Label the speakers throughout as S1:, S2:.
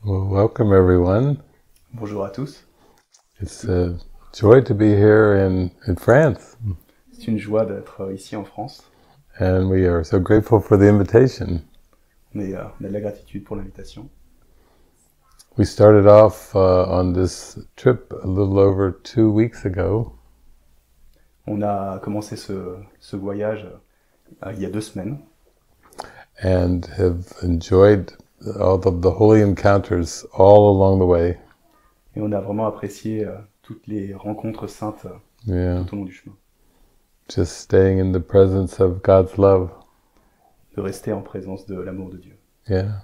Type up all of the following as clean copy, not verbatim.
S1: Well, welcome everyone.
S2: Bonjour à tous.
S1: It's a joy to be here in France.
S2: C'est une joie d'être ici en France.
S1: And we are so grateful for the invitation.
S2: On a de la gratitude pour l'invitation.
S1: We started off on this trip a little over 2 weeks ago.
S2: On a commencé ce voyage il y a 2 semaines.
S1: And have enjoyed all the holy encounters all along the way.
S2: Et on a vraiment apprécié toutes les rencontres saintes tout au long du chemin.
S1: Just staying in the presence of God's love.
S2: De rester en présence de l'amour de Dieu.
S1: Yeah.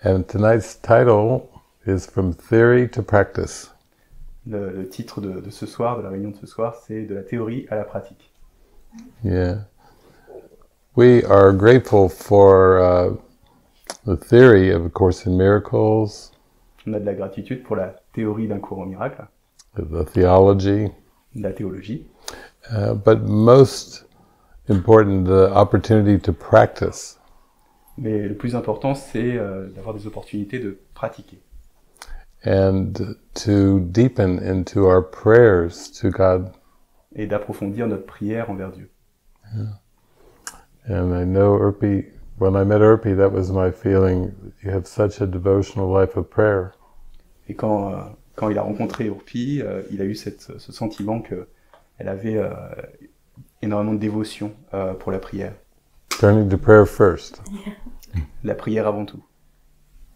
S1: And tonight's title is From Theory to Practice.
S2: Le titre de ce soir, de la réunion de ce soir, c'est de la théorie à la pratique.
S1: Yeah. We are grateful for the theory of A Course in Miracles.
S2: On a de la gratitude pour la théorie d'un cours au miracle.
S1: The theology.
S2: La théologie.
S1: But most important, the opportunity to practice.
S2: Mais le plus important, c'est d'avoir des opportunités de pratiquer.
S1: And to deepen into our prayers to God.
S2: Et d'approfondir notre prière envers Dieu.
S1: Yeah. And I know Urpi, when I met Urpi, that was my feeling. You have such a devotional life of prayer.
S2: Et quand il a rencontré Urpi, il a eu ce sentiment qu'elle avait énormément de dévotion pour la prière.
S1: Turning to prayer first.
S2: La prière avant tout.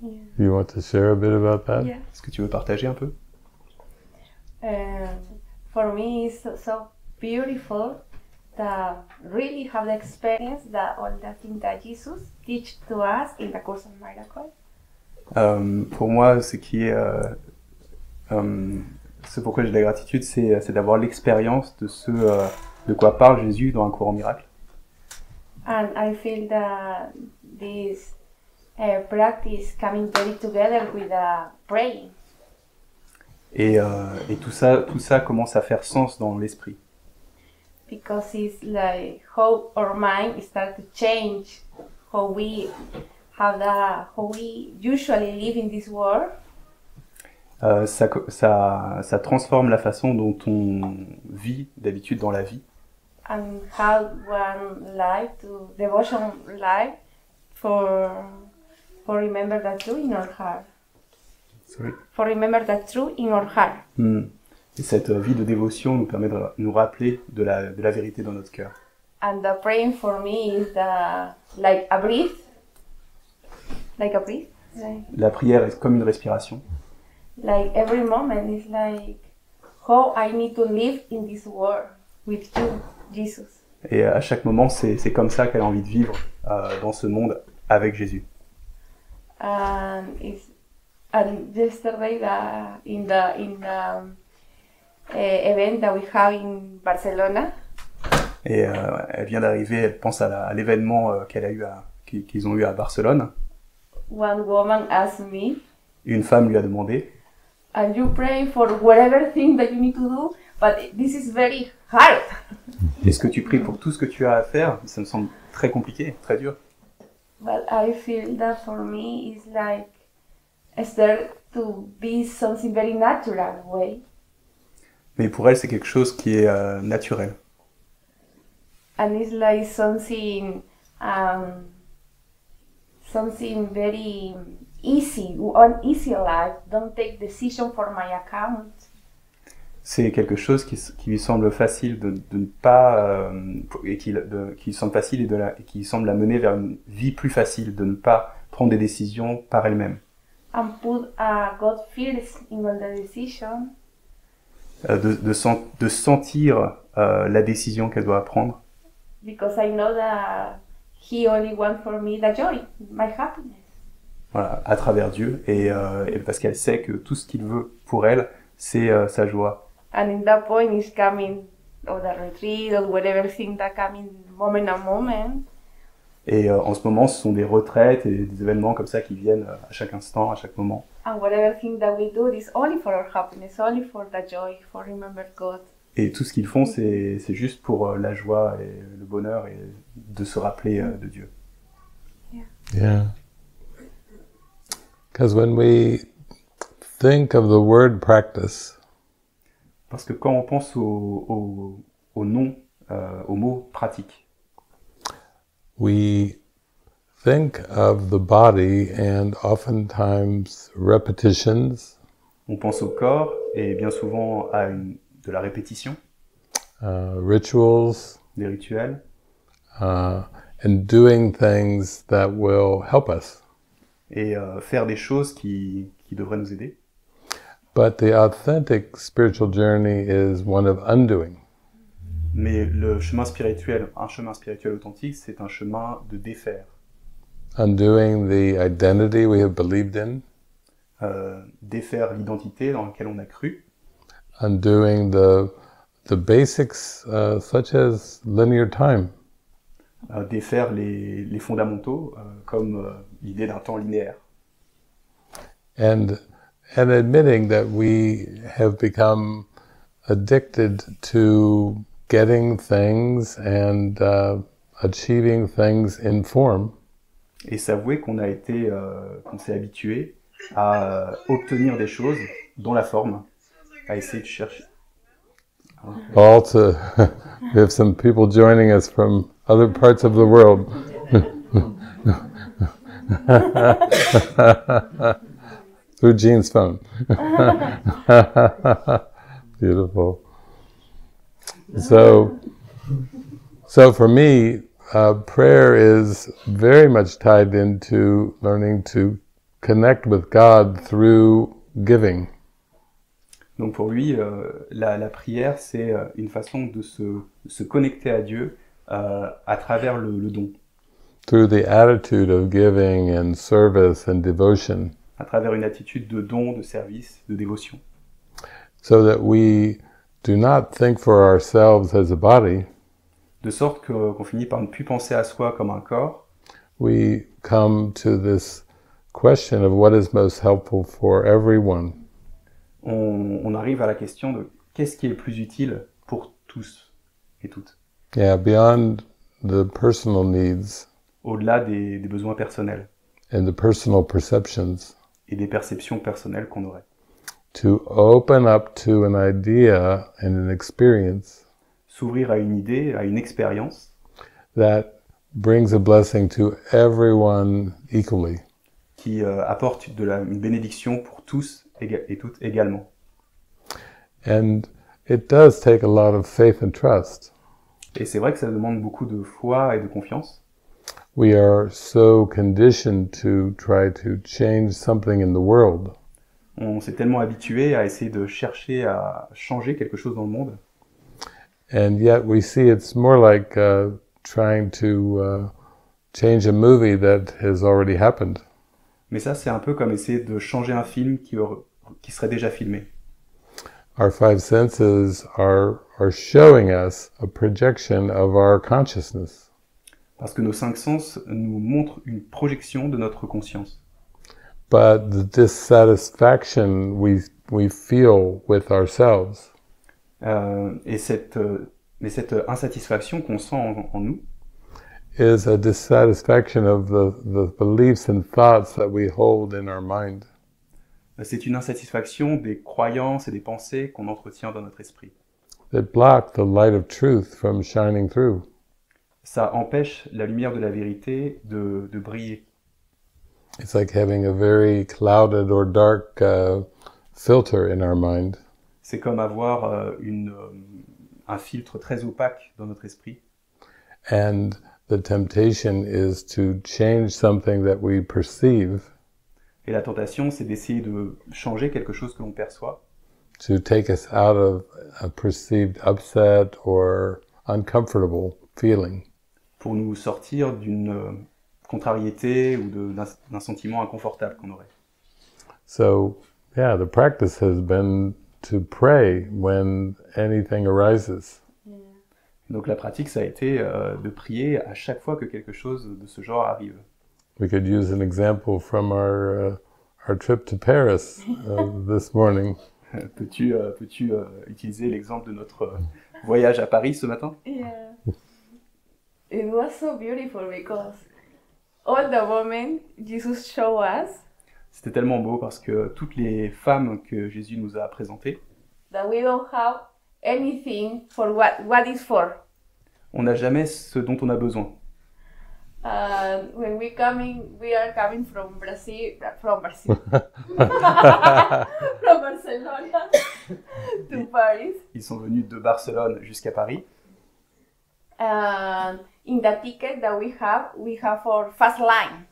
S3: Yeah.
S1: You want to share a bit about that?
S3: Yeah.
S2: Est-ce que tu veux partager un peu?
S3: For me, it's so beautiful to really have the experience that all the things that Jesus teach to us in the Course of Miracles.
S2: Pour moi, ce pourquoi j'ai de la gratitude, c'est d'avoir l'expérience de de quoi parle Jésus dans un cours en miracle.
S3: And I feel that this practice coming very together with praying.
S2: Et tout ça commence à faire sens dans l'esprit.
S3: Because it's like how our mind start to change, how we usually live in this world.
S2: Ça transforme la façon dont on vit d'habitude dans la vie.
S3: And how one life to devotion life for remember the truth in our heart.
S2: Sorry.
S3: For remember the truth in our heart.
S2: Et cette vie de dévotion nous permet de nous rappeler de la vérité dans notre cœur.
S3: And the praying for me is like a breath. Like a breath.
S2: La prière est comme une respiration.
S3: Like every moment is like how I need to live in this world with you, Jesus.
S2: Et à chaque moment, c'est comme ça qu'elle a envie de vivre dans ce monde avec Jésus.
S3: And yesterday in the event that we have in Barcelona.
S2: Et elle vient d'arriver, elle pense à l'événement qu'ils ont eu à Barcelone.
S3: One woman asked me.
S2: Une femme lui a demandé.
S3: And you pray for whatever thing that you need to do, but this is very hard.
S2: Est-ce que tu pries pour tout ce que tu as à faire? Ça me semble très compliqué, très dur.
S3: But I feel that for me it's like start to be something very natural way.
S2: Mais pour elle, c'est quelque chose qui est naturel.
S3: And it's like something very easy, on easy life. Don't take decision for my account.
S2: C'est quelque chose qui lui semble facile de ne pas et qui semble facile et qui semble la mener vers une vie plus facile, de ne pas prendre des décisions par elle-même.
S3: And put God first in all the decision.
S2: De sentir la décision qu'elle doit prendre.
S3: Because I know that He only wants for me the joy, my happiness.
S2: Voilà, à travers Dieu, et parce qu'elle sait que tout ce qu'il veut pour elle, c'est sa joie.
S3: And in that point is coming, or the retreat, or whatever thing that coming moment on moment.
S2: Et en ce moment, ce sont des retraites et des événements comme ça qui viennent à chaque instant, à chaque moment.
S3: And whatever thing that we do is only for our happiness, only for the joy, for remember God.
S2: Et tout ce qu'ils font, c'est juste pour la joie et le bonheur et de se rappeler de Dieu.
S1: Yeah. Because when we think of the word practice,
S2: Parce que quand on pense au nom, au mot pratique,
S1: we think of the body and oftentimes repetitions,
S2: on pense au corps et bien souvent à de la répétition,
S1: rituals,
S2: des rituels,
S1: and doing things that will help us.
S2: et faire des choses qui devraient nous aider.
S1: But the authentic spiritual journey is one of undoing.
S2: Mais le chemin spirituel, un chemin spirituel authentique, c'est un chemin de défaire.
S1: Undoing the identity we have believed in,
S2: Défaire l'identité dans laquelle on a cru,
S1: undoing the basics such as linear time.
S2: défaire les fondamentaux, comme l'idée d'un temps linéaire.
S1: And admitting that we have become addicted to getting things and achieving things in form.
S2: Et s'avouer qu'on qu'on s'est habitué à obtenir des choses dans la forme, à essayer de chercher.
S1: All to, we have some people joining us from other parts of the world. Through Jean's phone. Beautiful. So for me, prayer is very much tied into learning to connect with God through giving.
S2: Donc pour lui, la prière, c'est une façon de se connecter à Dieu à travers le don.
S1: Through the attitude of giving and service and devotion.
S2: À travers une attitude de don, de service, de dévotion.
S1: So that we do not think for ourselves as a body.
S2: De sorte qu'on finit par ne plus penser à soi comme un corps.
S1: We come to this question of what is most helpful for everyone.
S2: On arrive à la question de qu'est-ce qui est le plus utile pour tous et toutes.
S1: Yeah, beyond the personal needs.
S2: Au-delà des besoins personnels.
S1: And the personal perceptions.
S2: Et des perceptions personnelles qu'on aurait.
S1: To open up to an idea and an experience.
S2: S'ouvrir à une idée, à une expérience.
S1: That brings a blessing to everyone equally.
S2: Qui apporte une bénédiction pour tous et toutes également.
S1: And it does take a lot of faith and trust.
S2: Et c'est vrai que ça demande beaucoup de foi et de confiance.
S1: We are so conditioned to try to change something in the world.
S2: On s'est tellement habitué à essayer de chercher à changer quelque chose dans le monde.
S1: And yet we see it's more like trying to change a movie that has already happened.
S2: Mais ça, c'est un peu comme essayer de changer un film qui serait déjà filmé.
S1: Our five senses are showing us a projection of our consciousness.
S2: Parce que nos cinq sens nous montrent une projection de notre conscience.
S1: But the dissatisfaction we feel with ourselves.
S2: Mais cette insatisfaction qu'on sent en nous
S1: is a dissatisfaction of the beliefs and thoughts that we hold in our mind.
S2: C'est une insatisfaction des croyances et des pensées qu'on entretient dans notre esprit.
S1: That block the light of truth from shining through.
S2: Ça empêche la lumière de la vérité de briller.
S1: It's like having a very clouded or dark filter in our mind.
S2: C'est comme avoir un filtre très opaque dans notre esprit.
S1: And the temptation is to change something that we perceive.
S2: Et la tentation, c'est d'essayer de changer quelque chose que l'on perçoit.
S1: To take us out of a perceived upset or uncomfortable feeling.
S2: pour nous sortir d'une contrariété ou d'un sentiment inconfortable qu'on aurait.
S1: So, yeah, the practice has been to pray when anything arises.
S2: Donc la pratique, ça a été de prier à chaque fois que quelque chose de ce genre arrive.
S1: We could use an example from our trip to Paris this morning.
S2: Peux-tu utiliser l'exemple de notre voyage à Paris ce matin?
S3: Yeah. It was so beautiful because all the women Jesus showed us
S2: C'était tellement beau parce que toutes les femmes que Jésus nous a présentées,
S3: that we don't have anything for what is for.
S2: on n'a jamais ce dont on a besoin.
S3: When we are coming from Barcelona to Paris.
S2: Ils sont venus de Barcelone jusqu'à Paris.
S3: In the ticket that we have for fast line.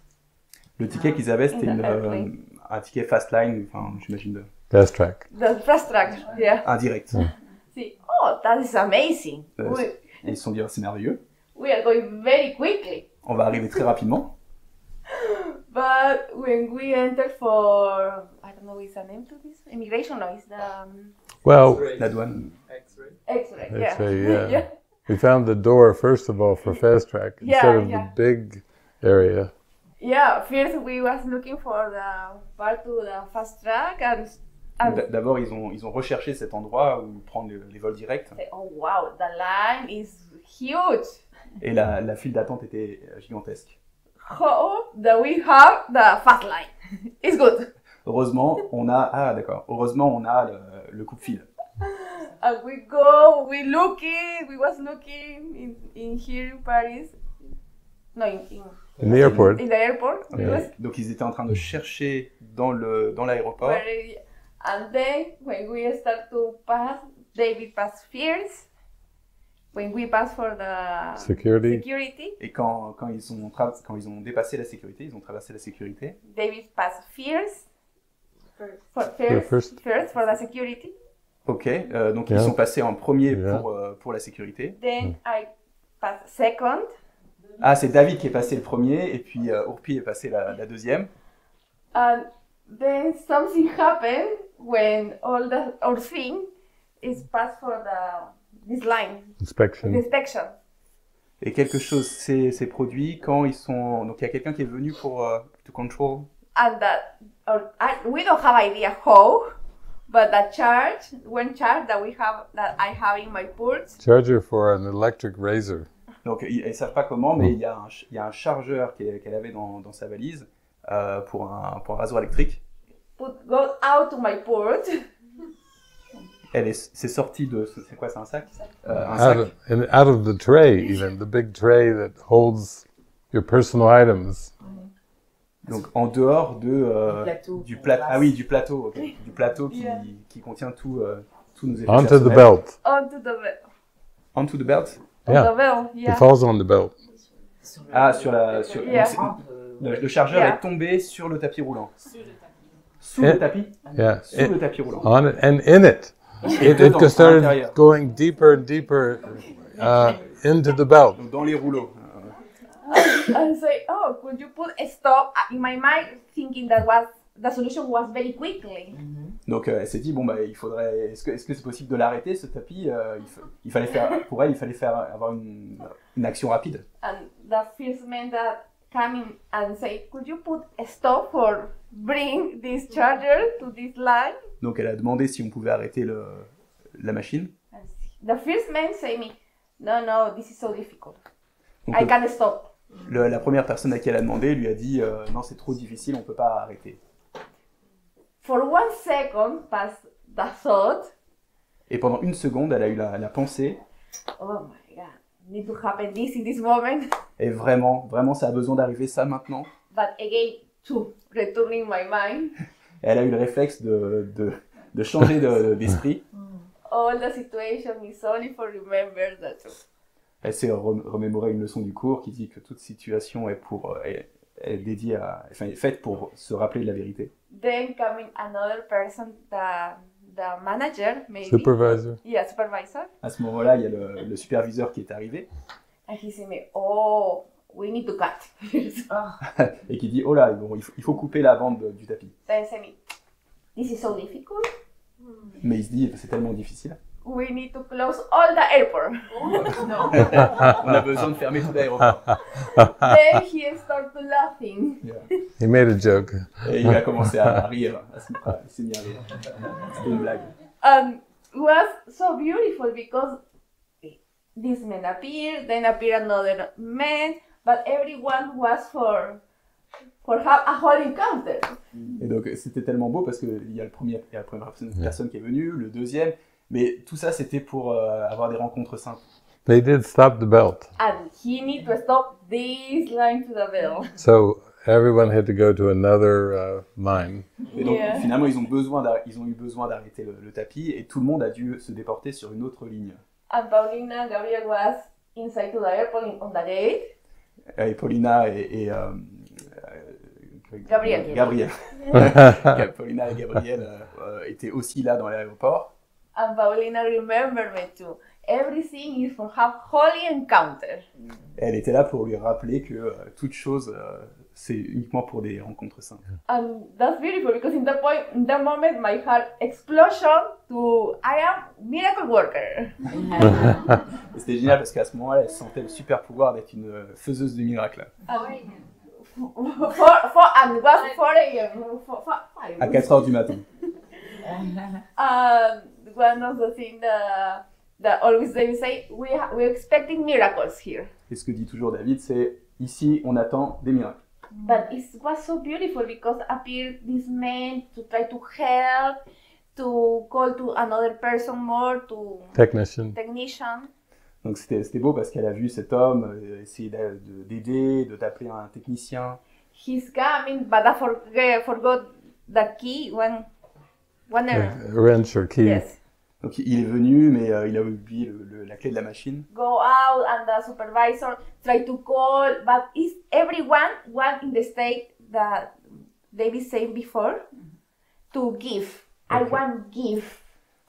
S2: Le ticket qu'ils avaient, c'était un ticket fast line, enfin, j'imagine
S1: Fast track.
S3: The fast track, yeah.
S2: indirect.
S3: See, oh, that is amazing.
S2: Et ils se sont dit, oh, c'est merveilleux.
S3: We are going very quickly.
S2: On va arriver très rapidement.
S3: But when we enter for, I don't know, is the name to this? Immigration, no, is the
S1: Well,
S2: La douane.
S3: X-ray, yeah.
S1: X-ray, yeah. We found the door, first of all, for fast track instead of the big area.
S3: Yeah, first we was looking for the part to the fast track and
S2: D'abord, ils ont recherché cet endroit où prendre les vols directs.
S3: oh wow, the line is huge.
S2: Et la file d'attente était gigantesque.
S3: Oh, that we have the fast line. It's good.
S2: Heureusement, on a le coupe-fil.
S3: And we was looking in here in Paris. No,
S1: In the airport.
S3: in the airport.
S1: Yeah.
S2: Donc ils étaient en train de chercher dans l'aéroport.
S3: And then when we start to pass, David passed first. When we pass for the
S1: Security.
S2: Et quand ils ont dépassé la sécurité, ils ont traversé la sécurité.
S3: David passed first.
S1: First.
S3: First for the security.
S2: Ok, donc ils sont passés en premier pour la sécurité.
S3: Then I passed second.
S2: Ah, c'est David qui est passé le premier et puis Urpi est passé la deuxième.
S3: And then something happened when our thing is passed for this line.
S1: Inspection.
S3: Inspection.
S2: Et quelque chose s'est produit quand ils sont... Donc il y a quelqu'un qui est venu pour to control.
S3: And we don't have idea how, but the charge that I have in my purse.
S1: Charger for an electric razor.
S2: Donc ils ne savent pas comment, mais il y a un chargeur qu'elle avait dans sa valise pour un rasoir électrique.
S3: Go out to my purse.
S2: C'est sorti de... C'est quoi, c'est un sac un sac.
S1: Out of the tray, even, the big tray that holds your personal items.
S2: Donc en dehors du plateau. Ah oui, du plateau, ok. Du plateau qui contient tous nos effets
S1: Onto the
S2: personnels.
S1: belt.
S3: Onto the belt.
S2: Onto the belt.
S1: Yeah.
S3: On the belt, yeah.
S1: It falls on the belt.
S2: Ah,
S3: Yeah.
S2: le chargeur est tombé sur le tapis roulant. Sous le tapis.
S1: Yeah.
S2: Sous le tapis roulant.
S1: On it and in it. It
S2: dedans,
S1: started
S2: à l'intérieur.
S1: going deeper and deeper into the belt.
S2: Donc dans les rouleaux.
S3: I say, oh, could you put a stop? In my mind, thinking that the solution was very quickly.
S2: Donc elle s'est dit bon bah il faudrait est-ce que c'est possible de l'arrêter ce tapis il fallait faire pour elle il fallait avoir une action rapide.
S3: And the first man that came in and say, could you put a stop for bring this charger to this line?
S2: Donc elle a demandé si on pouvait arrêter la machine.
S3: The first man say me, no, this is so difficult.
S2: Donc,
S3: I can't stop.
S2: La première personne à qui elle a demandé lui a dit non c'est trop difficile on peut pas arrêter.
S3: For 1 second passed the thought.
S2: Et pendant 1 seconde elle a eu la pensée.
S3: Oh my God, need to happen this in this moment.
S2: Et vraiment ça a besoin d'arriver ça maintenant.
S3: But again, to returning my mind.
S2: Et elle a eu le réflexe de changer d'esprit.
S3: All the situation is only for remember the truth.
S2: Elle s'est remémoré une leçon du cours qui dit que toute situation est dédiée est faite pour se rappeler de la vérité.
S3: Then coming another person, the manager, maybe.
S1: Supervisor.
S3: Yeah, supervisor.
S2: À ce moment-là, il y a le superviseur qui est arrivé.
S3: And he said me, oh, we need to cut.
S2: Et qui dit, oh là, bon, il faut couper la bande du tapis.
S3: Then he said me, this is so difficult.
S2: Mais il se dit, c'est tellement difficile.
S3: We need to close all the airport.
S2: On a besoin de fermer tout l'aéroport.
S3: Then he started laughing.
S2: Yeah.
S1: He made a joke.
S2: Et il a commencé à rire. Il s'est mis à rire. C'était une blague.
S3: It was so beautiful because this man appeared, then appeared another man, but everyone was for have a whole encounter.
S2: Et donc c'était tellement beau parce qu'il y a la première personne qui est venue, le deuxième, mais tout ça c'était pour avoir des rencontres simples.
S1: They did stop the belt.
S3: And he need to stop this line to the bell.
S1: So everyone had to go to another line.
S2: Et donc
S3: Yeah.
S2: finalement ils ont eu besoin d'arrêter le tapis et tout le monde a dû se déporter sur une autre ligne.
S3: And Paulina and Gabriel was inside to the airport on the gate.
S2: Et Paulina et
S3: Gabriel.
S2: Paulina et Gabriel étaient aussi là dans l'aéroport.
S3: And Paulina remembered me too. Everything is for have holy encounter.
S2: Elle était là pour lui rappeler que toute chose, c'est uniquement pour des rencontres simples.
S3: And that's beautiful because in that moment my heart explosion to I am miracle worker.
S2: Et c'était génial parce qu'à ce moment-là, elle sentait le super pouvoir d'être une faiseuse de miracles.
S3: And it was 4 a.m.
S2: À 4h du matin.
S3: One of the things that always they say, we're expecting miracles here.
S2: Et ce que dit toujours David, c'est ici on attend des miracles.
S3: But it was so beautiful because appeared this man to try to help, to call to another person more, to
S1: Technician.
S3: technician.
S2: Donc c'était beau parce qu'elle a vu cet homme essayer d'aider, de t'appeler un technicien.
S3: He's coming, but I forgot the key one error.
S1: Wrench or key.
S3: Yes.
S2: Donc il est venu, mais il a oublié la clé de la machine.
S3: Go out and the supervisor try to call, but is everyone one in the state that David said before to give. I
S2: Okay.
S3: want give.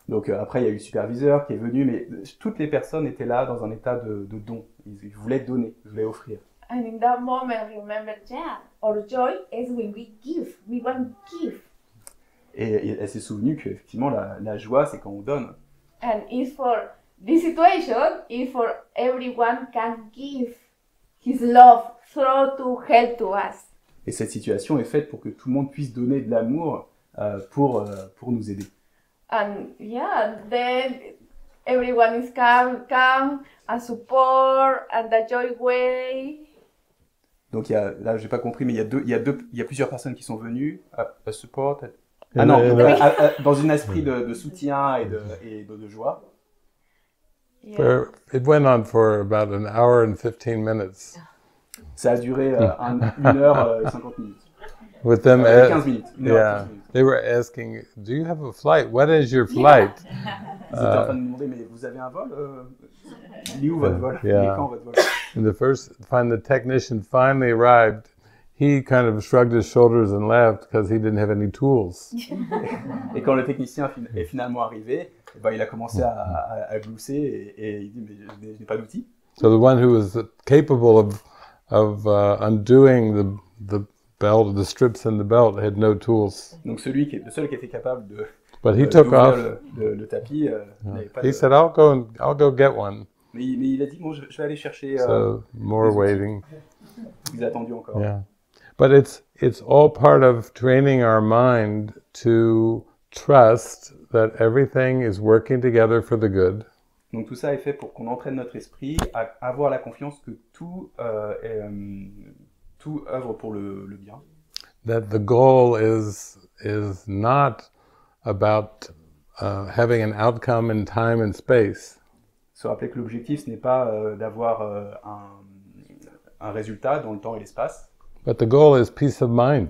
S2: Donc après il y a eu le superviseur qui est venu, mais toutes les personnes étaient là dans un état de don. Ils voulaient donner, ils voulaient offrir.
S3: And in that moment, remember, yeah, our joy is when we give. We want give.
S2: Et elle s'est souvenue qu'effectivement la joie c'est quand on donne.
S3: And it's for this situation, is for everyone can give his love through to help to us.
S2: Et cette situation est faite pour que tout le monde puisse donner de l'amour pour nous aider.
S3: And yeah, then everyone is come and support and the joy way.
S2: Donc là j'ai pas compris, mais il y a plusieurs personnes qui sont venues à support.
S1: Ah
S2: non,
S1: non,
S2: dans un esprit de soutien et de joie.
S3: Yeah.
S1: It went on for about an hour and 15 minutes.
S2: Ça a duré 1 heure et 50 minutes.
S1: With them,
S2: 15 minutes. 1 heure et 15
S1: yeah,
S2: minutes.
S1: they were asking, "Do you have a flight? What is your flight?"
S2: Ils étaient en train de me demander, mais vous avez un vol Il est où votre vol
S1: Yeah.
S2: Il est quand votre vol
S1: And the technician finally arrived. He kind of shrugged his shoulders and laughed because he didn't have any tools.
S2: Et quand le technicien est finalement arrivé, eh ben, il a commencé à glousser et il dit, mais je n'ai pas d'outils.
S1: So the one who was capable of undoing the belt, the strips in the belt, had no tools.
S2: Donc le seul qui était capable de
S1: But he took
S2: d'ouvrir
S1: off.
S2: le tapis n'avait pas
S1: He
S2: de...
S1: said, "I'll go get one."
S2: Mais il a dit, bon, je vais aller chercher...
S1: So more waiting.
S2: Il a attendu encore.
S1: Yeah, but it's all part of training our mind to trust that everything is working together for the good.
S2: Donc tout ça est fait pour qu'on entraîne notre esprit à avoir la confiance que tout œuvre pour le bien.
S1: That the goal is not about having an outcome in time and space.
S2: Se rappeler que l'objectif, ce n'est pas d'avoir un résultat dans le temps et l'espace.
S1: But the goal is peace of mind.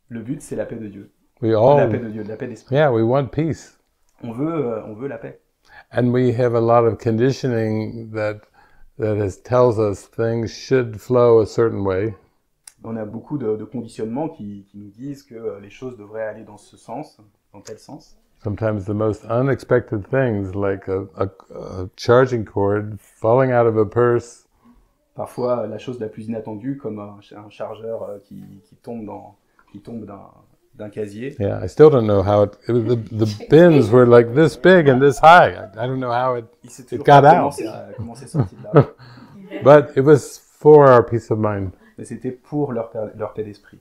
S2: Le but, c'est la paix de Dieu.
S1: We
S2: La paix
S1: all,
S2: de Dieu, la paix d'esprit.
S1: yeah, we want peace.
S2: On veut la paix.
S1: And we have a lot of conditioning that tells us things should flow a certain way.
S2: On a beaucoup de conditionnements qui nous disent que les choses devraient aller dans ce sens, dans tel sens.
S1: Sometimes the most unexpected things, like a charging cord falling out of a purse
S2: Parfois, la chose la plus inattendue, comme un chargeur qui tombe d'un casier.
S1: Yeah, I still don't know how the bins were like this big and this high. I don't know how
S2: Il sait
S1: it
S2: toujours
S1: got
S2: pas
S1: out.
S2: comment c'est sorti de là.
S1: But it was for our peace of mind.
S2: Mais c'était pour leur paix d'esprit.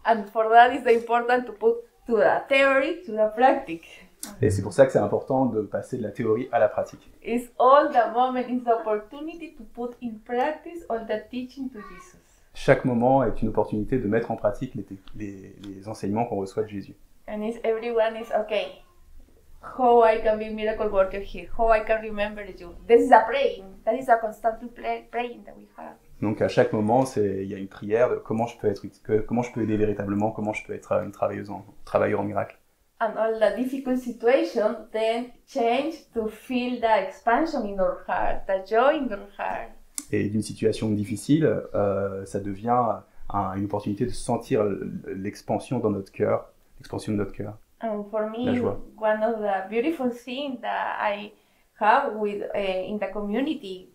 S3: And for that it's important to put to the theory to the practice.
S2: Et c'est pour ça que c'est important de passer de la théorie à la pratique.
S3: It's all the moment, it's the opportunity to put in practice all the teaching to Jesus.
S2: Chaque moment est une opportunité de mettre en pratique les enseignements qu'on reçoit de Jésus.
S3: And it's everyone is okay. How I can be miracle worker here? How I can remember you? This is a praying. That is a constant praying that we have.
S2: Donc à chaque moment, il y a une prière de comment je peux aider véritablement, comment je peux être une travailleur en miracle.
S3: And all the difficult situation then change to feel the expansion in our heart, the joy in our heart.
S2: Et d'une situation difficile, ça devient une opportunité de sentir l'expansion dans notre cœur, l'expansion de notre cœur.
S3: And for me,
S2: La joie.
S3: one of the beautiful things that I have with in the community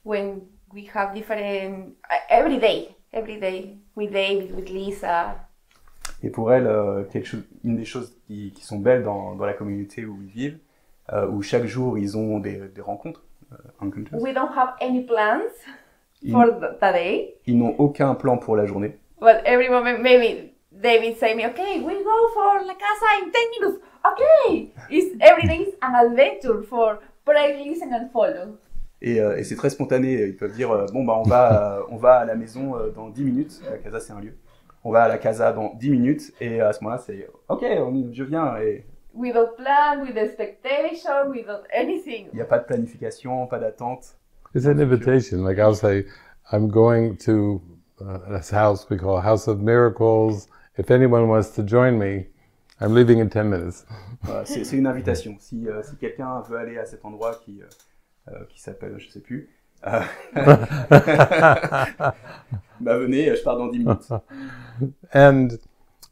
S3: when we have different every day with David, with Lisa.
S2: Et pour elle, une des choses qui sont belles dans la communauté où ils vivent, où chaque jour ils ont des rencontres.
S3: We don't have any plans for the day.
S2: Ils n'ont aucun plan pour la journée.
S3: But every moment, maybe David say me, okay, we'll go for la casa in 10 minutes. Okay, every day is an adventure for pray, listen and follow.
S2: Et c'est très spontané. Ils peuvent dire bon bah on va à la maison dans 10 minutes. La casa c'est un lieu. On va à la casa dans 10 minutes et à ce moment-là c'est ok, je viens et
S3: without plan, without expectation, without anything.
S2: Il n'y a pas de planification, pas d'attente.
S1: It's an invitation. Like I'll say, I'm going to this house we call House of Miracles. If anyone wants to join me, I'm leaving in 10 minutes.
S2: C'est une invitation. Si quelqu'un veut aller à cet endroit qui s'appelle, je sais plus, bah venez, je pars dans 10 minutes.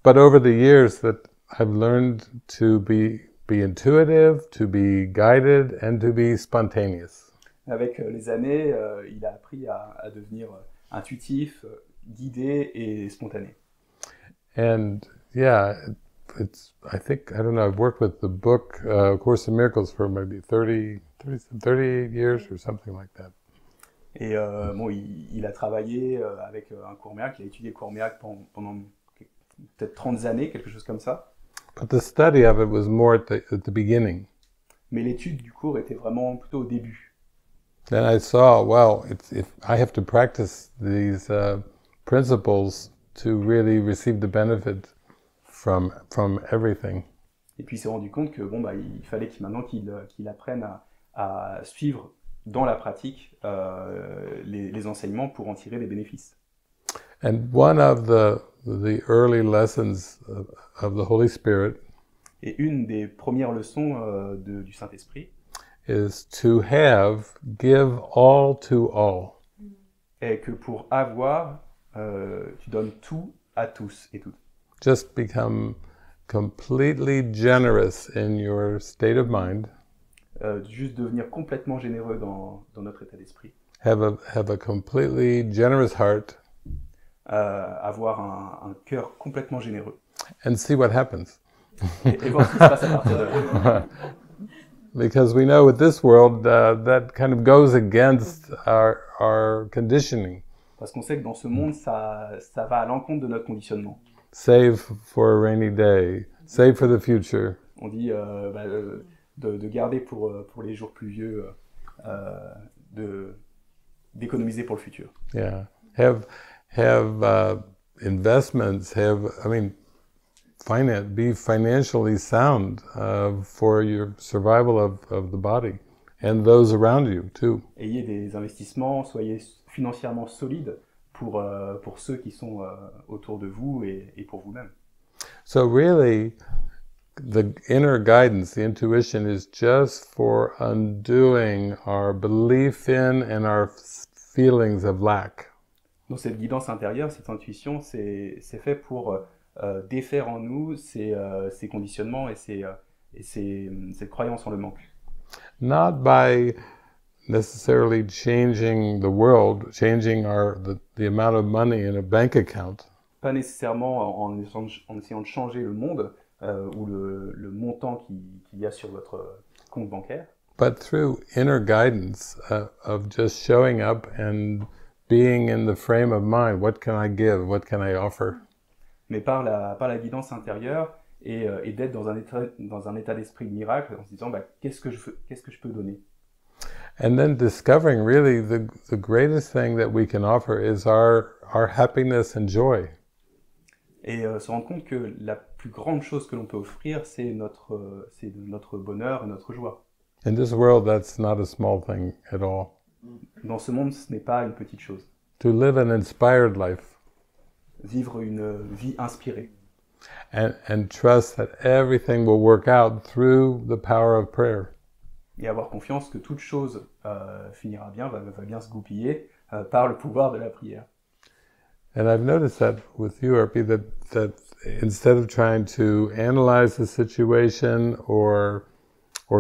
S1: But over the years that I've learned to be intuitive, to be guided, and to be spontaneous.
S2: Avec les années, il a appris à devenir intuitif, guidé et spontané.
S1: And yeah, I don't know, I've worked with the book Course in Miracles for maybe 38 years or something like that.
S2: Et il a travaillé avec un cours miracle, il a étudié le cours miracle pendant peut-être 30 années, quelque chose comme ça.
S1: But the study of it was more at the beginning.
S2: Mais l'étude du cours était vraiment plutôt au début.
S1: Then I saw, well, if I have to practice these principles to really receive the benefit from everything.
S2: Et puis il s'est rendu compte que il fallait maintenant qu'il apprenne à suivre dans la pratique les enseignements pour en tirer des bénéfices.
S1: And one of the early lessons of the Holy Spirit
S2: et une des premières leçons du Saint-Esprit
S1: is to give all to all.
S2: Est que pour avoir, tu donnes tout à tous et toutes.
S1: Just become completely generous in your state of mind.
S2: Juste devenir complètement généreux dans notre état d'esprit.
S1: Have a completely generous heart.
S2: Avoir un cœur complètement généreux.
S1: And see what happens.
S2: Et voir ce qui se passe à partir de là.
S1: Because we know with this world that kind of goes against our conditioning.
S2: Parce qu'on sait que dans ce monde, ça va à l'encontre de notre conditionnement.
S1: Save for a rainy day. Save for the future.
S2: On dit de garder pour les jours pluvieux, d'économiser pour le futur.
S1: Yeah. Have investments. Be financially sound for your survival of the body and those around you too.
S2: Ayez des investissements, soyez financièrement solides pour ceux qui sont autour de vous et pour vous-même.
S1: So really, the inner guidance, the intuition, is just for undoing our belief in and our feelings of lack.
S2: Donc cette guidance intérieure, cette intuition, c'est fait pour défaire en nous ces conditionnements et cette croyance en le manque.
S1: Not by necessarily changing the world, changing the amount of money in a bank account.
S2: Pas nécessairement en essayant de changer le monde ou le montant qu'il y a sur votre compte bancaire,
S1: but through inner guidance of just showing up and being in the frame of mind. What can I give? What can I offer?
S2: mais par la guidance intérieure et d'être dans un état d'esprit de miracle en se disant qu'est-ce que je peux donner.
S1: And then discovering really the greatest thing that we can offer is our happiness and joy.
S2: Et se rendre compte que la plus grande chose que l'on peut offrir, c'est notre bonheur et notre joie.
S1: In this world, that's not a small thing at all.
S2: Dans ce monde, ce n'est pas une petite chose.
S1: To live an inspired life.
S2: Vivre une vie inspirée.
S1: And trust that everything will work out through the power of prayer.
S2: Et avoir confiance que toute chose finira bien, va bien se goupiller par le pouvoir de la prière.
S1: And I've noticed that with you, Urpi, that instead of trying to analyze the situation or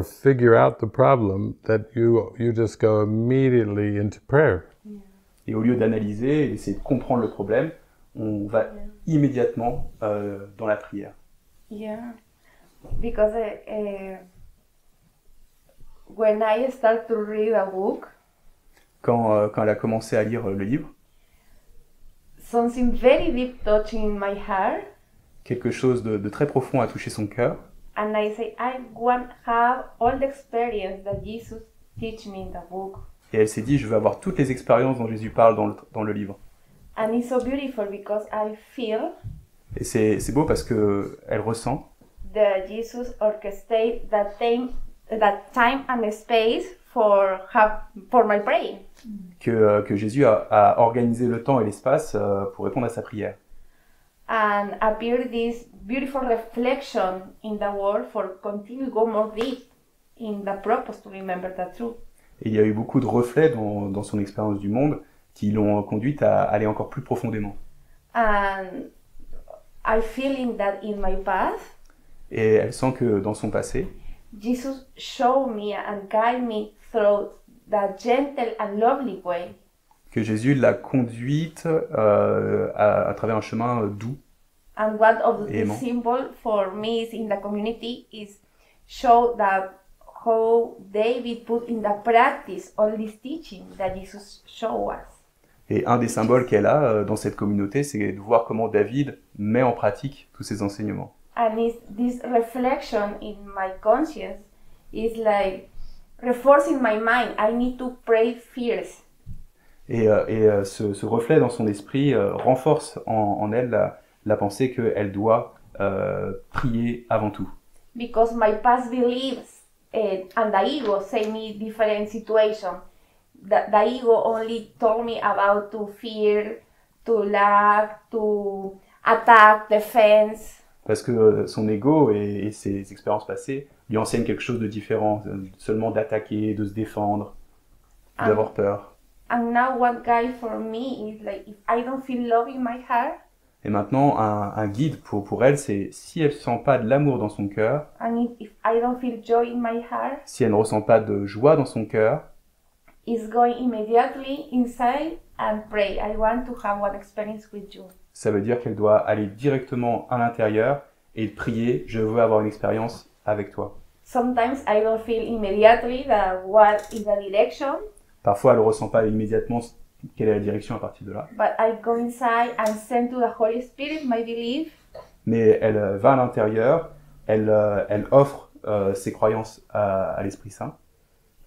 S1: figure out the problem, that you just go immediately into prayer.
S2: Yeah. Et au lieu d'analyser et d'essayer de comprendre le problème, on va immédiatement dans la prière.
S3: Yeah, because when I start to read a book,
S2: quand elle a commencé à lire le livre,
S3: something very deep touching in my heart.
S2: Quelque chose de très profond a touché son cœur.
S3: And I say, I want to have all the experience that Jesus teach me in the book.
S2: Et elle s'est dit, je veux avoir toutes les expériences dont Jésus parle dans le livre.
S3: And it's so beautiful because I feel.
S2: Et c'est beau parce que elle ressent.
S3: That Jesus orchestrate that time and space for my praying.
S2: Que Jésus a organisé le temps et l'espace pour répondre à sa prière.
S3: And appear this beautiful reflection in the world for continue to go more deep in the purpose to remember the truth.
S2: Et il y a eu beaucoup de reflets dans son expérience du monde qui l'ont conduite à aller encore plus profondément.
S3: And I feeling that in my past.
S2: Et elle sent que dans son passé,
S3: Jesus showed me and guide me through the gentle and lovely way.
S2: Que Jésus l'a conduite à travers un chemin doux.
S3: And one of the symbols for me is in the community is show that how David put in the practice all this teaching that Jesus showed us.
S2: Et un des symboles qu'elle a dans cette communauté, c'est de voir comment David met en pratique tous ces enseignements.
S3: And this reflection in my conscience is like reinforcing my mind. I need to pray first.
S2: Et ce reflet dans son esprit renforce en elle la pensée qu'elle doit prier avant tout.
S3: Because my past beliefs and the ego say me different situations. The ego only told me about to fear, to lack, to attack, defense.
S2: Parce que son ego et ses expériences passées lui enseignent quelque chose de différent, seulement d'attaquer, de se défendre, d'avoir peur.
S3: And now one guide for me is like if I don't feel love in my heart.
S2: Et maintenant un guide pour elle, c'est si elle sent pas de l'amour dans son cœur.
S3: And if I don't feel joy in my heart.
S2: Si elle ne ressent pas de joie dans son cœur.
S3: Is going immediately inside and pray. I want to have one experience with you.
S2: Ça veut dire qu'elle doit aller directement à l'intérieur et prier, je veux avoir une expérience avec toi.
S3: Sometimes I don't feel immediately what is the direction.
S2: Parfois, elle ne ressent pas immédiatement quelle est la direction à partir de là.
S3: But I go inside and send to the Holy Spirit my belief.
S2: Mais elle va à l'intérieur, elle offre ses croyances à l'Esprit Saint.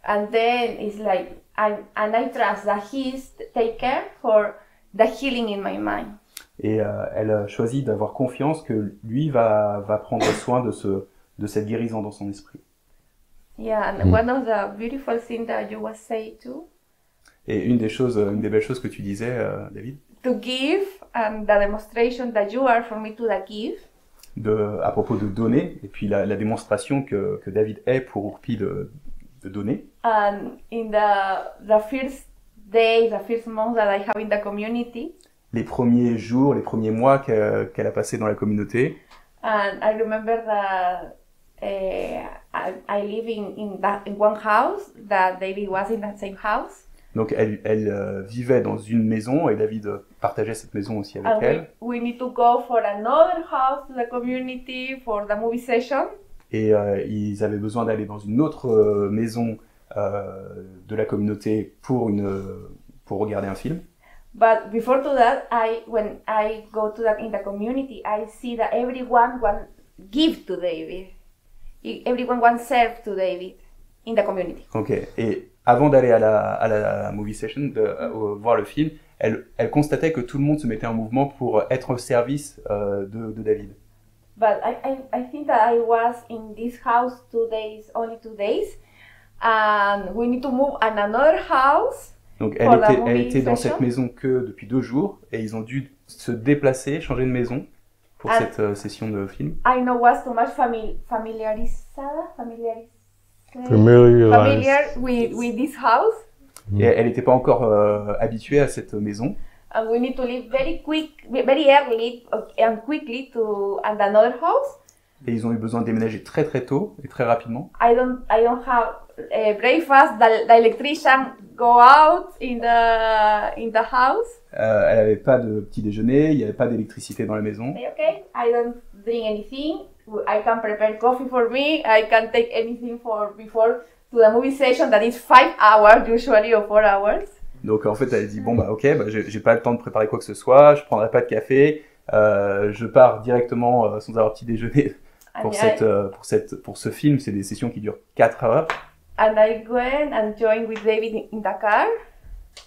S3: And then it's like, and I trust that He's take care for the healing in my mind.
S2: Et elle choisit d'avoir confiance que lui va prendre soin de cette guérison dans son esprit.
S3: Yeah, and one of the beautiful things that you was saying too.
S2: Et une des belles choses que tu disais, David.
S3: To give and the demonstration that you are for me to the give.
S2: À propos de donner et puis la démonstration que David est pour Urpi de donner.
S3: And in the first days, the first months that I have in the community.
S2: Les premiers jours, les premiers mois qu'elle a passé dans la communauté.
S3: And I remember that I live in one house that David was in that same house.
S2: Donc elle vivait dans une maison et David partageait cette maison aussi avec elle.
S3: We need to go for another house to the community for the movie session.
S2: Et ils avaient besoin d'aller dans une autre maison de la communauté pour regarder un film.
S3: But before to that, when I go to that in the community, I see that everyone wants give to David. Everyone wants serve to David in the community.
S2: Ok. Et avant d'aller à la movie session, voir le film, elle constatait que tout le monde se mettait en mouvement pour être au service de David.
S3: But I think that I was in this house only 2 days, and we need to move in another house.
S2: Donc elle était dans cette maison que depuis 2 jours, et ils ont dû se changer de maison pour cette session de film.
S3: I know was too much familiar with this house.
S2: Et elle n'était pas encore habituée à cette maison.
S3: And we need to leave very early and quickly to another house.
S2: Et ils ont eu besoin de déménager très très tôt et très rapidement.
S3: I don't have breakfast. The electrician go out in the house.
S2: Elle n'avait pas de petit déjeuner, il n'y avait pas d'électricité dans la maison.
S3: Okay, I don't drink anything. I can prepare coffee for me. I can take anything before to the movie session that is 5 hours usually or 4 hours.
S2: Donc en fait elle dit bon bah ok, j'ai pas le temps de préparer quoi que ce soit, je prendrai pas de café, je pars directement sans avoir petit déjeuner pour ce film. C'est des sessions qui durent 4 heures.
S3: And I went and joined with David in the car.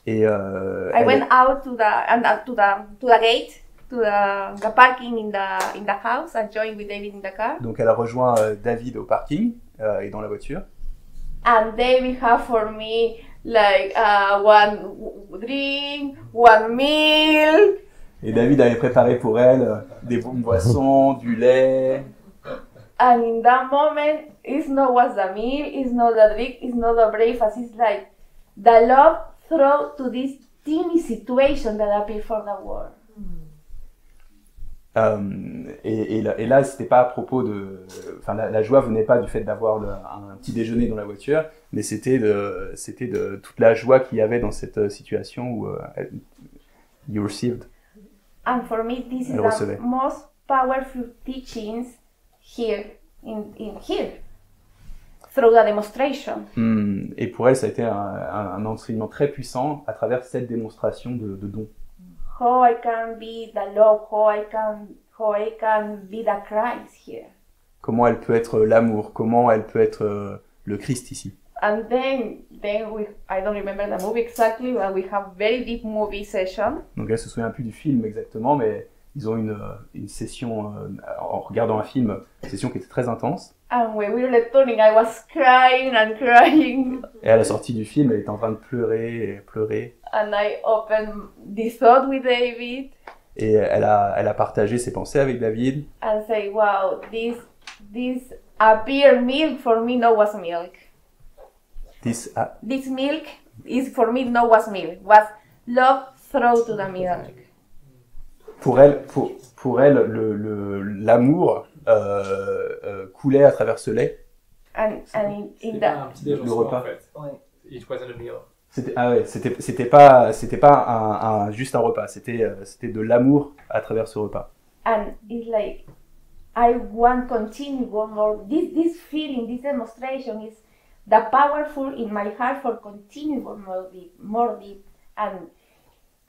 S2: Et
S3: I went out to the gate, to the parking in the house, and joined with David in the car.
S2: Donc elle a rejoint David au parking et dans la voiture.
S3: And David had for me like one drink, one meal.
S2: Et David avait préparé pour elle des boissons, du lait.
S3: And in that moment, it's not what's the meal, it's not the drink, it's not the breakfast. It's like the love through to this teeny situation that appeared for the world.
S2: Et là, c'était pas à propos de... Enfin, la joie venait pas du fait d'avoir un petit déjeuner dans la voiture, mais c'était de toute la joie qu'il y avait dans cette situation où you received.
S3: And for me, this is the most powerful teachings here, here, through the demonstration.
S2: Et pour elle, ça a été un enseignement très puissant à travers cette démonstration de don.
S3: How I can be the love, how I can be the Christ here.
S2: Comment elle peut être l'amour, comment elle peut être le Christ ici.
S3: And then I don't remember the movie exactly, but we have very deep movie session.
S2: Donc elle se souvient plus du film exactement, mais ils ont une session en regardant un film, une session qui était très intense.
S3: And when we were returning, I was crying and crying.
S2: Et à la sortie du film, elle était en train de pleurer et pleurer.
S3: And I opened this thought with David.
S2: Et elle a partagé ses pensées avec David.
S3: And say, wow, this appear milk for me no was milk. This milk is for me no was milk. Was love through to the milk.
S2: Pour elle, l'amour coulait à travers ce lait.
S3: And in
S2: le repas.
S4: It wasn't a meal.
S2: C'était pas juste un repas, c'était de l'amour à travers ce repas.
S3: And it's like I want to continue one more. This feeling, this demonstration is the powerful in my heart for continuing more deep, and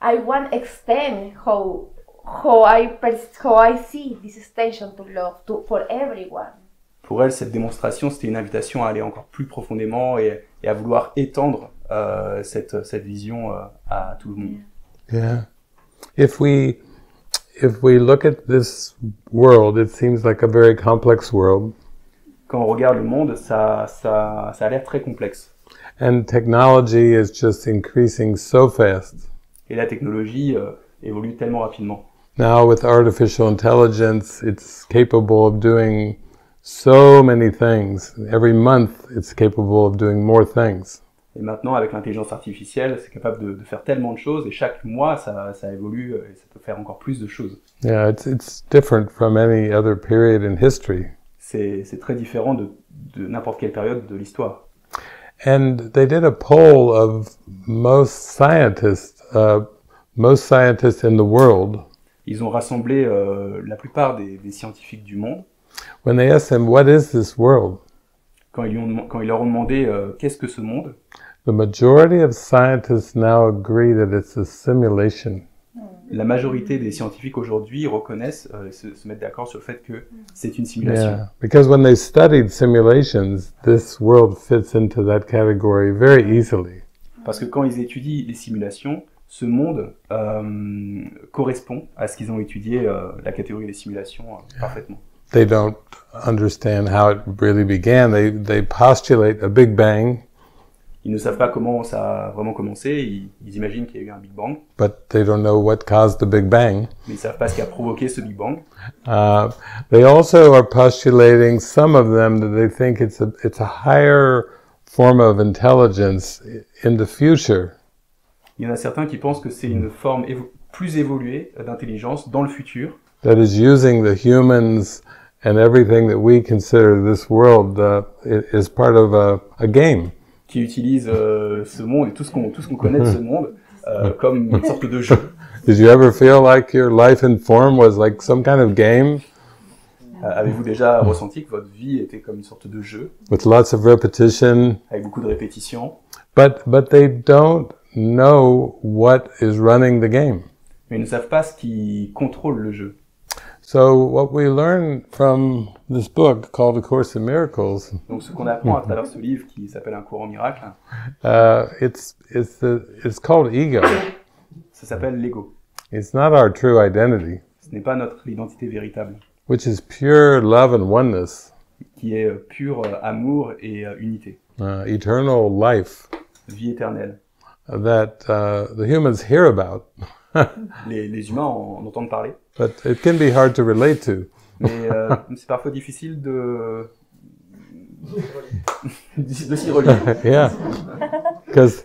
S3: I want to extend how I see this extension to love for everyone.
S2: Pour elle, cette démonstration, c'était une invitation à aller encore plus profondément et à vouloir étendre cette vision à tout le monde.
S1: Yeah. If we look at this world, it seems like a very complex world.
S2: Quand on regarde le monde, ça a l'air très complexe.
S1: And technology is just increasing so fast.
S2: Et la technologie évolue tellement rapidement.
S1: Now with artificial intelligence, it's capable of doing so many things. Every month, it's capable of doing more things.
S2: Et maintenant, avec l'intelligence artificielle, c'est capable de faire tellement de choses, et chaque mois, ça évolue, et ça peut faire encore plus de choses.
S1: Yeah, it's different from any other period in history.
S2: c'est très différent de n'importe quelle période de l'histoire.
S1: And they did a poll of most scientists in the world.
S2: Ils ont rassemblé la plupart des scientifiques du monde.
S1: When they asked them, what is this world?
S2: Quand ils leur ont demandé qu'est-ce que ce monde,
S1: The majority of scientists now agree that it's a simulation.
S2: la majorité des scientifiques aujourd'hui reconnaissent, se mettent d'accord sur le fait que c'est une simulation.
S1: Yeah, because when they studied simulations, this world fits into that category very easily.
S2: Parce que quand ils étudient les simulations, ce monde correspond à ce qu'ils ont étudié, la catégorie des simulations, parfaitement.
S1: They don't understand how it really began. They postulate a Big Bang,
S2: Ils ne savent pas comment ça a vraiment commencé, ils imaginent qu'il y a eu un Big Bang,
S1: but they don't know what caused the Big Bang.
S2: mais ils ne savent pas ce qui a provoqué ce Big Bang.
S1: They also are postulating, some of them, that they think it's a higher form of intelligence in the future.
S2: Il y en a certains qui pensent que c'est une forme plus évoluée d'intelligence dans le futur,
S1: That is using the humans and everything that we consider this world is part of a game.
S2: qui utilise ce monde et tout ce qu'on connaît de ce monde comme une sorte de jeu.
S1: Did you ever feel like your life in form was like some kind of game
S2: Avez-vous déjà ressenti que votre vie était comme une sorte de jeu,
S1: with lots of repetition?
S2: avec beaucoup de répétitions,
S1: But they don't know what is running the game.
S2: mais ils ne savent pas ce qui contrôle le jeu.
S1: So what we learn from this book called A Course in Miracles,
S2: Donc ce qu'on apprend à travers ce livre qui s'appelle Un cours en miracle,
S1: it's called ego.
S2: ça s'appelle l'ego.
S1: It's not our true identity,
S2: Ce n'est pas notre identité véritable,
S1: which is pure love and oneness,
S2: qui est pur amour et unité,
S1: eternal life
S2: vie éternelle.
S1: that the humans hear about,
S2: Les humains en entendent parler,
S1: but it can be hard to relate to.
S2: mais c'est parfois difficile de s'y relier.
S1: Yeah, because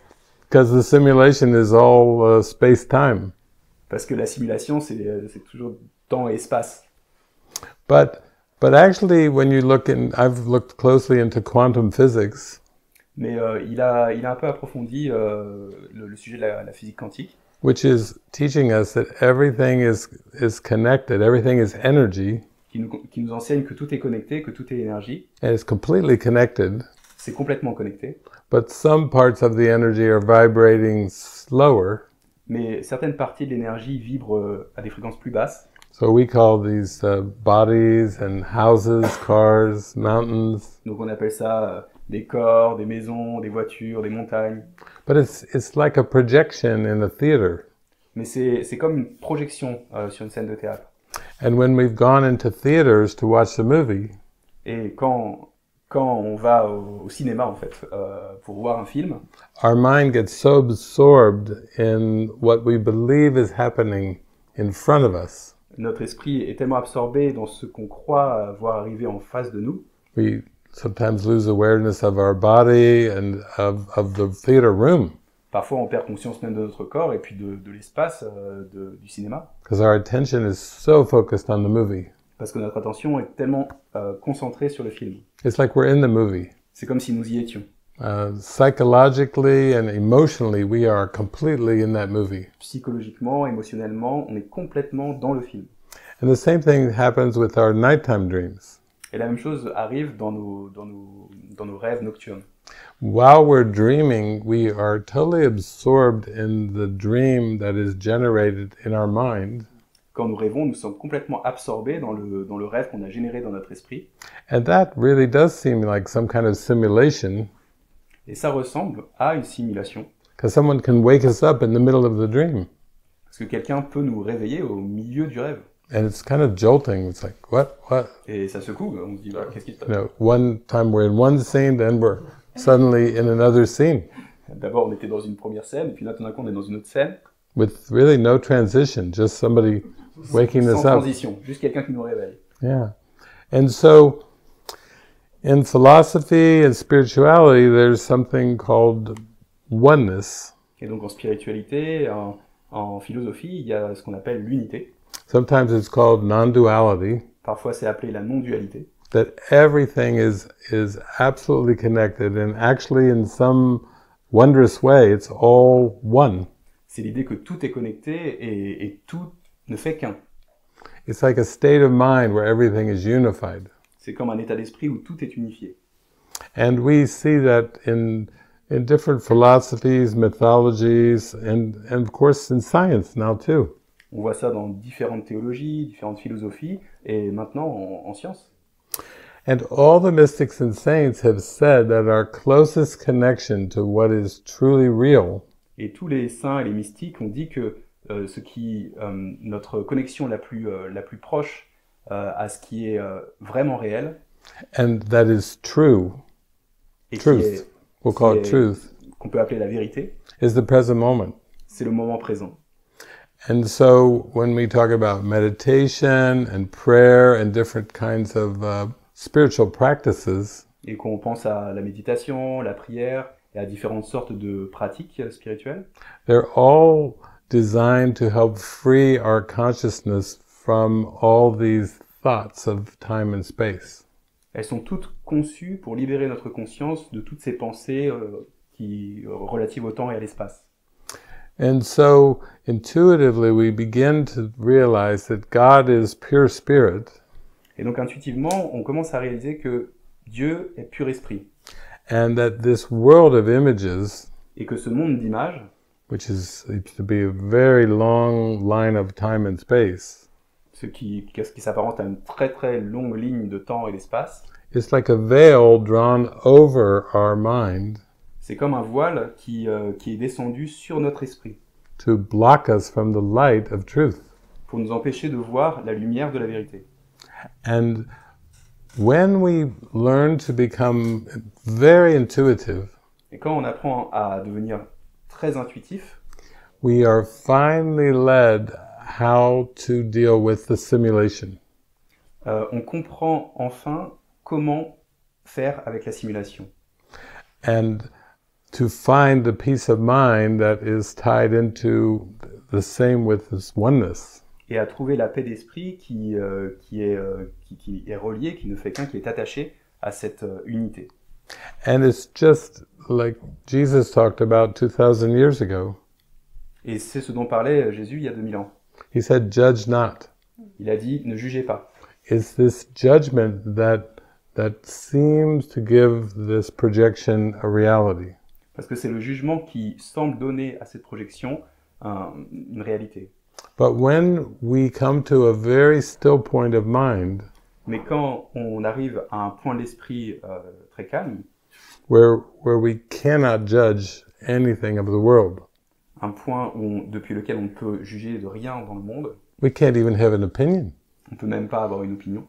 S1: the simulation is all space-time.
S2: Parce que la simulation, c'est toujours temps et espace.
S1: But actually, when you look I've looked closely into quantum physics,
S2: Mais il a un peu approfondi le sujet de la physique quantique,
S1: which is teaching us that everything is connected, everything is energy,
S2: qui nous enseigne que tout est connecté, que tout est énergie.
S1: and it's completely connected,
S2: C'est complètement connecté.
S1: but some parts of the energy are vibrating slower.
S2: Mais certaines parties de l'énergie vibrent à des fréquences plus basses.
S1: So we call these bodies and houses, cars, mountains.
S2: Donc on appelle ça des corps, des maisons, des voitures, des montagnes.
S1: But it's like a projection in a theater.
S2: Mais c'est comme une projection sur une scène de théâtre.
S1: And when we've gone into theaters to watch a movie,
S2: Et quand on va au cinéma, en fait, pour voir un film,
S1: our mind gets so absorbed in what we believe is happening in front of us.
S2: notre esprit est tellement absorbé dans ce qu'on croit voir arriver en face de nous,
S1: We sometimes lose awareness of our body and of the theater room,
S2: parfois on perd conscience même de notre corps et puis de l'espace du cinéma,
S1: because our attention is so focused on the movie.
S2: parce que notre attention est tellement concentrée sur le film.
S1: It's like we're in the movie.
S2: C'est comme si nous y étions.
S1: Psychologically and emotionally, we are completely in that movie.
S2: Psychologiquement, émotionnellement, on est complètement dans le film.
S1: And the same thing happens with our nighttime dreams.
S2: Et la même chose arrive dans nos rêves nocturnes.
S1: While we're dreaming, we are totally absorbed in the dream that is generated in our mind.
S2: Quand nous rêvons, nous sommes complètement absorbés dans le rêve qu'on a généré dans notre esprit.
S1: And that really does seem like some kind of simulation,
S2: Et ça ressemble à une simulation.
S1: because someone can wake us up in the middle of the dream.
S2: Parce que quelqu'un peut nous réveiller au milieu du rêve.
S1: And it's kind of jolting. It's like, what?
S2: Et ça secoue, on se dit, bah, qu'est-ce qui se passe?
S1: You know, one time we're in one scene, then we're suddenly in another scene,
S2: D'abord, on était dans une première scène, et puis là, tout d'un coup, on est dans une autre scène.
S1: with really no transition, just somebody waking
S2: Sans
S1: us up.
S2: transition, juste quelqu'un qui nous réveille.
S1: Yeah. And so, in philosophy and spirituality, there's something called oneness.
S2: Et donc, en spiritualité, en philosophie, il y a ce qu'on appelle l'unité.
S1: Sometimes it's called non-duality.
S2: Parfois, c'est appelé la non-dualité.
S1: that everything is absolutely connected, and actually in some wondrous way, it's all one.
S2: C'est l'idée que tout est connecté et tout ne fait qu'un.
S1: It's like a state of mind where everything is unified.
S2: C'est comme un état d'esprit où tout est unifié.
S1: And we see that in different philosophies, mythologies, and of course in science now too.
S2: On voit ça dans différentes théologies, différentes philosophies, et maintenant en science.
S1: And all the mystics and saints have said that our closest connection to what is truly real
S2: Et tous les saints et les mystiques ont dit que notre connexion la plus proche à ce qui est vraiment réel,
S1: and that is true,
S2: et
S1: truth, we'll call it truth,
S2: qu'on peut appeler la vérité,
S1: is the present moment.
S2: c'est le moment présent.
S1: And so when we talk about meditation and prayer and different kinds of spiritual practices,
S2: Et qu'on pense à la méditation, la prière et à différentes sortes de pratiques spirituelles,
S1: they're all designed to help free our consciousness from all these thoughts of time and space.
S2: elles sont toutes conçues pour libérer notre conscience de toutes ces pensées relatives au temps et à l'espace.
S1: And so intuitively we begin to realize that God is pure spirit.
S2: Et donc intuitivement, on commence à réaliser que Dieu est pur esprit.
S1: And that this world of images,
S2: Et que ce monde d'images,
S1: which is to be a very long line of time and space,
S2: ce qui s'apparente à une très très longue ligne de temps et d'espace,
S1: it's like a veil drawn over our mind
S2: c'est comme un voile qui est descendu sur notre esprit,
S1: to block us from the light of truth.
S2: pour nous empêcher de voir la lumière de la vérité.
S1: And when we learn to become very intuitive,
S2: Et quand on apprend à devenir très intuitif,
S1: we are finally led how to deal with the simulation.
S2: on comprend enfin comment faire avec la simulation.
S1: And to find the peace of mind that is tied into the same with this oneness.
S2: Et à trouver la paix d'esprit qui est reliée, qui ne fait qu'un, qui est attaché à cette unité.
S1: And it's just like Jesus talked about 2,000 years ago.
S2: Et c'est ce dont parlait Jésus il y a 2000 ans.
S1: He said, "Judge not."
S2: Il a dit « Ne jugez pas ».
S1: It's this judgment that seems to give this projection a reality.
S2: Parce que c'est le jugement qui semble donner à cette projection une réalité.
S1: But when we come to a very still point of mind,
S2: Mais quand on arrive à un point d'esprit très calme,
S1: where we cannot judge anything of the world,
S2: un point depuis lequel on ne peut juger de rien dans le monde,
S1: we can't even have an opinion.
S2: on ne peut même pas avoir une opinion.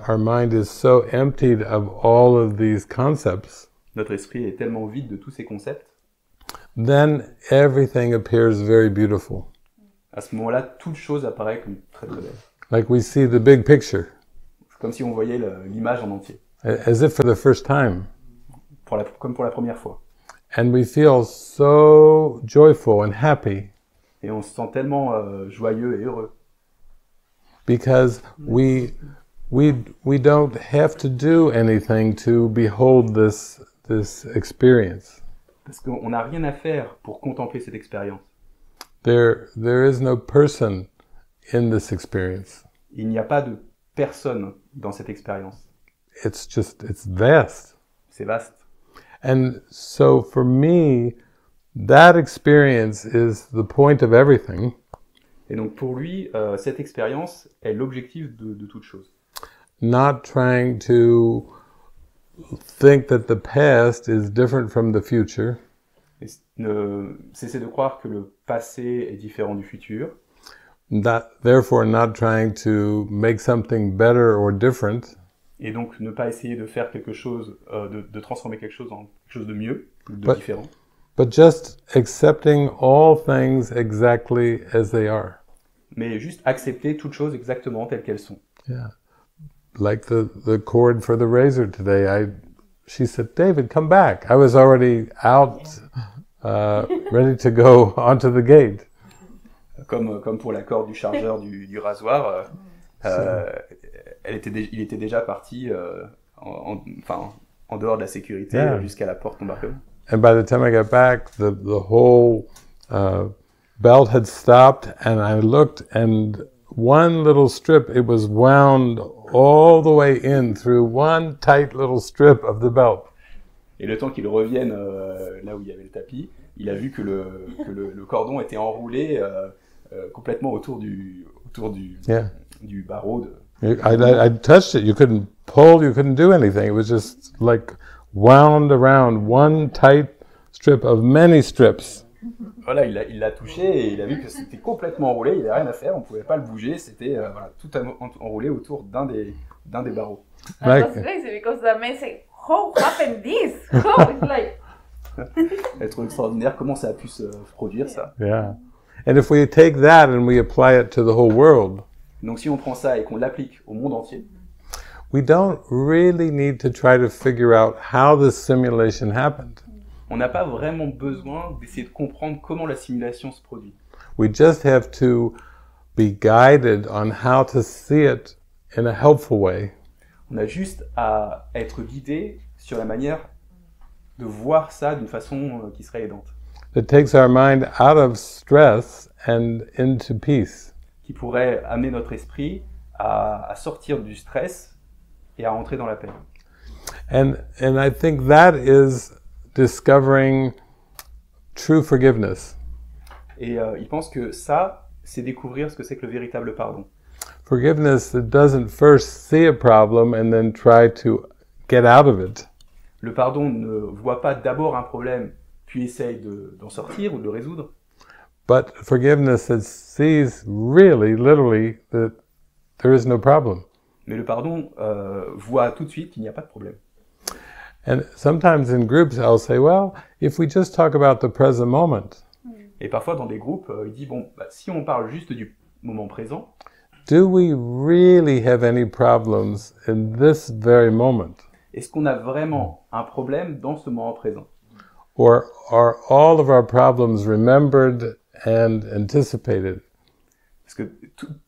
S1: Our mind is so emptied of all of these concepts,
S2: Notre esprit est tellement vide de tous ces concepts.
S1: then everything appears very beautiful.
S2: À ce moment-là, toute chose apparaît comme très très belle.
S1: Like we see the big picture,
S2: C'est comme si on voyait l'image en entier,
S1: as if for the first time.
S2: comme pour la première fois.
S1: And we feel so joyful and happy
S2: Et on se sent tellement joyeux et heureux.
S1: because we don't have to do anything to behold this experience.
S2: Parce qu'on n'a rien à faire pour contempler cette expérience.
S1: There is no person in this experience.
S2: Il n'y a pas de personne dans cette expérience.
S1: It's vast.
S2: C'est vaste.
S1: And so for me, that experience is the point of everything.
S2: Et donc pour lui, cette expérience est l'objectif de toute chose.
S1: Not trying to think that the past is different from the future.
S2: Et cesser de croire que le passé est différent du futur.
S1: Therefore not trying to make something better or different.
S2: Et donc ne pas essayer de faire quelque chose, de transformer quelque chose en quelque chose de mieux, de différent.
S1: But just accepting all things exactly as they are.
S2: Mais juste accepter toutes choses exactement telles qu'elles sont.
S1: Yeah. Like the cord for the razor today. She said, "David, come back." I was already out, ready to go onto the gate.
S2: Comme pour la corde du chargeur du rasoir, il était déjà parti en dehors de la sécurité jusqu'à la porte d'embarquement.
S1: And by the time I got back, the whole belt had stopped, and I looked, and one little strip, it was wound all the way in through one tight little strip of the belt.
S2: Et le temps qu'il revienne là où il y avait le tapis, il a vu que le cordon était enroulé complètement autour du barreau.
S1: I touched it. You couldn't pull. You couldn't do anything. It was just like wound around one tight strip of many strips.
S2: Voilà, il l'a touché et il a vu que c'était complètement enroulé. Il n'y avait rien à faire. On pouvait pas le bouger. C'était tout enroulé autour d'un des barreaux.
S3: That was crazy because the man said, "How happened this? How?" It's like.
S2: Elle trouve extraordinaire comment ça a pu se produire ça.
S1: Yeah, and if we take that and we apply it to the whole world.
S2: Donc si on prend ça et qu'on l'applique au monde entier,
S1: we don't really need to try to figure out how this simulation happened.
S2: On n'a pas vraiment besoin d'essayer de comprendre comment la simulation se produit.
S1: We just have to be guided on how to see it in a helpful way.
S2: On a juste à être guidé sur la manière de voir ça d'une façon qui serait aidante.
S1: That takes our mind out of stress and into peace.
S2: Qui pourrait amener notre esprit à sortir du stress et à entrer dans la paix.
S1: And I think that is discovering true forgiveness.
S2: Et il pense que ça, c'est découvrir ce que c'est que le véritable pardon.
S1: Forgiveness that doesn't first see a problem and then try to get out of it.
S2: Le pardon ne voit pas d'abord un problème, puis essaye d'en sortir ou de le résoudre.
S1: But forgiveness that sees really, literally, that there is no problem.
S2: Mais le pardon voit tout de suite qu'il n'y a pas de problème.
S1: And sometimes in groups, I'll say, well, if we just talk about the present moment.
S2: Et parfois dans des groupes, il dit, bon, si on parle juste du moment présent,
S1: do we really have any problems in this very moment?
S2: Est-ce qu'on a vraiment un problème dans ce moment présent?
S1: Or are all of our problems remembered and anticipated?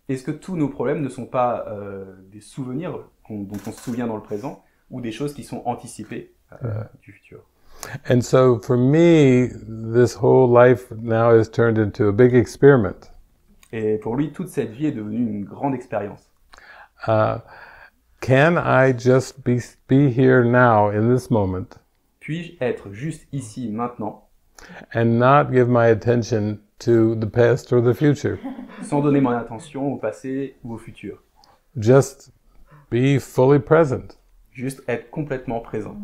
S2: Est-ce que tous nos problèmes ne sont pas des souvenirs dont on se souvient dans le présent ou des choses qui sont anticipées du futur?
S1: And so for me, this whole life now is turned into a big experiment.
S2: Et pour lui, toute cette vie est devenue une grande expérience.
S1: Can I just be here now in this moment?
S2: Puis-je être juste ici, maintenant,
S1: and not give my attention to the past or the future?
S2: Sans donner mon attention au passé ou au futur.
S1: Just be fully present.
S2: Juste être complètement présent.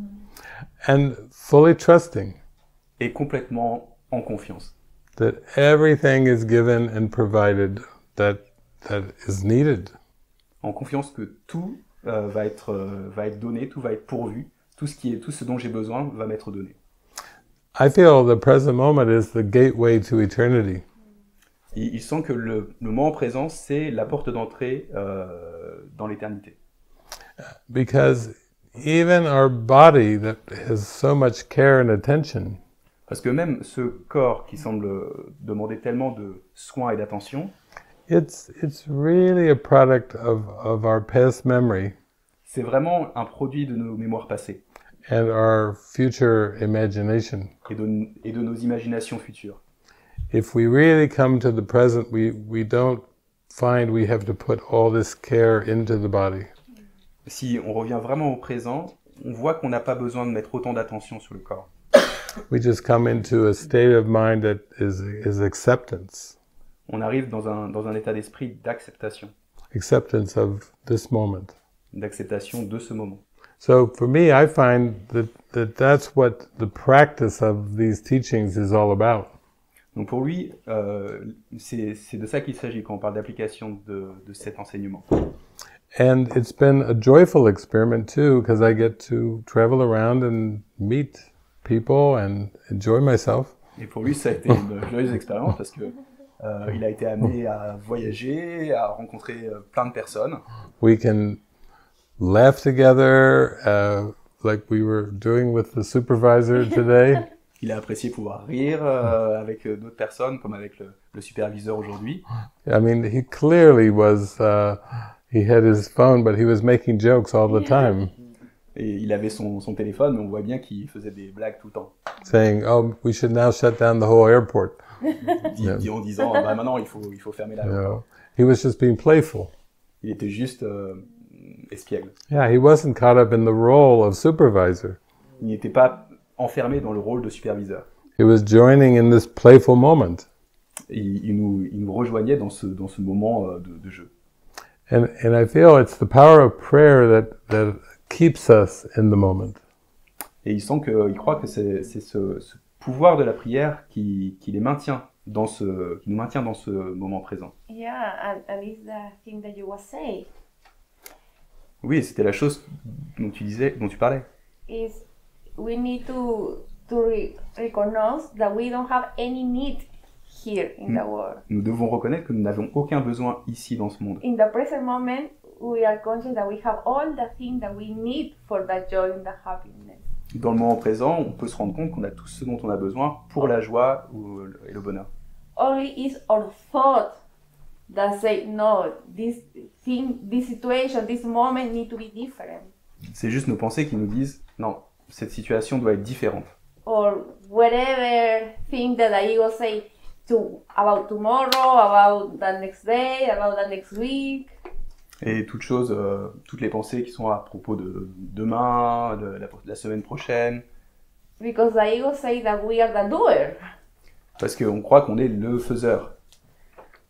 S1: And fully trusting.
S2: Et complètement en confiance.
S1: That everything is given and provided that is needed.
S2: En confiance que tout va être donné, tout va être pourvu, tout ce dont j'ai besoin va m'être donné.
S1: I feel the present moment is the gateway to eternity.
S2: Il sent que le moment présent, c'est la porte d'entrée dans l'éternité.
S1: Because even our body that has so much care and attention,
S2: parce que même ce corps qui semble demander tellement de soins et d'attention,
S1: it's really a product of our past memory.
S2: C'est vraiment un produit de nos mémoires passées.
S1: And our future imagination.
S2: Et de nos imaginations futures.
S1: If we really come to the present, we don't find we have to put all this care into the body.
S2: Si on revient vraiment au présent, on voit qu'on n'a pas besoin de mettre autant d'attention sur le corps.
S1: We just come into a state of mind that is acceptance.
S2: On arrive dans un état d'esprit d'acceptation.
S1: Acceptance of this moment.
S2: D'acceptation de ce moment.
S1: So for me, I find that that's what the practice of these teachings is all about.
S2: Donc pour lui, c'est de ça qu'il s'agit quand on parle d'application de cet enseignement.
S1: And it's been a joyful experiment too, because I get to travel around and meet people and enjoy myself.
S2: Et pour lui, ça a été une joyeuse expérience parce que il a été amené à voyager, à rencontrer plein de personnes.
S1: We can laugh together, like we were doing with the supervisor today.
S2: Il a apprécié pouvoir rire avec d'autres personnes, comme avec le superviseur aujourd'hui.
S1: I mean, he clearly was He had his phone, but he was making jokes all the time,
S2: Et il avait son téléphone, mais on voit bien qu'il faisait des blagues tout le temps.
S1: saying, "Oh, we should now shut down the whole airport."
S2: En disant, bah maintenant il faut fermer
S1: You
S2: l'aéroport.
S1: know, he was just being playful.
S2: Il était juste espiègle.
S1: Yeah, he wasn't caught up in the role of supervisor.
S2: Il n'était pas enfermé dans le rôle de superviseur.
S1: He was joining in this playful moment.
S2: Et il nous rejoignait dans ce moment de jeu.
S1: And I feel it's the power of prayer that keeps us in the moment.
S2: Et il croit que c'est ce pouvoir de la prière qui nous maintient dans ce moment présent.
S3: Yeah, and it's the thing that you were saying.
S2: Oui, c'était la chose dont tu parlais.
S3: Is we need to recognize that we don't have any need here in the world.
S2: Nous devons reconnaître que nous n'avons aucun besoin ici dans ce monde.
S3: In the present moment, we are conscious that we have all the things that we need for the joy and the happiness.
S2: Dans le moment présent, on peut se rendre compte qu'on a tout ce dont on a besoin pour la joie et le bonheur.
S3: Only is our thought that say no, this thing, this situation, this moment need to be different.
S2: C'est juste nos pensées qui nous disent non, cette situation doit être différente.
S3: Or whatever thing that the ego say about tomorrow, about the next day, about the next week.
S2: Et toutes les pensées qui sont à propos de demain, de la semaine prochaine.
S3: Because the ego say that we are the doer.
S2: Parce qu'on croit qu'on est le faiseur,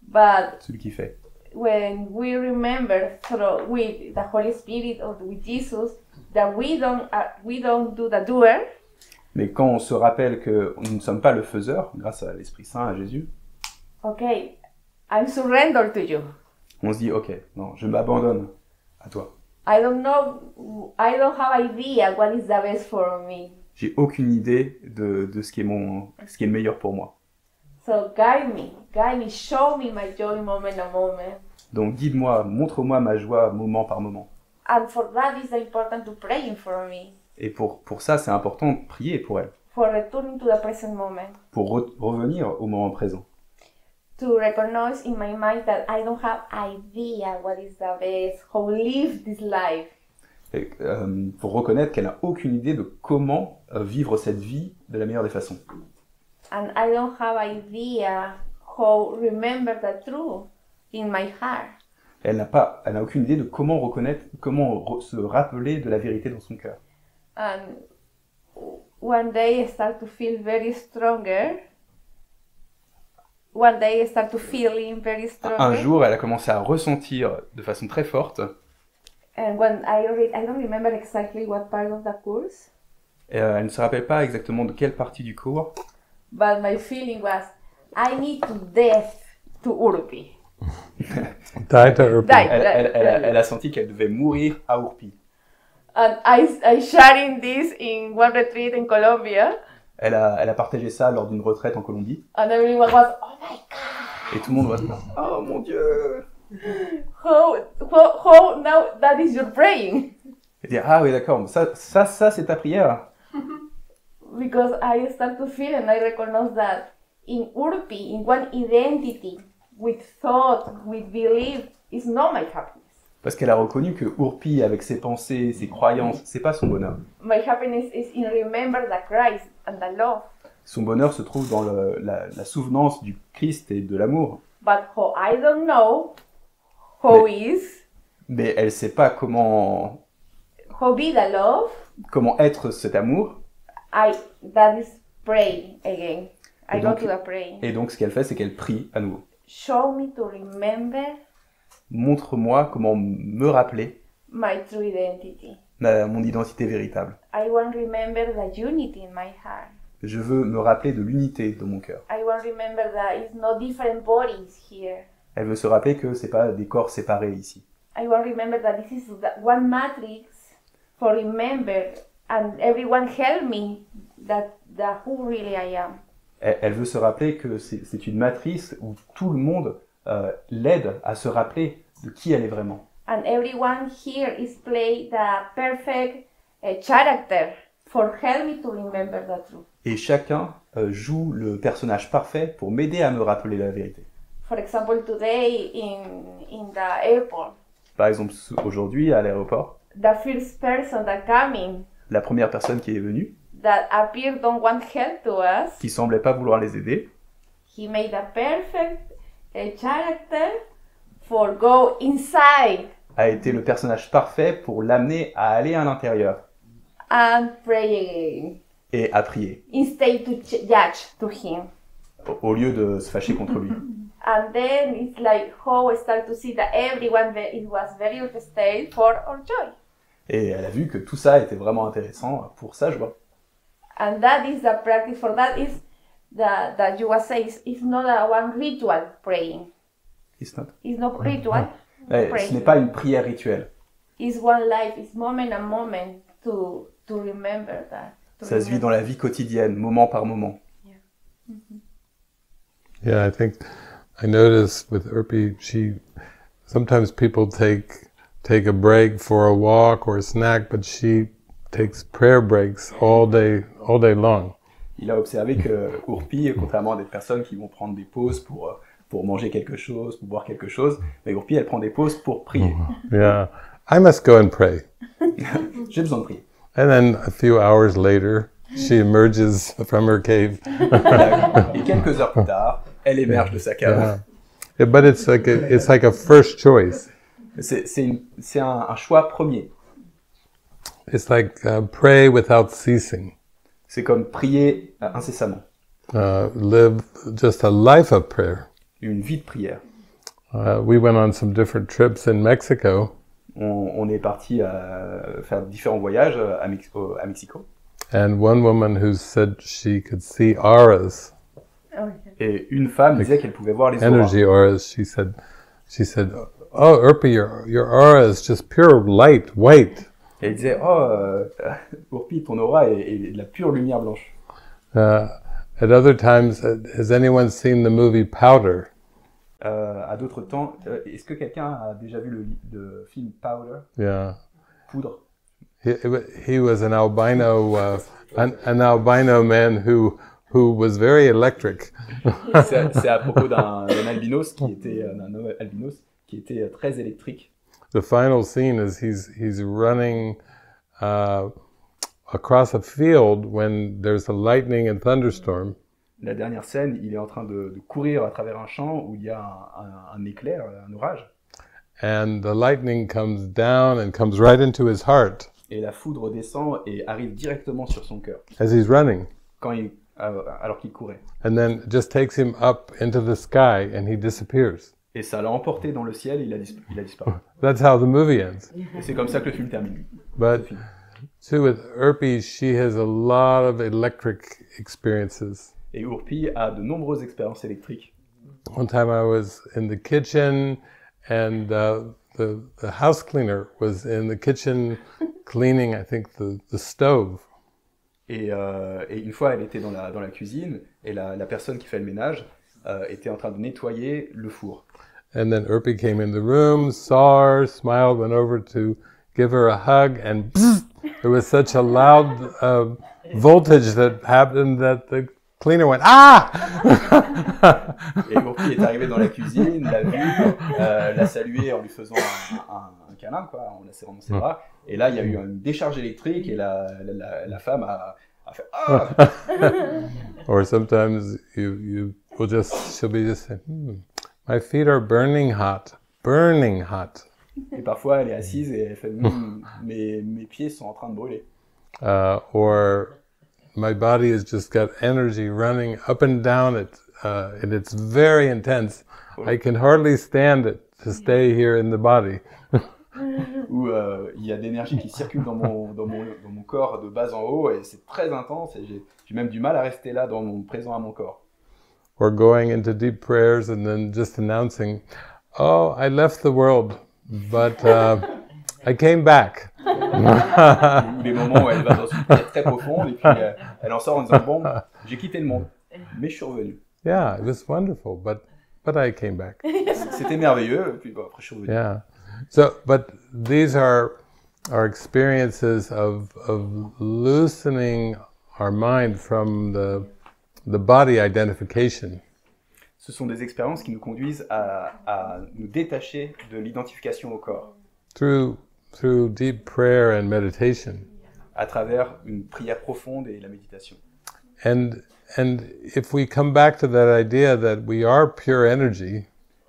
S3: But
S2: celui qui fait.
S3: when we remember with the Holy Spirit or with Jesus that we don't do the doer,
S2: Mais quand on se rappelle que nous ne sommes pas le faiseur, grâce à l'Esprit Saint, à Jésus,
S3: okay, I'm surrendered to you.
S2: on se dit ok, non, je m'abandonne à toi.
S3: I don't have idea what is the best for me.
S2: J'ai aucune idée de ce qui est le meilleur pour moi.
S3: So guide me, show me my joy moment a moment.
S2: Donc guide-moi, montre-moi ma joie moment par moment.
S3: And for that it's important to pray for me.
S2: Et pour ça, c'est important de prier pour elle,
S3: For returning to the present moment.
S2: pour revenir au moment présent.
S3: To recognize in my mind that I don't have idea what is the best, how live this life.
S2: Et, pour reconnaître qu'elle n'a aucune idée de comment vivre cette vie de la meilleure des façons.
S3: And I don't have idea how remember the truth in my heart.
S2: Elle n'a aucune idée de comment se rappeler de la vérité dans son cœur.
S3: And one day I start to feel very stronger. One day I start to feeling very stronger.
S2: Un jour, elle a commencé à ressentir de façon très forte.
S3: And when I don't remember exactly what part of the course,
S2: Elle ne se rappelle pas exactement de quelle partie du cours,
S3: but my feeling was, I need to death to Urpi.
S1: Die to Urpi.
S2: elle a senti qu'elle devait mourir à Urpi.
S3: And I sharing this in one retreat in Colombia.
S2: Elle a partagé ça lors d'une retraite en Colombie.
S3: And everyone was, oh my God.
S2: Et tout le monde va oh mon Dieu.
S3: How now that is your praying?
S2: Et dire ah oui d'accord, ça c'est ta prière.
S3: Because I start to feel and I recognize that in Urpi, in one identity, with thought, with belief, is not my happiness.
S2: Parce qu'elle a reconnu que Urpi, avec ses pensées, ses croyances, c'est pas son bonheur.
S3: My happiness is in remember the Christ and the love.
S2: Son bonheur se trouve dans la souvenance du Christ et de l'amour.
S3: But how I don't know how is,
S2: Mais elle sait pas comment
S3: be the love,
S2: être cet amour.
S3: that is pray again. I
S2: Et
S3: go
S2: donc-
S3: to the praying.
S2: Et donc ce qu'elle fait, c'est qu'elle prie à nouveau.
S3: Show me to remember
S2: Montre-moi comment me rappeler
S3: my true identity.
S2: mon identité véritable.
S3: I want to remember the unity in my heart.
S2: Je veux me rappeler de l'unité de mon cœur.
S3: I want to remember that it's no different bodies here.
S2: Elle veut se rappeler que c'est pas des corps séparés ici.
S3: I want to remember that this is the one matrix for remember and everyone help me that who really I am.
S2: Elle veut se rappeler que c'est une matrice où tout le monde l'aide à se rappeler de qui elle est vraiment.
S3: And everyone here is play the perfect character for help me to remember the truth.
S2: Et chacun joue le personnage parfait pour m'aider à me rappeler la vérité.
S3: For example, today in the airport,
S2: Par exemple, aujourd'hui, à l'aéroport,
S3: the first person that came in,
S2: la première personne qui est venue,
S3: that appeared don't want help to us,
S2: qui semblait pas vouloir les aider,
S3: he made a perfect character for go inside
S2: a été le personnage parfait pour l'amener à aller à l'intérieur
S3: and pray again,
S2: et à prier,
S3: instead to judge to him.
S2: au lieu de se fâcher contre lui.
S3: And then it's like how we start to see that everyone it was very interested for our joy.
S2: Et elle a vu que tout ça était vraiment intéressant pour sa joie.
S3: And that is the practice for that is that you was saying it's not a one ritual praying.
S2: It's not.
S3: It's not ritual.
S2: Ce n'est pas une prière rituelle.
S3: It's one life. It's moment and moment to remember that.
S2: Ça se vit dans la vie quotidienne, moment par moment.
S3: Yeah. Mm-hmm.
S1: Yeah, I noticed with Urpi, sometimes people take a break for a walk or a snack, but she takes prayer breaks all day long.
S2: Il a observé que Urpi, contrairement à des personnes qui vont prendre des pauses pour manger quelque chose, pour boire quelque chose, mais Urpi, elle prend des pauses pour prier.
S1: Yeah, I must go and pray.
S2: J'ai besoin de prier.
S1: And then a few hours later, she emerges from her cave.
S2: Et quelques heures plus tard, elle émerge de sa cave.
S1: Yeah, but it's like a first choice.
S2: C'est un choix premier.
S1: It's like pray without ceasing.
S2: C'est comme prier incessamment.
S1: Live just a life of prayer.
S2: Une vie de prière.
S1: We went on some different trips in Mexico.
S2: On est parti faire différents voyages à Mexico.
S1: And one woman who said she could see auras.
S2: Et une femme disait qu'elle pouvait voir les
S1: energy
S2: auras.
S1: She said, "Oh, Urpi, your aura is just pure light, white."
S2: Et elle disait, Urpi, ton aura est de la pure lumière blanche.
S1: At other times, has anyone seen the movie Powder?
S2: À d'autres temps, est-ce que quelqu'un a déjà vu le film Powder?
S1: Yeah.
S2: Poudre.
S1: He was an albino, an albino man who was very electric.
S2: C'est à propos d'un albinos qui était très électrique.
S1: The final scene is he's running across a field when there's a lightning and thunderstorm.
S2: La dernière scène, il est en train de courir à travers un champ où il y a un éclair, un orage.
S1: And the lightning comes down and comes right into his heart.
S2: Et la foudre descend et arrive directement sur son cœur.
S1: As he's running.
S2: Alors qu'il courait.
S1: And then just takes him up into the sky and he disappears.
S2: Et ça l'a emporté dans le ciel et il a disparu.
S1: That's how the movie ends.
S2: Et c'est comme ça que le film termine.
S1: But too, with Urpi, she has a lot of electric experiences.
S2: Et Urpi a de nombreuses expériences électriques.
S1: One time I was in the kitchen and the house cleaner was in the kitchen cleaning, I think, the stove.
S2: Et une fois, elle était dans la cuisine et la personne qui fait le ménage était en train de nettoyer le four.
S1: And then Urpi came in the room, saw her, smiled, went over to give her a hug, and there was such a loud voltage that happened that the cleaner went, ah!
S2: Et Urpi est arrivé dans la cuisine, l'a vu, l'a salué en lui faisant un câlin, quoi, en la serrant dans ses bras. Et là, il y a eu une décharge électrique et la femme a fait ah!
S1: Or sometimes you will she'll be just saying, my feet are burning hot.
S2: Et parfois, elle est assise et elle fait mes pieds sont en train de brûler.
S1: Or my body has just got energy running up and down it, and it's very intense. I can hardly stand it to stay here in the body.
S2: Où il y a de l'énergie qui circule dans mon corps de bas en haut et c'est très intense et j'ai même du mal à rester là présent à mon corps.
S1: Or going into deep prayers and then just announcing, oh, I left the world, but I came back.
S2: Ou des moments où elle va dans une prière très profonde et puis elle en sort en disant, bon, j'ai quitté le monde, mais je suis revenu.
S1: Yeah, it was wonderful, but I came back.
S2: C'était merveilleux, et puis bon, après je suis revenu.
S1: Yeah. So, but these are experiences of loosening our mind from the body identification.
S2: Ce sont des expériences qui nous conduisent à nous détacher de l'identification au corps.
S1: through deep prayer and meditation.
S2: À travers une prière profonde et la méditation.
S1: And if we come back to that idea that we are pure energy,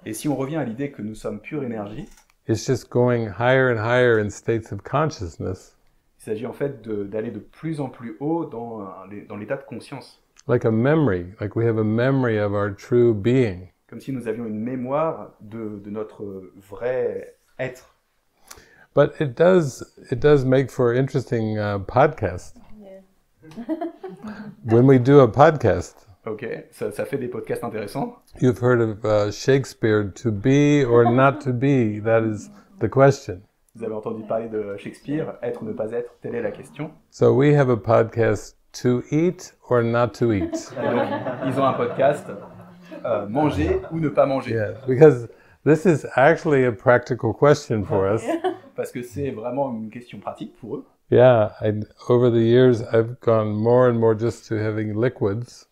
S2: Et si on revient à l'idée que nous sommes pure énergie,
S1: it's just going higher and higher in states of consciousness,
S2: il s'agit en fait d'aller de plus en plus haut dans l'état de conscience.
S1: like a memory, like we have a memory of our true being.
S2: Comme si nous avions une mémoire de notre vrai être.
S1: But it does make for interesting podcast.
S3: Yeah.
S1: When we do a podcast,
S2: Ok, ça fait des podcasts intéressants.
S1: you've heard of Shakespeare, to be or not to be, that is the question.
S2: Vous avez entendu parler de Shakespeare, être ou ne pas être, telle est la question.
S1: So we have a podcast, to eat or not to eat.
S2: Et donc, ils ont un podcast, manger ou ne pas manger.
S1: Yeah, because this is actually a practical question for us.
S2: Parce que c'est vraiment une question pratique pour eux.
S1: Yeah, over the years I've gone more and more just to having liquids.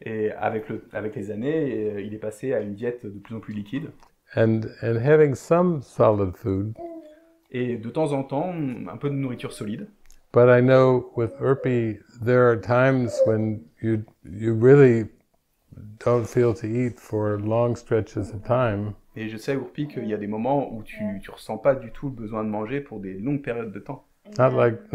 S2: Et avec les années, il est passé à une diète de plus en plus liquide.
S1: And having some solid food.
S2: Et de temps en temps, un peu de nourriture solide.
S1: But I know with Urpi, there are times when you really don't feel to eat for long stretches of time.
S2: Et je sais, Urpi, qu'il y a des moments où tu ressens pas du tout le besoin de manger pour des longues périodes de temps.
S1: Not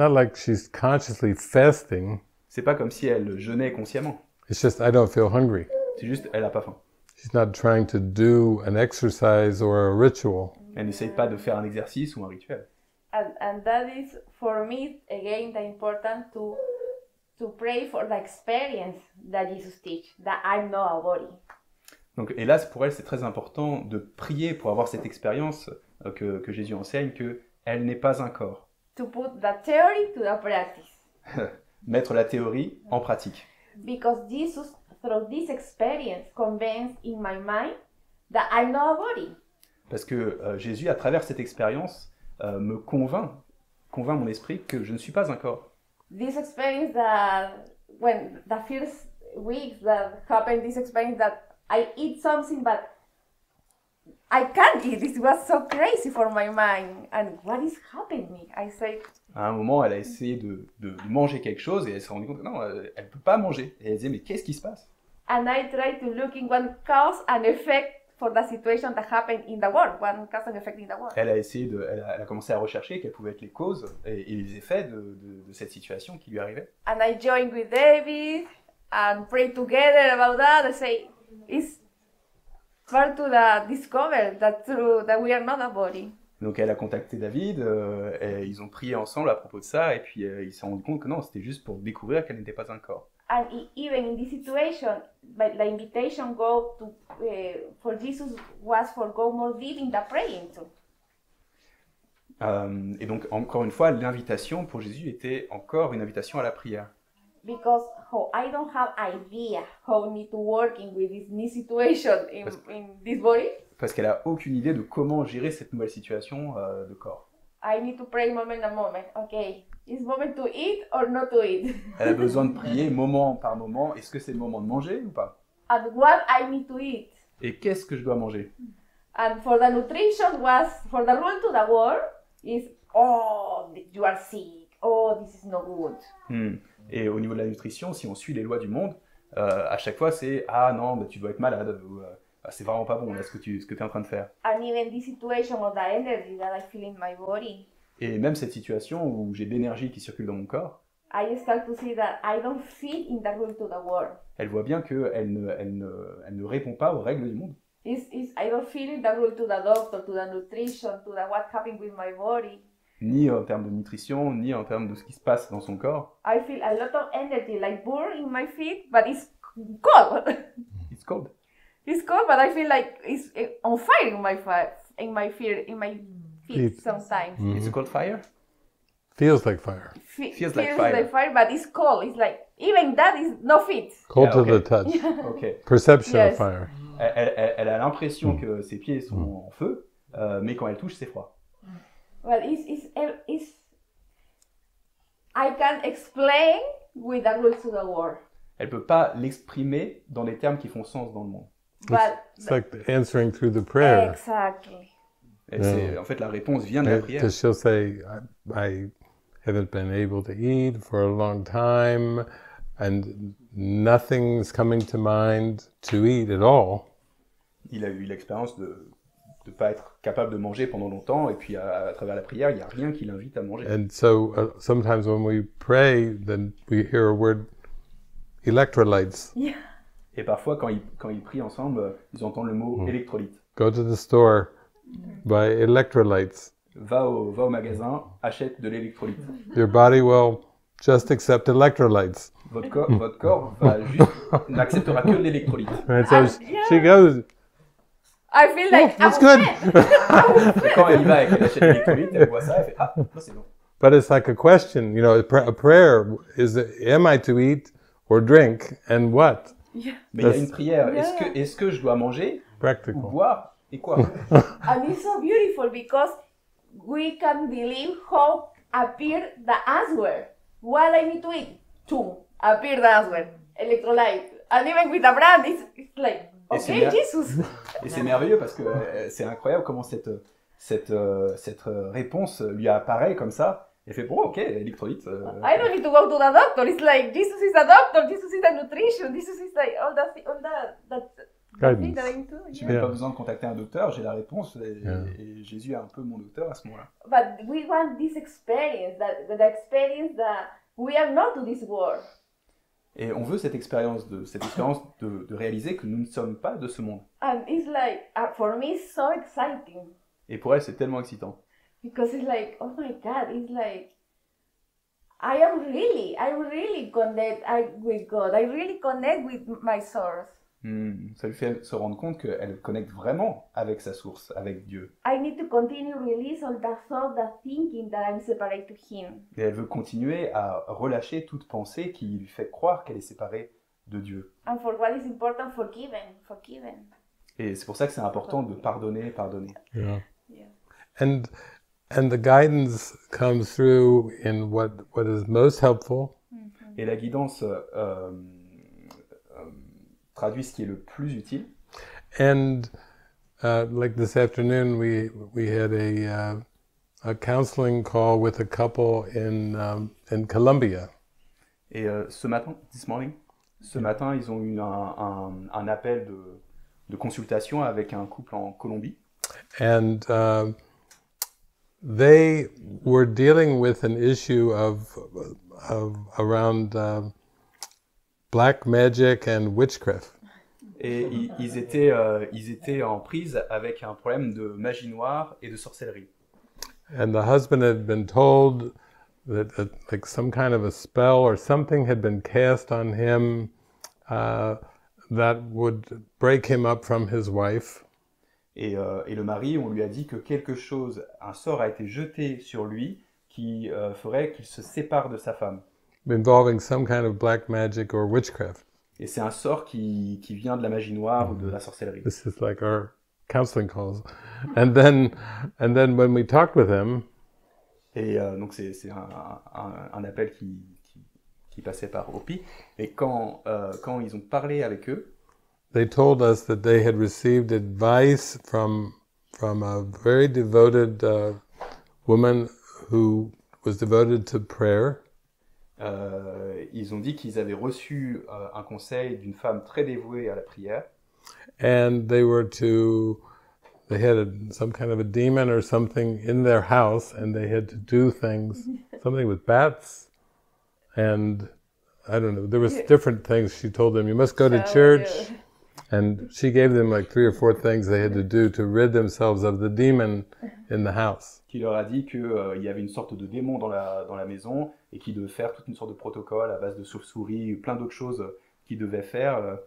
S1: like she's consciously fasting.
S2: C'est pas comme si elle jeûnait consciemment.
S1: It's just I don't feel hungry.
S2: C'est juste, elle a pas faim.
S1: She's not trying to do an exercise or a ritual.
S2: Elle n'essaye pas de faire un exercice ou un rituel.
S3: And that is for me again the important to pray for the experience that Jesus teach, that I'm not a body.
S2: Donc, et là, pour elle, c'est très important de prier pour avoir cette expérience que Jésus enseigne, que elle n'est pas un corps.
S3: To put the theory to the practice.
S2: Mettre la théorie en pratique.
S3: Because Jesus, through this experience, convinced in my mind that I'm not a body.
S2: Parce que Jésus, à travers cette expérience, me convainc mon esprit que je ne suis pas un corps.
S3: This experience that, when the first weeks that happened, this experience that I eat something but I can't eat. This was so crazy for my mind. And what is happening? I said.
S2: À un moment, elle a essayé de manger quelque chose et elle s'est rendue compte que non, elle ne peut pas manger. Et elle disait, mais qu'est-ce qui se passe?
S3: And I tried to look in one cause and effect for the situation that happened in the world, one cause and effect in the world.
S2: Elle a essayé elle a commencé à rechercher quelles pouvaient être les causes et les effets de cette situation qui lui arrivait.
S3: And I joined with David and prayed together about that. I say, it's part to the discover that through that we are not a body.
S2: Donc elle a contacté David, et ils ont prié ensemble à propos de ça, et puis ils se sont rendus compte que non, c'était juste pour découvrir qu'elle n'était pas un corps.
S3: And even in this situation, but the invitation go to for Jesus was for go more deep in the praying too.
S2: Et donc encore une fois, l'invitation pour Jésus était encore une invitation à la prière.
S3: Because I don't have idea how I need to working with this new situation in this body.
S2: Parce qu'elle a aucune idée de comment gérer cette nouvelle situation de corps.
S3: I need to pray moment a moment. Okay, is moment to eat or not to eat?
S2: Elle a besoin de prier moment par moment. Est-ce que c'est le moment de manger ou pas?
S3: And what I need to eat?
S2: Et qu'est-ce que je dois manger?
S3: And for the nutrition was for the rule to the world is you are sick. Oh, this is no good.
S2: Et au niveau de la nutrition, si on suit les lois du monde, à chaque fois c'est ah non, bah, tu dois être malade ou c'est vraiment pas bon là ce que tu es en train de faire.
S3: And even this situation of the energy that I feel in my body.
S2: Et même cette situation où j'ai de l'énergie qui circule dans mon corps,
S3: I start to see that I don't fit in the rule to the world.
S2: Elle voit bien qu'elle ne répond pas aux règles du monde.
S3: I don't feel in the rule to the doctor, to the nutrition, to the what happened with my body.
S2: Ni en termes de nutrition, ni en termes de ce qui se passe dans son corps.
S3: I feel a lot of energy, like burn in my feet, but it's cold.
S2: It's cold.
S3: It's cold, but I feel like it's on fire in my feet sometimes.
S2: It's a cold fire?
S1: Feels like fire.
S2: Feels like fire,
S3: but it's cold. It's like, even that is no fit.
S1: Cold to the touch.
S2: Okay.
S1: Perception of fire.
S2: Elle a l'impression que ses pieds sont en feu, mais quand elle touche, c'est froid.
S3: Well, I can't explain with the rules to the world.
S2: Elle peut pas l'exprimer dans les termes qui font sens dans le monde.
S3: But
S1: It's like answering through the prayer.
S3: Exactly.
S2: Et c'est, en fait, la réponse vient de la prière.
S1: Because she'll say, I haven't been able to eat for a long time, and nothing's coming to mind to eat at all.
S2: Il a eu l'expérience de ne pas être capable de manger pendant longtemps, et puis à travers la prière, il n'y a rien qui l'invite à manger.
S1: And so sometimes when we pray, then we hear a word, electrolytes.
S3: Yeah.
S2: Et parfois, quand ils prient ensemble, ils entendent le mot électrolyte.
S1: Go to the store, buy electrolytes.
S2: Va au magasin, achète de l'électrolyte.
S1: Your body will just accept electrolytes.
S2: Votre corps va juste, n'acceptera que de l'électrolyte.
S1: And so she goes,
S3: I feel like
S1: that's good.
S2: Et quand elle y va et qu'elle achète l'électrolyte, elle voit ça, elle fait ah, c'est bon.
S1: But it's like a question, you know, a prayer is, am I to eat or drink, and what?
S3: yeah.
S2: Mais il y a une prière. Est-ce que je dois manger ou
S1: Practical.
S2: boire et quoi?
S3: And it's so beautiful because we can believe how appear the answer. What I need to eat to appear the answer. Electrolyte. And even with the brand, it's like, okay, Jesus.
S2: Et c'est merveilleux parce que c'est incroyable comment cette réponse lui apparaît comme ça. Elle fait bon, ok, électrolyte.
S3: I don't need to go to the doctor. It's like Jesus is a doctor. Jesus is a nutrition. Jesus is like all that thing that I need to do.
S2: J'ai même pas besoin de contacter un docteur, j'ai la réponse et Jésus est un peu mon docteur à ce moment-là.
S3: But we want this experience, the experience that we are not to this world.
S2: Et on veut cette expérience de réaliser que nous ne sommes pas de ce monde.
S3: And it's like, for me, it's so exciting.
S2: Et pour elle, c'est tellement excitant.
S3: Because it's like, oh my God, it's like, I really connect with God. I really connect with my source.
S2: Ça lui fait se rendre compte qu'elle connecte vraiment avec sa source, avec Dieu.
S3: I need to continue release all the thought, the thinking that I'm separate to Him.
S2: Et elle veut continuer à relâcher toute pensée qui lui fait croire qu'elle est séparée de Dieu.
S3: And for what is important, forgiven.
S2: Et c'est pour ça que c'est important de pardonner.
S1: Yeah.
S3: Yeah.
S1: And the guidance comes through in what is most helpful.
S2: Et la guidance traduit ce qui est le plus utile.
S1: And like this afternoon, we had a counseling call with a couple in Colombia.
S2: Et ce matin, ils ont eu un appel de consultation avec un couple en Colombie.
S1: And they were dealing with an issue of around black magic and witchcraft.
S2: Et ils étaient en prise avec un problème de magie noire et de sorcellerie.
S1: And the husband had been told that like some kind of a spell or something had been cast on him that would break him up from his wife.
S2: Et le mari, on lui a dit que un sort a été jeté sur lui qui ferait qu'il se sépare de sa femme.
S1: Involving some kind of black magic or witchcraft.
S2: Et c'est un sort qui vient de la magie noire ou de la sorcellerie.
S1: This is like our counseling calls. And then when we talked with him,
S2: et donc c'est un appel qui passait par Urpi. Et quand ils ont parlé avec eux,
S1: they told us that they had received advice from a very devoted woman who was devoted to prayer.
S2: Ils ont dit qu'ils avaient reçu un conseil d'une femme très dévouée à la prière.
S1: And they had some kind of a demon or something in their house, and they had to do things, something with bats, and I don't know, there was different things. She told them, you must go to church, and she gave them like 3 or 4 things they had to do to rid themselves of the demon in the house.
S2: Qui leur a dit qu'il y avait une sorte de démon dans la maison et qu'ils devaient faire toute une sorte de protocole à base de chauve-souris, plein d'autres choses qu'ils devaient faire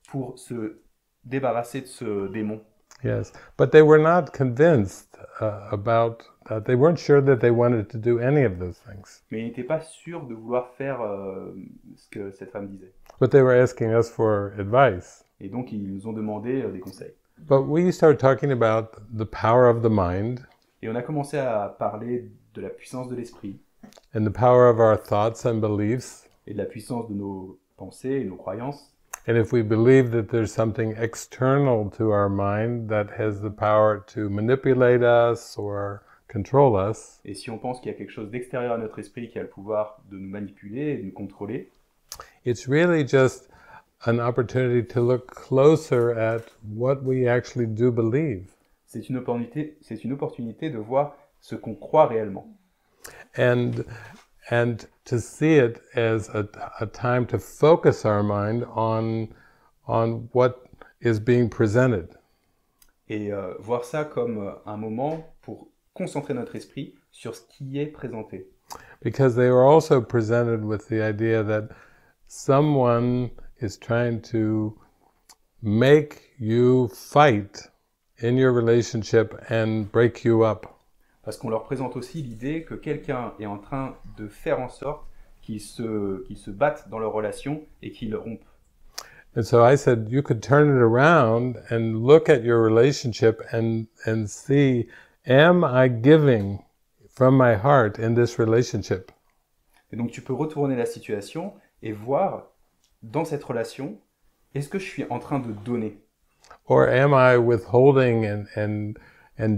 S2: pour se débarrasser de ce démon.
S1: Yes, but they were not convinced about that. They weren't sure that they wanted to do any of those things.
S2: Mais ils n'étaient pas sûrs de vouloir faire ce que cette femme disait.
S1: But they were asking us for advice.
S2: Et donc ils nous ont demandé des conseils.
S1: But we started talking about the power of the mind.
S2: Et on a commencé à parler de la puissance de l'esprit.
S1: And the power of our thoughts and beliefs.
S2: Et de la puissance de nos pensées et nos croyances.
S1: And if we believe that there's something external to our mind that has the power to manipulate us or control us,
S2: Et si on pense qu'il y a quelque chose d'extérieur à notre esprit qui a le pouvoir de nous manipuler, de nous contrôler,
S1: it's really just an opportunity to look closer at what we actually do believe.
S2: c'est une opportunité de voir ce qu'on croit réellement.
S1: And to see it as a time to focus our mind on what is being presented.
S2: Et voir ça comme un moment pour concentrer notre esprit sur ce qui est présenté.
S1: Because they were also presented with the idea that someone is trying to make you fight in your relationship and break you up.
S2: Parce qu'on leur présente aussi l'idée que quelqu'un est en train de faire en sorte qu'ils se battent dans leur relation et qu'ils rompent.
S1: And so I said, you could turn it around and look at your relationship and see, am I giving from my heart in this relationship?
S2: Et donc tu peux retourner la situation et voir dans cette relation, est-ce que je suis en train de donner?
S1: Or am I withholding and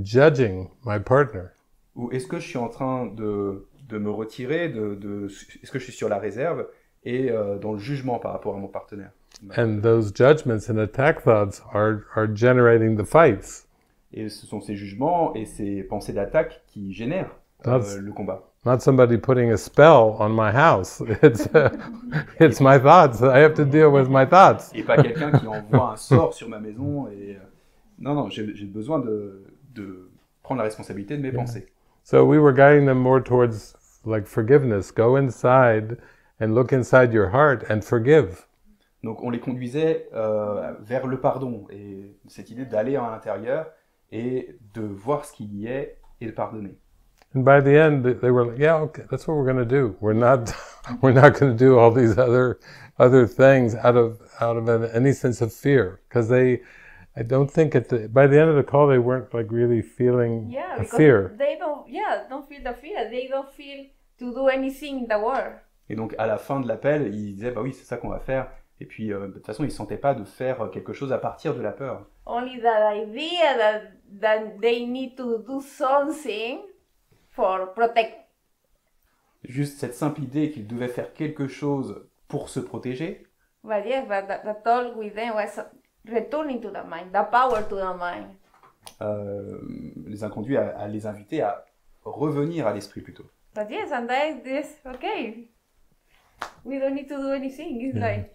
S1: judging my partner?
S2: Ou est-ce que je suis en train de me retirer, est-ce que je suis sur la réserve et dans le jugement par rapport à mon partenaire?
S1: And those judgments and attack thoughts are generating the fights.
S2: Et ce sont ces jugements et ces pensées d'attaque qui génèrent le combat.
S1: Not somebody putting a spell on my house. It's my thoughts. I have to deal with my thoughts.
S2: Et pas quelqu'un qui envoie un sort sur ma maison. Et non, j'ai besoin de prendre la responsabilité de mes pensées.
S1: So we were guiding them more towards like forgiveness. Go inside and look inside your heart and forgive.
S2: Donc on les conduisait vers le pardon et cette idée d'aller à l'intérieur et de voir ce qu'il y est et de pardonner.
S1: And by the end, they were like, "Yeah, okay, that's what we're going to do. We're not going to do all these other things out of any sense of fear." Because I don't think by the end of the call they weren't like really feeling a fear.
S3: They don't feel the fear. They don't feel to do anything in the world.
S2: Et donc à la fin de l'appel, ils disaient bah oui c'est ça qu'on va faire. Et puis de toute façon ils sentaient pas de faire quelque chose à partir de la peur.
S3: Only that idea that they need to do something for protect.
S2: Juste cette simple idée qu'ils devaient faire quelque chose pour se protéger.
S3: But yes, but the talk with them was returning to the mind, the power to the mind.
S2: Les a conduits à les inviter à revenir à l'esprit plutôt.
S3: But yes, and then this, okay, we don't need to do anything. It's like.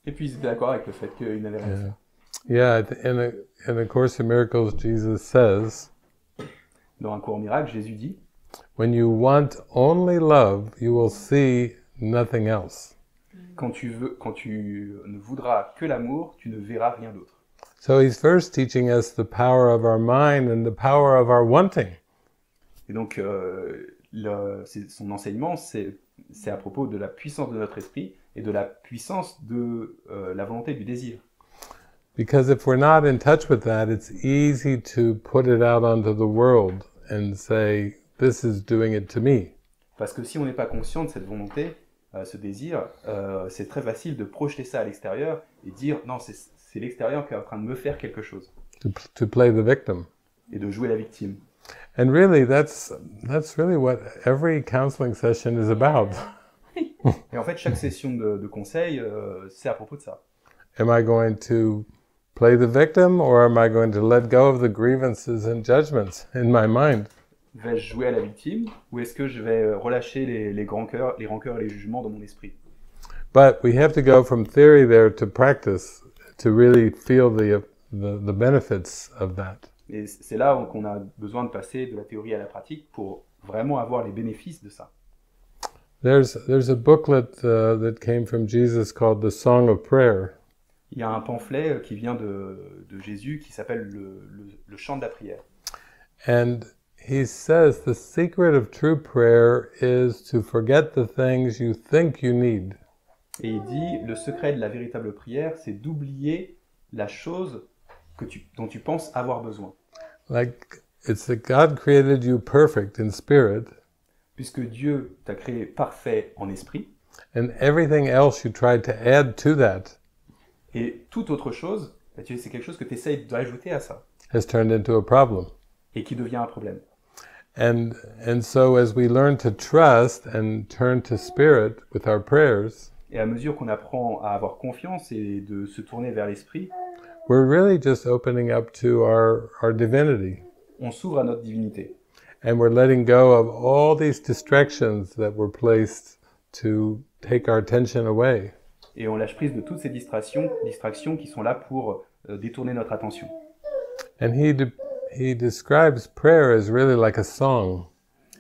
S2: Et puis ils étaient d'accord avec le fait qu'ils n'avaient rien à faire.
S1: Yeah, in A Course in Miracles, Jesus says,
S2: dans un cours miracle, Jésus dit,
S1: when you want only love, you will see nothing else.
S2: Quand tu ne voudras que l'amour, tu ne verras rien d'autre.
S1: So he's first teaching us the power of our mind and the power of our wanting.
S2: Et donc son enseignement, c'est à propos de la puissance de notre esprit et de la puissance de la volonté du désir.
S1: Because if we're not in touch with that, it's easy to put it out onto the world and say, this is doing it to me.
S2: Parce que si on n'est pas conscient de cette volonté, ce désir, c'est très facile de projeter ça à l'extérieur et dire, non, c'est l'extérieur qui est en train de me faire quelque chose.
S1: To play the victim.
S2: Et de jouer la victime.
S1: And really, that's really what every counseling session is about.
S2: Et en fait, chaque session de conseil, c'est à propos de ça.
S1: Am I going to play the victim, or am I going to let go of the grievances and judgments in my mind?
S2: Vais-je jouer à la victime, ou est-ce que je vais relâcher les rancœurs et les jugements dans mon esprit?
S1: But we have to go from theory there to practice to really feel the benefits of that.
S2: Et c'est là qu'on a besoin de passer de la théorie à la pratique pour vraiment avoir les bénéfices de ça.
S1: There's a booklet that came from Jesus called The Song of Prayer.
S2: Il y a un pamphlet qui vient de Jésus qui s'appelle le chant de la prière.
S1: And he says the secret of true prayer is to forget the things you think you need.
S2: Et il dit le secret de la véritable prière, c'est d'oublier la chose dont tu penses avoir besoin.
S1: Like it's that God created you perfect in spirit.
S2: Puisque Dieu t'a créé parfait en esprit.
S1: And everything else you try to add to that.
S2: Et toute autre chose, bah, c'est quelque chose que tu essayes d'ajouter à ça.
S1: Has turned into a problem.
S2: Et qui devient un problème.
S1: And so as we learn to trust and turn to spirit with our prayers,
S2: et à mesure qu'on apprend à avoir confiance et de se tourner vers l'esprit,
S1: we're really just opening up to our divinity.
S2: On s'ouvre à notre divinité.
S1: And we're letting go of all these distractions that were placed to take our attention away.
S2: Et on lâche prise de toutes ces distractions qui sont là pour détourner notre attention.
S1: And he describes prayer as really like a song.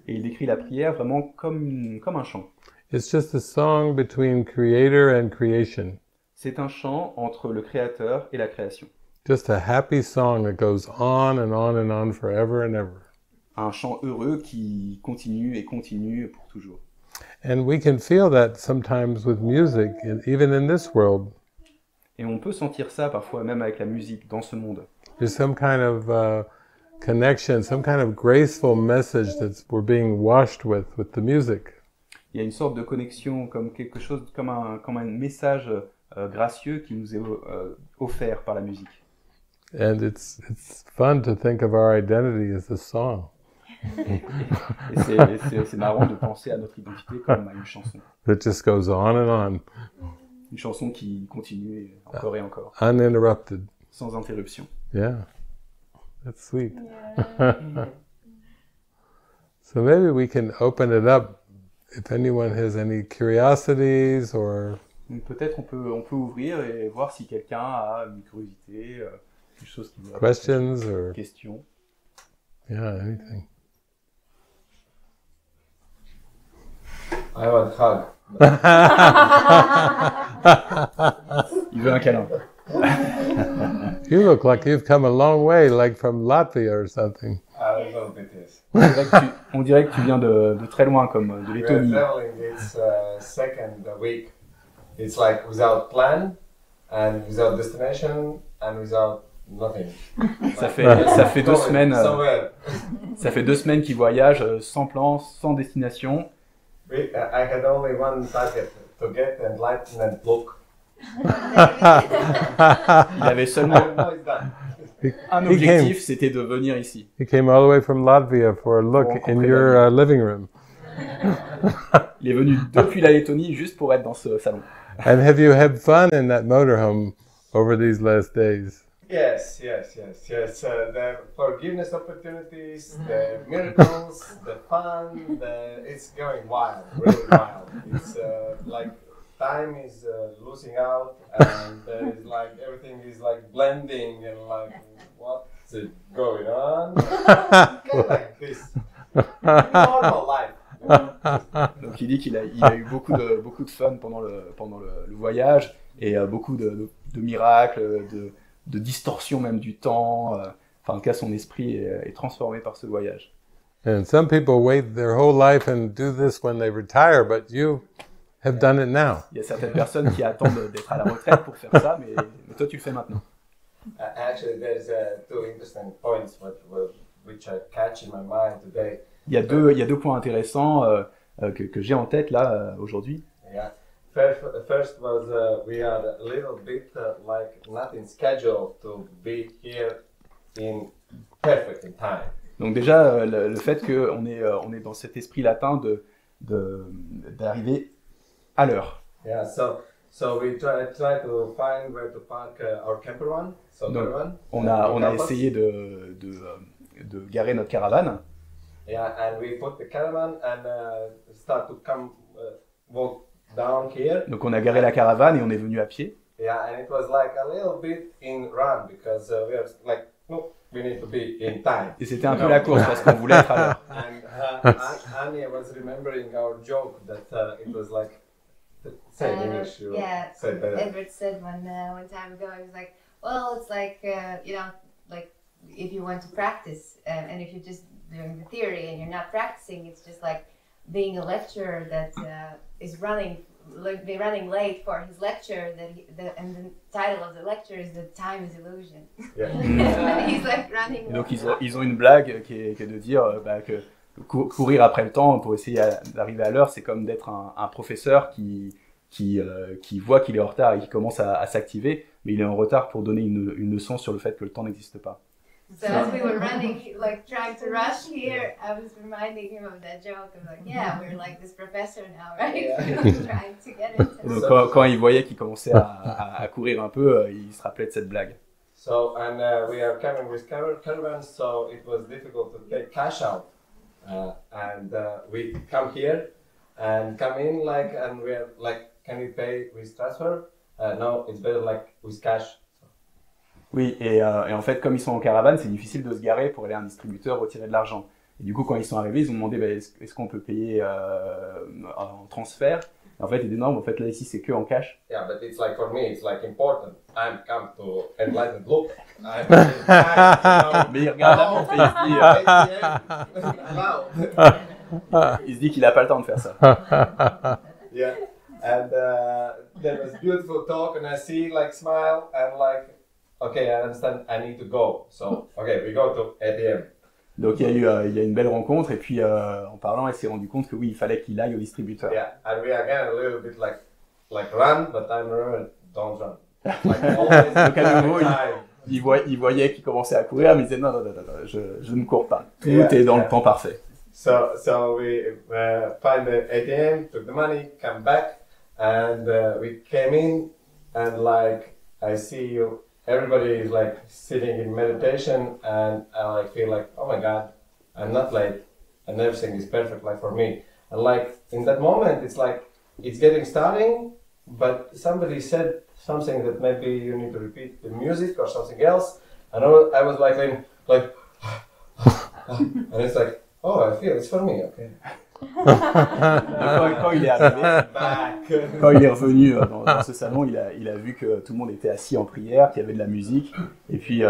S2: Et il décrit la prière vraiment comme un chant.
S1: It's just a song between creator and creation.
S2: C'est un chant entre le créateur et la création.
S1: Just a happy song that goes on and on and on forever and ever.
S2: Un chant heureux qui continue et continue pour toujours.
S1: And we can feel that sometimes with music, even in this world.
S2: Et on peut sentir ça parfois même avec la musique dans ce monde.
S1: There's some kind of connection, some kind of graceful message that we're being washed with the music.
S2: Il y a une sorte de connexion, comme quelque chose, comme un message gracieux qui nous est offert par la musique.
S1: And it's fun to think of our identity as a song.
S2: Et c'est marrant de penser à notre identité comme à une chanson.
S1: It just goes on and on.
S2: Une chanson qui continue encore et encore.
S1: Uninterrupted.
S2: Sans interruption.
S1: Yeah. That's sweet.
S3: Yeah.
S1: So maybe we can open it up if anyone has any curiosities or...
S2: Donc peut-être on peut ouvrir et voir si quelqu'un a une curiosité, quelque chose qui doit...
S1: Questions or...
S2: Questions.
S1: Yeah, anything.
S4: I want a hug.
S2: Il veut un câlin.
S1: You look like you've come a long way, like from Latvia or something.
S4: A little bit, yes.
S2: On dirait que tu viens de très loin, comme de
S4: We are
S2: Lettonie.
S4: traveling. It's second week. It's like without plan and without destination and without nothing.
S2: Ça fait 2 semaines.
S4: Somewhere.
S2: Ça fait 2 semaines qu'ils voyagent sans plan, sans destination.
S4: I had only one target: to get Enlightenment book.
S2: Il avait seulement
S4: Now it's done.
S2: un objectif, c'était de venir ici.
S1: He came all the way from Latvia for a look in your living room.
S2: Il est venu depuis la Lettonie juste pour être dans ce salon.
S1: And have you had fun in that motorhome over these last days?
S4: Yes. The forgiveness opportunities, the miracles, the fun, it's going wild, really wild. It's like time is losing out, and there is like everything is like blending, and like what's it going on? Kind of like this normal life.
S2: Donc il dit qu'il a eu beaucoup de fun pendant le voyage et beaucoup de miracles, de distorsion même du temps. Enfin, en tout cas, son esprit est transformé par ce voyage.
S1: And some people wait their whole life and do this when they retire, but you have done it now.
S2: Il y a certaines personnes qui attendent d'être à la retraite pour faire ça, mais toi, tu le fais maintenant.
S4: Actually, there's two interesting points which I catch in my mind today.
S2: Il y a deux points intéressants que j'ai en tête là aujourd'hui.
S4: Yeah. First was we are a little bit like not in schedule to be here in perfect in time.
S2: Donc déjà le fait qu'on est dans cet esprit latin d'arriver à l'heure.
S4: Yeah. So we try to find where to park our camper van. So
S2: Donc, on a essayé de garer notre caravane.
S4: Yeah, and we put the caravan and start to come walk down here.
S2: Donc on a garé la caravane et on est venu à pied.
S4: Yeah, and it was like a little bit in run because we are like, no, we need to be in time.
S2: Et c'était un peu la course parce qu'on voulait être à l'heure.
S4: And Anya was remembering our joke that it was like, say in English, you
S5: yeah,
S4: say better.
S5: Edward said one time ago, he was like, well, it's like, like if you want to practice and if you're just doing the theory and you're not practicing, it's just like being a lecturer that is running late for his lecture, and the title of the lecture is "The Time is Illusion."
S4: Yeah.
S5: He's like running.
S2: Et donc ils ont une blague qui est de dire que courir après le temps pour essayer d'arriver à l'heure, c'est comme d'être un professeur qui qui voit qu'il est en retard et qui commence à s'activer, mais il est en retard pour donner une leçon sur le fait que le temps n'existe pas.
S5: So as we were running, like trying to rush here, I was reminding him of that joke of like, yeah, we're like this professor now, right?
S4: Yeah.
S5: Trying to get into
S2: Et donc quand il voyait qu'il commençait à courir un peu, il se rappelait de cette blague.
S4: So, and we are coming with caravans, so it was difficult to take cash out. And we come here and come in like, and we're like, can we pay with transfer? No, it's better like with cash.
S2: Oui, et en fait, comme ils sont en caravane, c'est difficile de se garer pour aller à un distributeur retirer de l'argent. Et du coup, quand ils sont arrivés, ils ont demandé est-ce qu'on peut payer en transfert. Et en fait, il est énorme. En fait, là, ici, c'est que en cash.
S4: Yeah, but it's like for me, it's like important. I'm come to Enlightenment. Look,
S2: Mais il regarde la montre et il se dit qu'il n'a pas le temps de faire ça.
S4: Yeah, and there was beautiful talk, and I see like smile and like, okay, I understand. I need to go. So okay, we go to ATM.
S2: Donc il y a une belle rencontre et puis en parlant, il s'est rendu compte que oui, il fallait qu'il aille au distributeur.
S4: Yeah, and we again a little bit like run, but I'm remember don't run. Like always.
S2: Donc à nouveau,
S4: every time.
S2: il voyait qu'il commençait à courir, mais il disait non, je ne cours pas. Tout
S4: Yeah,
S2: est dans
S4: yeah.
S2: le temps parfait.
S4: So we find the ATM, took the money, come back, and we came in, and like I see you, everybody is like sitting in meditation, and I like feel like, oh my God, I'm not late, and everything is perfect like for me. And like in that moment, it's like it's getting starting, but somebody said something that maybe you need to repeat the music or something else, and I was like, and it's like. Oh, I feel it's for me, okay.
S2: Quand il est arrivé, quand il est revenu dans ce salon, il a vu que tout le monde était assis en prière, qu'il y avait de la musique, et puis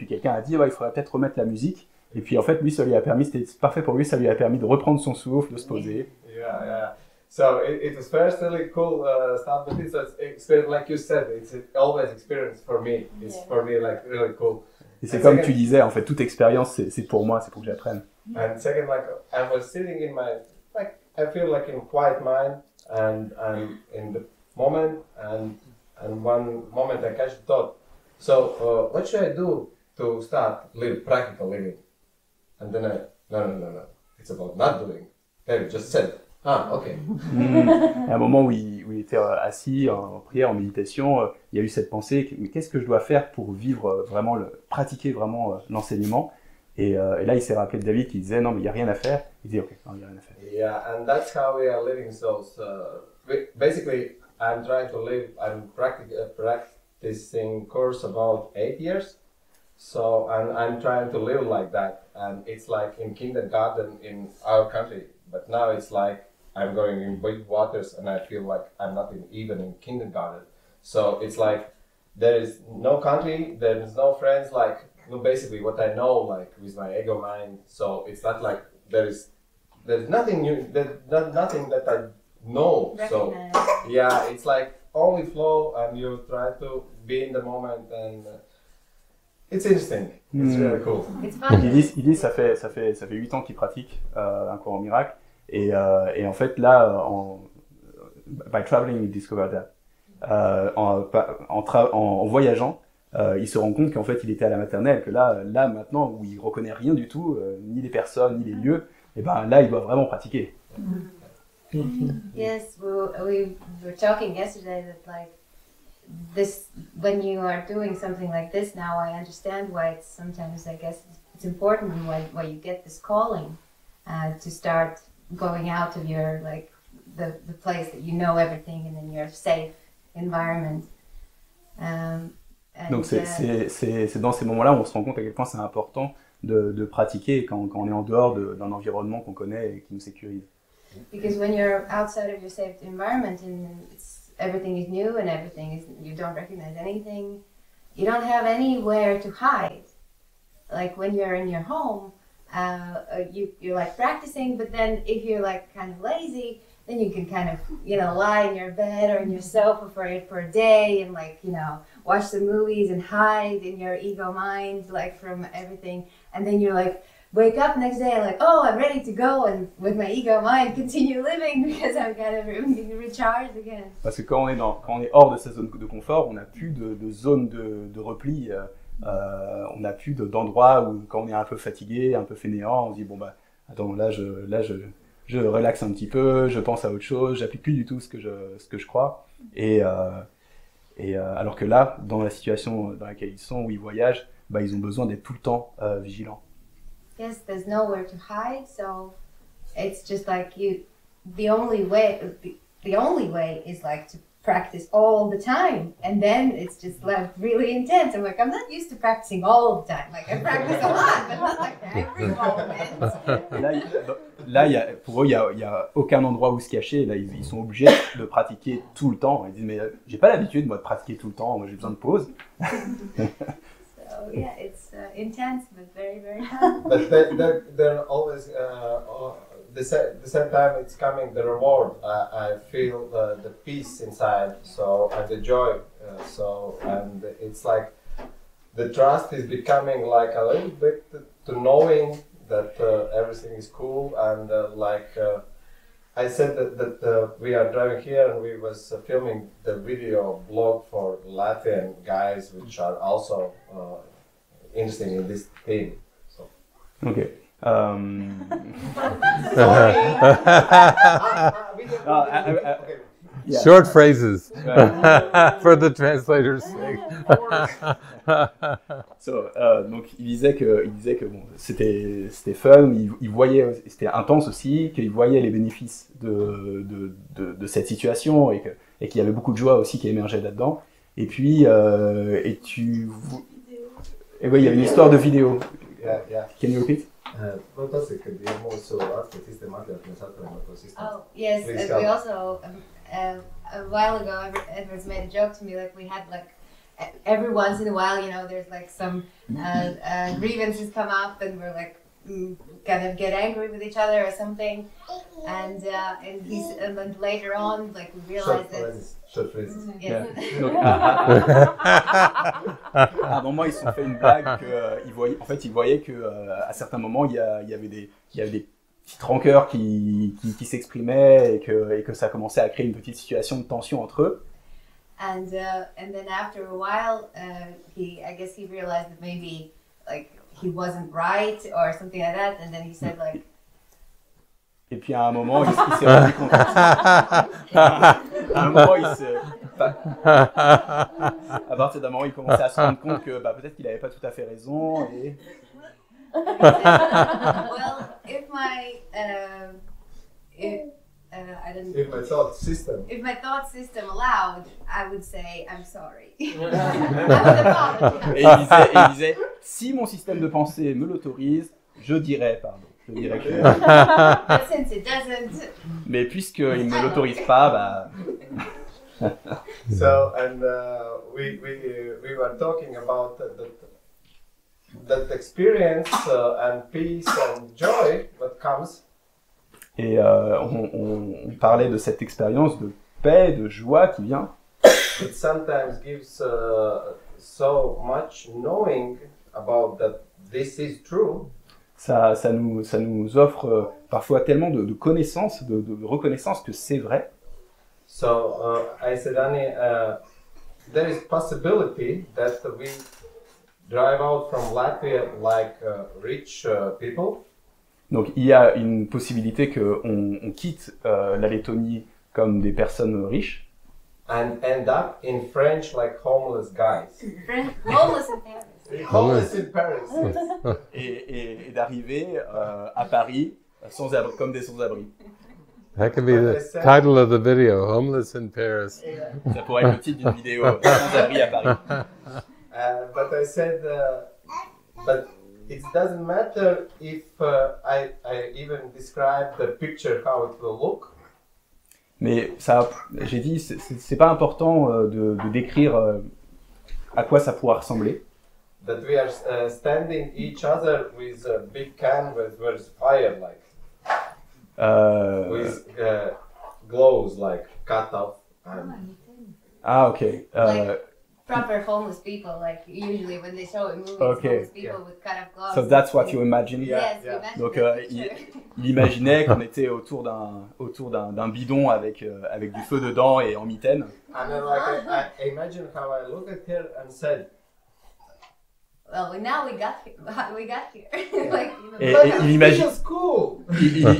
S2: quelqu'un a dit ouais, il faudrait peut-être remettre la musique. Et puis en fait, lui, ça lui a permis, c'était parfait pour lui, ça lui a permis de reprendre son souffle, de se poser.
S4: Yeah. So it was first really cool stuff, but it's an experience, like you said, it's always experience for me. It's for me like really cool.
S2: Et c'est comme tu disais, en fait, toute expérience, c'est pour moi, c'est pour que j'apprenne.
S4: And second, like I was sitting in my, like I feel like in quiet mind, and I'm in the moment, and one moment I catch the thought. So what should I do to start practical living? And then no, it's about not doing. Okay, just said. Ah, ok.
S2: À un moment où il était assis en prière, en méditation, il y a eu cette pensée, mais qu'est-ce que je dois faire pour vivre vraiment, pratiquer vraiment l'enseignement? Et là, il s'est rappelé de David qui disait non, mais il n'y a rien à faire. Il dit ok, non, il n'y a rien à faire.
S4: Yeah, and that's how we are living. So basically, I'm trying to live. I'm practicing course about 8 years. So I'm trying to live like that, and it's like in kindergarten in our country. But now it's like I'm going in big waters, and I feel like I'm not even in kindergarten. So it's like there is no country, there is no friends. Like basically what I know, like with my ego mind. So it's not like there's nothing new. There's nothing that I know. So yeah, it's like only flow, and you try to be in the moment, and it's interesting. It's really cool.
S5: It's fun.
S2: Il dit ça fait 8 ans qu'il pratique un cours en miracle. Et en fait, là, by traveling, he discovered that. En voyageant, il se rend compte qu'en fait, il était à la maternelle, que là maintenant, où il reconnaît rien du tout, ni les personnes, ni les lieux, et ben là, il doit vraiment pratiquer.
S5: Yes, we were talking yesterday that like this, when you are doing something like this now, I understand why it's sometimes, I guess, it's important and why you get this calling to start going out of your, like, the place that you know everything and in your safe environment.
S2: Donc c'est dans ces moments-là où on se rend compte à quel point c'est important de pratiquer quand on est en dehors d'un environnement qu'on connaît et qui nous sécurise.
S5: Because when you're outside of your safe environment and everything is new and you don't recognize anything, you don't have anywhere to hide. Like when you're in your home, you're like practicing, but then if you're like kind of lazy, then you can kind of, lie in your bed or in your sofa for a day and like, watch the movies and hide in your ego mind, like from everything. And then you're like, wake up next day and like, oh, I'm ready to go, and with my ego mind continue living because I'm kind of recharged again.
S2: Parce que quand on est hors de sa zone de confort, on n'a plus de zone de repli. On n'a plus d'endroit où quand on est un peu fatigué, un peu fainéant, on se dit bon bah attends là je relaxe un petit peu, je pense à autre chose, j'applique plus du tout ce que je crois. Et alors que là, dans la situation dans laquelle ils sont, où ils voyagent, bah ils ont besoin d'être tout le temps vigilants.
S5: Yes, there's nowhere to hide, so it's just like the only way is like to practice all the time, and then it's just like really intense. I'm like, I'm not used to practicing all the time. Like I practice a lot, but not like every moment.
S2: Là, pour eux, il y a aucun endroit où se cacher. Là, ils sont obligés de pratiquer tout le temps. Ils disent mais j'ai pas l'habitude moi de pratiquer tout le temps. Moi, j'ai besoin de pause.
S5: So yeah, it's intense, but very, very fun.
S4: But they're always the same time it's coming the reward. I feel the peace inside, so and the joy. And it's like the trust is becoming like a little bit to knowing that everything is cool and I said that we are driving here and we was filming the video blog for Latvian guys which are also interested in this theme. So.
S2: Okay.
S1: Yeah. Short phrases for the translator's sake.
S2: Donc il disait que bon, c'était fun, il voyait, c'était intense aussi, qu'il voyait les bénéfices de cette situation et qu'il y avait beaucoup de joie aussi qui émergeait là-dedans. Et puis oui, il y avait une histoire de vidéo.
S4: Yeah.
S2: Can you repeat?
S5: Oh yes, we also a while ago Edwards made a joke to me, like we had like every once in a while, you know, there's like some grievances come up and we're like kind of get angry with each other or something, and then later on like we realized
S4: short phrases.
S5: Yes.
S2: À un moment, ils se sont fait une blague qu'ils voyaient que à certains moments il y avait des petites rancœurs qui s'exprimaient et que ça commençait à créer une petite situation de tension entre eux.
S5: And then after a while, I guess he realized that maybe like he wasn't right or something like that, and then he said like.
S2: Et puis à un moment, il s'est rendu compte. À partir d'un moment, il commençait à se rendre compte que peut-être qu'il n'avait pas tout à fait raison. Et...
S5: Well, if my thought system allowed, I would say I'm sorry.
S2: Et il disait, si mon système de pensée me l'autorise, je dirais pardon. Je dirais que...
S5: But since it doesn't.
S2: Mais puisqu'il ne me l'autorise pas,
S4: So and we were talking about that experience and peace and joy that comes.
S2: Et on parlait de cette expérience de paix, de joie qui vient.
S4: It sometimes gives so much knowing about that this is true.
S2: Ça nous offre parfois tellement de connaissances, de reconnaissance que c'est vrai.
S4: So I said, Annie, there is possibility that we drive out from Latvia like rich people.
S2: Donc il y a une possibilité qu'on quitte la Lettonie comme des personnes riches.
S4: And end up in French like homeless guys.
S5: Homeless in Paris.
S4: Homeless in Paris.
S2: Et d'arriver à Paris comme des sans-abri.
S1: That could be the title of the video, Homeless in Paris.
S2: Ça pourrait être le titre d'une vidéo, sans-abri à Paris.
S4: But I said, but it doesn't matter if I even describe the picture how it will look.
S2: Mais ça, j'ai dit, c'est pas important de décrire à quoi ça pourra ressembler.
S4: That we are standing each other with a big can with fire like. With glows like cut off.
S2: Ah ok.
S5: proper homeless people, like usually when they show in movies,
S2: Okay.
S5: homeless people with kind of gloves.
S2: So that's what you imagine.
S5: Yes,
S4: Yeah.
S5: you imagine
S2: Donc
S5: that
S2: il
S5: picture.
S2: imaginait qu'on était autour d'un bidon avec du feu dedans et en mitaine.
S4: And then like I imagine how I look at her and said,
S5: Well, now we got here. Like,
S2: Et
S5: look
S2: il
S5: how-
S2: imagine,
S4: "This is cool."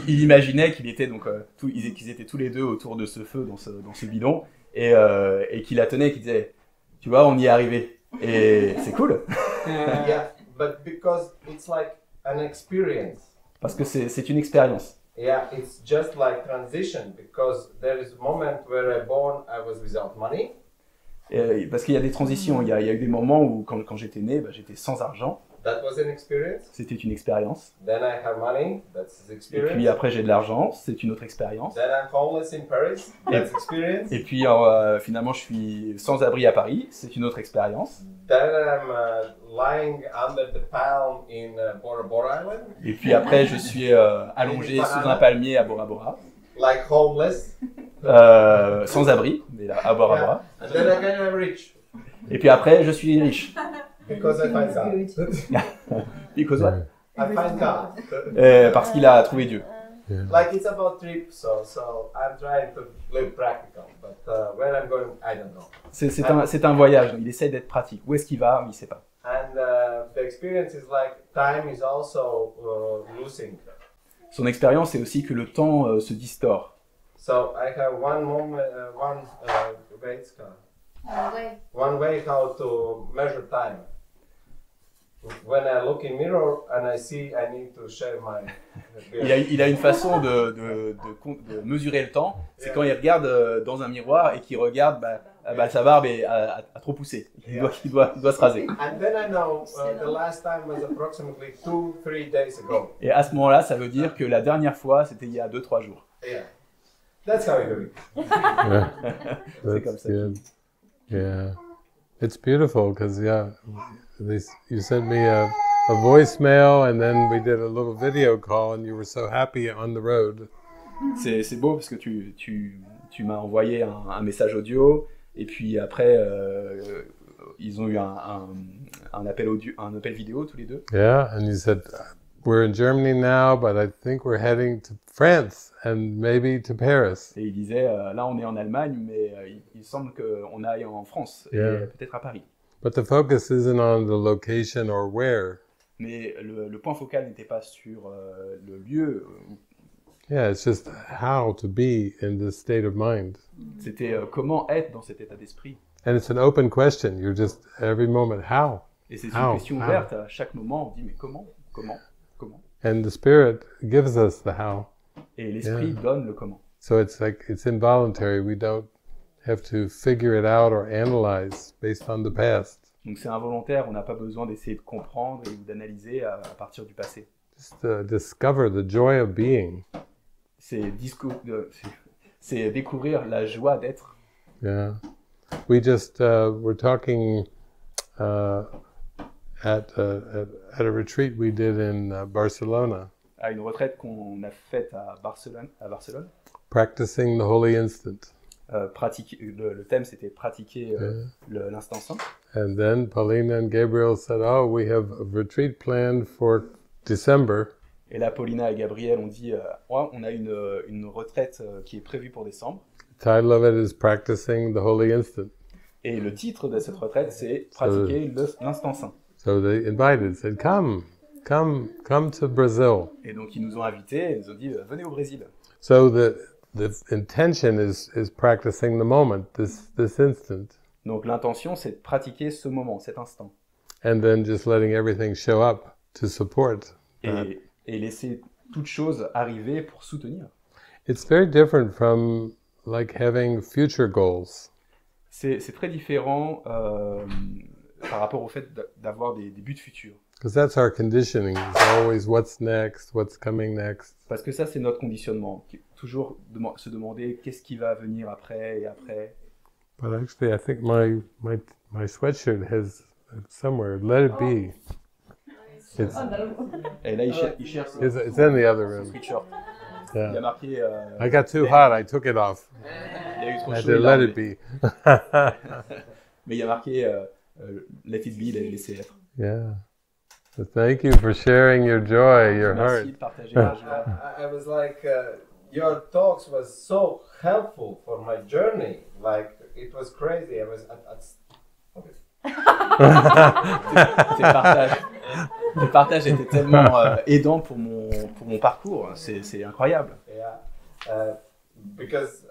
S2: il imaginait qu'il était donc qu'ils étaient tous les deux autour de ce feu dans ce bidon et qu'il la tenait, qu'il disait, tu vois, on y est arrivé et c'est cool
S4: Yeah, but because it's like an experience.
S2: parce que c'est une expérience.
S4: Yeah, it's just like transition because there is a moment where I born, I was without money.
S2: Parce qu'il y a des transitions, il y a eu des moments où quand j'étais né, j'étais sans argent,
S4: That was an experience.
S2: c'était une expérience.
S4: Then I have money. That's an
S2: Et
S4: experience.
S2: puis après j'ai de l'argent, c'est une autre expérience.
S4: Then I'm homeless in Paris. That's experience.
S2: Et puis finalement je suis sans abri à Paris, c'est une autre expérience.
S4: Then I'm lying under the palm in Bora Bora Island,
S2: Et puis après je suis allongé sous un palmier à Bora Bora,
S4: like homeless.
S2: sans abri, mais là, à Bora Bora.
S4: And then again I'm rich
S2: Et puis après je suis riche.
S4: because I find God.
S2: Because what?
S4: I find God.
S2: Parce qu'il a trouvé Dieu.
S4: Like it's about trip, so I'm trying to live practical, but where I'm going, I don't know.
S2: C'est un voyage, donc il essaie d'être pratique. Où est-ce qu'il va? Il ne sait pas.
S4: And the experience is like time is also losing.
S2: Son expérience, c'est aussi que le temps se distord.
S4: So I have one moment, one way how to measure time. When I look in mirror and I see I need to shave my beard.
S2: Il a une façon de mesurer le temps, c'est quand il regarde dans un miroir et qu'il regarde sa barbe a trop poussé. Il doit se raser.
S4: And then I know the last time was approximately 2-3 days ago.
S2: Et à ce moment-là, ça veut dire que la dernière fois, c'était il y a 2-3 jours.
S4: Yeah, that's how we do it.
S1: Yeah.
S2: C'est comme
S1: That's
S2: ça.
S1: good. Yeah. It's beautiful because, you sent me a voicemail and then we did a little video call and you were so happy on the road.
S2: C'est beau parce que tu m'as envoyé un message audio et puis après ils ont eu un appel audio, un appel vidéo tous les deux.
S1: Yeah, and you said, we're in Germany now, but I think we're heading to France and maybe to Paris.
S2: Et il disait là on est en Allemagne mais il semble qu'on aille en France et
S1: Yeah.
S2: peut-être à Paris.
S1: But the focus isn't on the location or where.
S2: Mais le point focal n'était pas sur le lieu,
S1: Yeah, it's just how to be in this state of mind.
S2: c'était comment être dans cet état d'esprit.
S1: And it's an open question. You're just, every moment, how?
S2: Et c'est
S1: How?
S2: une question ouverte, à chaque moment on dit mais comment.
S1: And the Spirit gives us the how.
S2: Et l'esprit
S1: Yeah.
S2: donne le comment.
S1: So it's like, it's involuntary. We don't have to figure it out or analyze based on the past.
S2: Donc c'est involontaire, on n'a pas besoin d'essayer de comprendre et d'analyser à partir du passé.
S1: Just discover the joy of being.
S2: C'est découvrir la joie d'être.
S1: Yeah. We just were talking at a retreat we did in Barcelona,
S2: À une retraite qu'on a faite à Barcelone,
S1: practicing the Holy Instant.
S2: le thème c'était pratiquer l'instant saint.
S1: And then Paulina and Gabriel said, oh, we have a retreat planned for December.
S2: Et là, Paulina et Gabriel ont dit on a une retraite qui est prévue pour décembre.
S1: The title of it is Practicing the Holy Instant.
S2: Et le titre de cette retraite, c'est Pratiquer l'instant saint.
S1: So they invited, said, come to Brazil.
S2: Et donc, ils nous ont invités, ils nous ont dit venez au Brésil.
S1: So the intention is practicing the moment, this instant,
S2: Donc, l'intention, c'est de pratiquer ce moment, cet instant.
S1: and then just letting everything show up to support.
S2: Et laisser toute chose arriver pour soutenir.
S1: It's very different from like having future goals.
S2: C'est très différent par rapport au fait d'avoir des buts futurs.
S1: Because that's our conditioning. It's always what's next, what's coming next.
S2: Parce que ça, c'est notre conditionnement. Toujours se demander qu'est-ce qui va venir après et après.
S1: But actually, I think my sweatshirt has somewhere, let it be. It's
S2: Et là, il cherche
S1: it's in the other room.
S2: sweatshirt. Il a
S1: Yeah.
S2: marqué...
S1: I got too hot, I took it off.
S2: il y a eu trop
S1: I had
S2: chaud,
S1: to
S2: il l'a
S1: let
S2: enlevé.
S1: it be.
S2: Mais il y a marqué Let it be, laissez être.
S1: Yeah. So thank you for sharing your joy, your heart.
S2: Merci de partager la joie.
S4: I was like, your talks was so helpful for my journey. Like, it was crazy. I was okay.
S2: Tes partages étaient tellement aidants pour mon parcours. C'est incroyable.
S4: Yeah. Because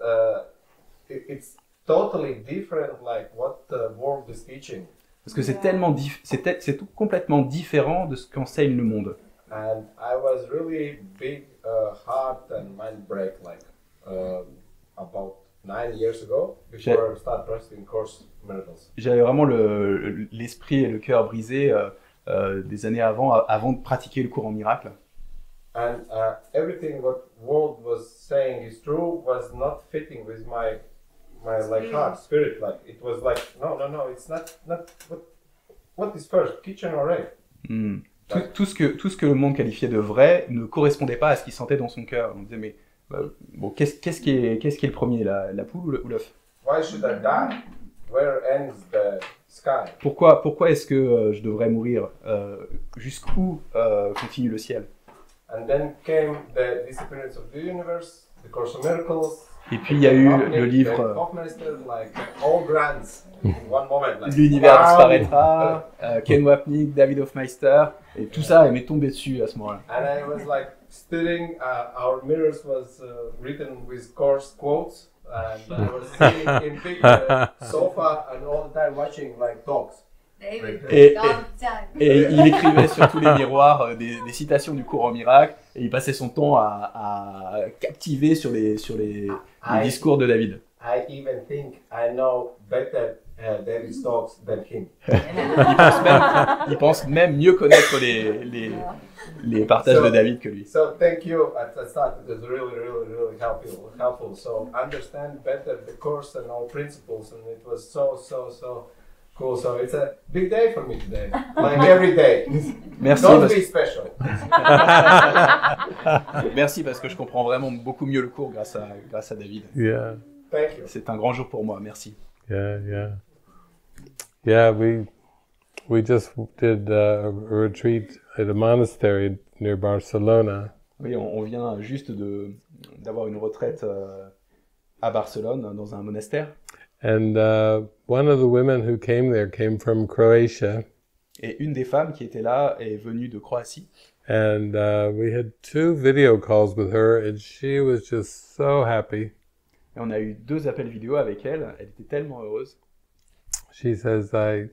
S4: it's totally different, like what the world is teaching.
S2: Parce que c'est tout complètement différent de ce qu'enseigne le monde.
S4: And I was really big heart and mind break, like about 9 years ago, before I started practicing Course Miracles.
S2: J'avais vraiment l'esprit et le cœur brisé des années avant de pratiquer le cours en miracle.
S4: And everything what world was saying is true was not fitting with my like heart, spirit. Like it was like no, it's not what is first, kitchen or egg.
S2: Tout ce que le monde qualifiait de vrai ne correspondait pas à ce qu'il sentait dans son cœur. On disait mais bon, qu'est-ce qui est le premier, la poule ou l'œuf?
S4: Why should I die? Where ends the sky?
S2: Pourquoi est-ce que je devrais mourir? Jusqu'où continue le ciel?
S4: And then came the Disappearance of the Universe, the Course of Miracles.
S2: Et puis il y a eu le livre
S4: Hoffmeister, like all grants in one moment. Like,
S2: L'univers disparaîtra, Ken Wapnick, David Hoffmeister, et tout ça m'est tombé dessus à ce moment-là.
S4: And I was like studying, our mirrors was written with course quotes, and I was sitting in big sofa and all the time watching like talks.
S2: Et il écrivait sur tous les miroirs des citations du cours en miracle, et il passait son temps à captiver sur les discours de David.
S4: I even think I know better David's talks than him.
S2: Il pense même mieux connaître les partages de David que lui.
S4: So thank you. At the start, it was really helpful. So understand better the course and all principles, and it was so cool. So it's a big day for me today, like every day.
S2: Merci.
S4: Don't be special.
S2: Merci parce que je comprends vraiment beaucoup mieux le cours grâce à David.
S1: Yeah.
S4: Thank you.
S2: C'est un grand jour pour moi. Merci.
S1: Yeah. We just did a retreat at a monastery near Barcelona.
S2: Oui, on vient juste d'avoir une retraite à Barcelone dans un monastère.
S1: And one of the women who came there came from Croatia.
S2: Et une des femmes qui était là est venue de Croatie.
S1: And we had 2 video calls with her, and she was just so happy.
S2: Et on a eu 2 appels vidéo avec elle. Elle était tellement heureuse.
S1: She says, I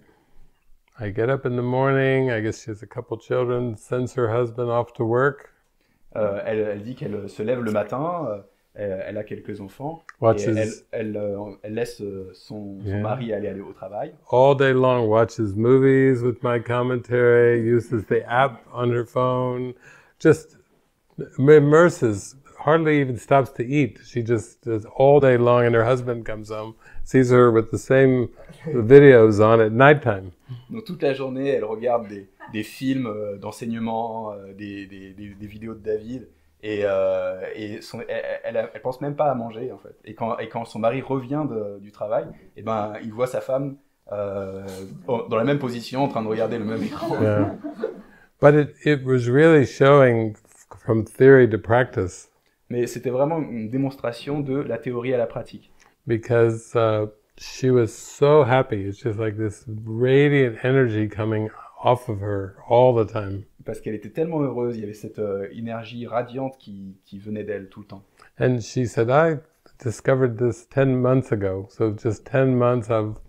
S1: get up in the morning, I guess she has a couple children, sends her husband off to work.
S2: Elle dit qu'elle se lève le matin, elle a quelques enfants,
S1: Watches,
S2: et elle laisse son mari aller au travail.
S1: All day long watches movies with my commentary, uses the app on her phone, just immerses, hardly even stops to eat. She just does all day long, and her husband comes home, sees her with the same videos on at nighttime.
S2: Donc toute la journée, elle regarde des films d'enseignement, des vidéos de David, et elle pense même pas à manger en fait. Et quand son mari revient du travail, et ben il voit sa femme dans la même position, en train de regarder le même écran.
S1: Yeah. But it was really showing from theory to practice.
S2: Mais c'était vraiment une démonstration de la théorie à la pratique.
S1: Because she was so happy. It's just like this radiant energy coming off of her all the time.
S2: Parce qu'elle était tellement heureuse, il y avait cette énergie radiante qui venait d'elle tout le temps.
S1: And she said, I discovered this 10 months ago. So just 10 months of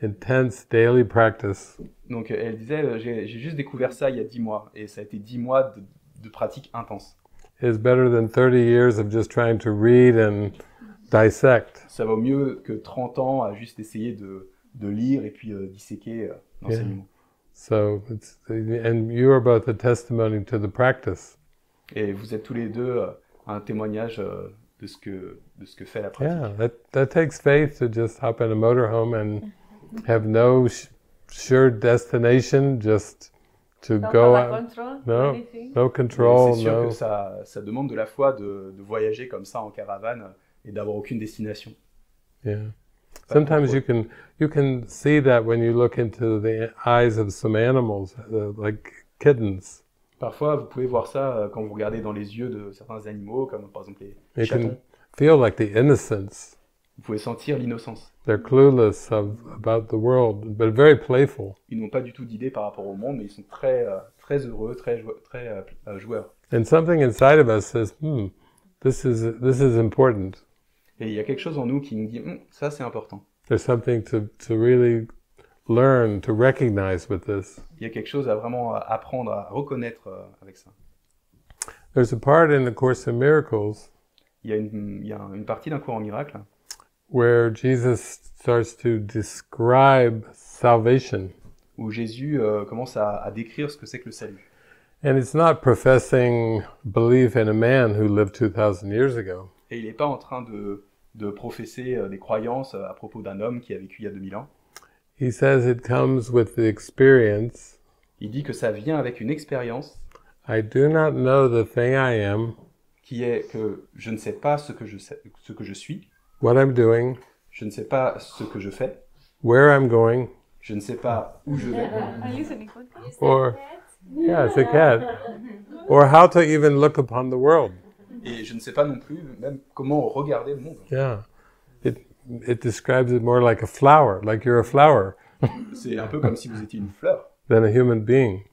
S1: intense daily practice.
S2: Donc elle disait, j'ai juste découvert ça il y a 10 mois. Et ça a été 10 mois de pratique intense.
S1: Is better than 30 years of just trying to read and dissect.
S2: Ça vaut mieux que 30 ans à juste essayer de lire et puis disséquer l'enseignement.
S1: Yeah. So and you are both a testimony to the practice.
S2: Et vous êtes tous les deux un témoignage de ce que fait la pratique.
S1: Yeah, that takes faith to just hop in a motorhome and have no sure destination, just to go out. No control.
S2: C'est sûr que ça demande de la foi de voyager comme ça en caravane et d'avoir aucune destination.
S1: Yeah. Sometimes you can see that when you look into the eyes of some animals, like kittens.
S2: Parfois, vous pouvez voir ça quand vous regardez dans les yeux de certains animaux, comme par exemple les
S1: You
S2: chatons.
S1: can feel like the innocence.
S2: Vous pouvez sentir l'innocence.
S1: They're clueless about the world, but very playful.
S2: Ils n'ont pas du tout d'idée par rapport au monde, mais ils sont très heureux, très joueurs.
S1: And something inside of us says, this is important.
S2: Et il y a quelque chose en nous qui nous dit, ça c'est important.
S1: There's something to really learn, to recognize with this.
S2: Il y a quelque chose à vraiment apprendre, à reconnaître avec ça.
S1: There's a part in the Course in Miracles
S2: Il y a une partie d'un cours en miracle
S1: where Jesus starts to describe salvation.
S2: où Jésus commence à décrire ce que c'est que le salut.
S1: And it's not professing belief in a man who lived 2,000 years ago.
S2: Et il n'est pas en train de professer des croyances à propos d'un homme qui a vécu il y a 2000 ans.
S1: He says it comes with the experience.
S2: Il dit que ça vient avec une expérience
S1: I do not know the thing I am,
S2: qui est que je ne sais pas ce que je suis,
S1: what I'm doing,
S2: je ne sais pas ce que je fais,
S1: where I'm going,
S2: je ne sais pas où je vais,
S1: or, yeah, it's a cat, or how to even look upon the world.
S2: et je ne sais pas non plus même comment regarder le monde.
S1: Yeah, it describes it more like a flower, like you're a flower,
S2: C'est un peu comme si vous étiez une fleur,
S1: than a human being.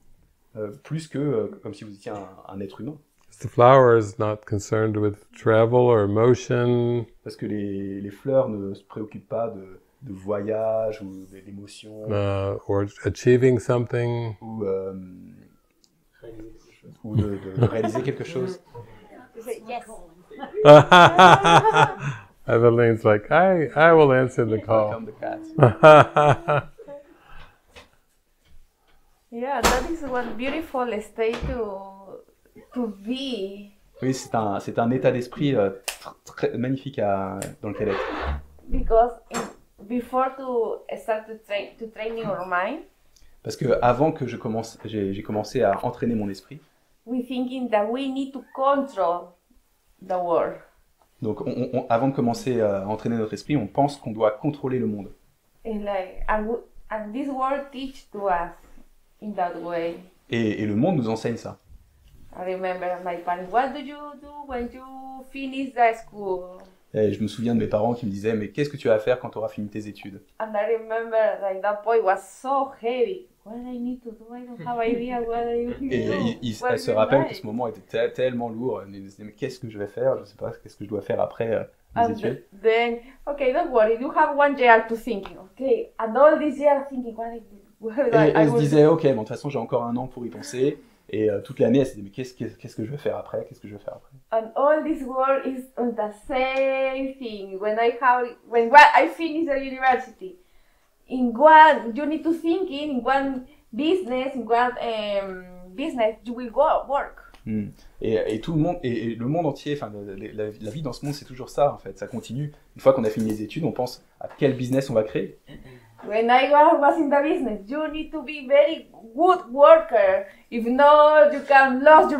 S2: plus que comme si vous étiez un être humain.
S1: The flower is not concerned with travel or emotion,
S2: Parce que les fleurs ne se préoccupent pas de voyage ou d'émotions
S1: or achieving something.
S2: Ou de réaliser quelque chose.
S1: Eveline's like, I will answer the call.
S2: Comme the cat.
S3: Yeah, that is one beautiful state to be.
S2: Oui, c'est un état d'esprit très magnifique dans lequel être.
S3: Because before to start to train your mind,
S2: Parce que avant que j'ai commencé à entraîner mon esprit,
S3: we thinking that we need to control the world.
S2: donc avant de commencer à entraîner notre esprit, on pense qu'on doit contrôler le monde.
S3: And this world teach to us in that way.
S2: Et le monde nous enseigne ça.
S3: I remember my parents, what do you do when you finish the school?
S2: Et je me souviens de mes parents qui me disaient, mais qu'est-ce que tu vas faire quand tu auras fini tes études?
S3: And I remember like that point was so heavy. What I need to do, I don't have idea what I need to do.
S2: Et elle se rappelle que ce moment était tellement lourd. Elle me disait, mais qu'est-ce que je vais faire? Je ne sais pas, qu'est-ce que je dois faire après mes études?
S3: Then, okay, don't worry, you have 1 year to thinking, okay? And all this year thinking, what I do?
S2: Et elle se disait, ok, bon, de toute façon, j'ai encore 1 an pour y penser. Et toute l'année, elle se disait, mais qu'est-ce que je vais faire après? Qu'est-ce que je vais faire après?
S3: And all this world is on the same thing. When I finish the university, in one you need to think in one business, in one business you will go work.
S2: Et tout le monde, et le monde entier, enfin la vie dans ce monde, c'est toujours ça en fait. Ça continue. Une fois qu'on a fini les études, on pense à quel business on va créer.
S3: When I was in the business, you need to be very good worker. If not, you can lose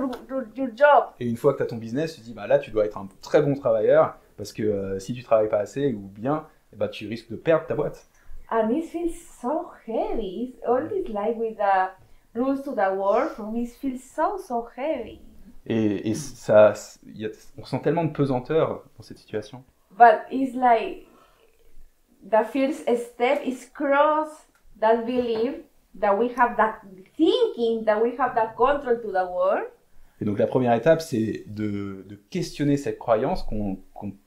S3: your job.
S2: Et une fois que tu as ton business, tu te dis, bah là, tu dois être un très bon travailleur, parce que si tu travailles pas assez ou bien, bah, tu risques de perdre ta boîte.
S3: And it feels so heavy. All this life with the rules to the world, for me, it feels so heavy.
S2: Et ça, on sent tellement de pesanteur dans cette situation.
S3: But it's like, the first step is cross that belief that we have that thinking, that we have that control to the world.
S2: Et donc la première étape, c'est de questionner cette croyance qu'on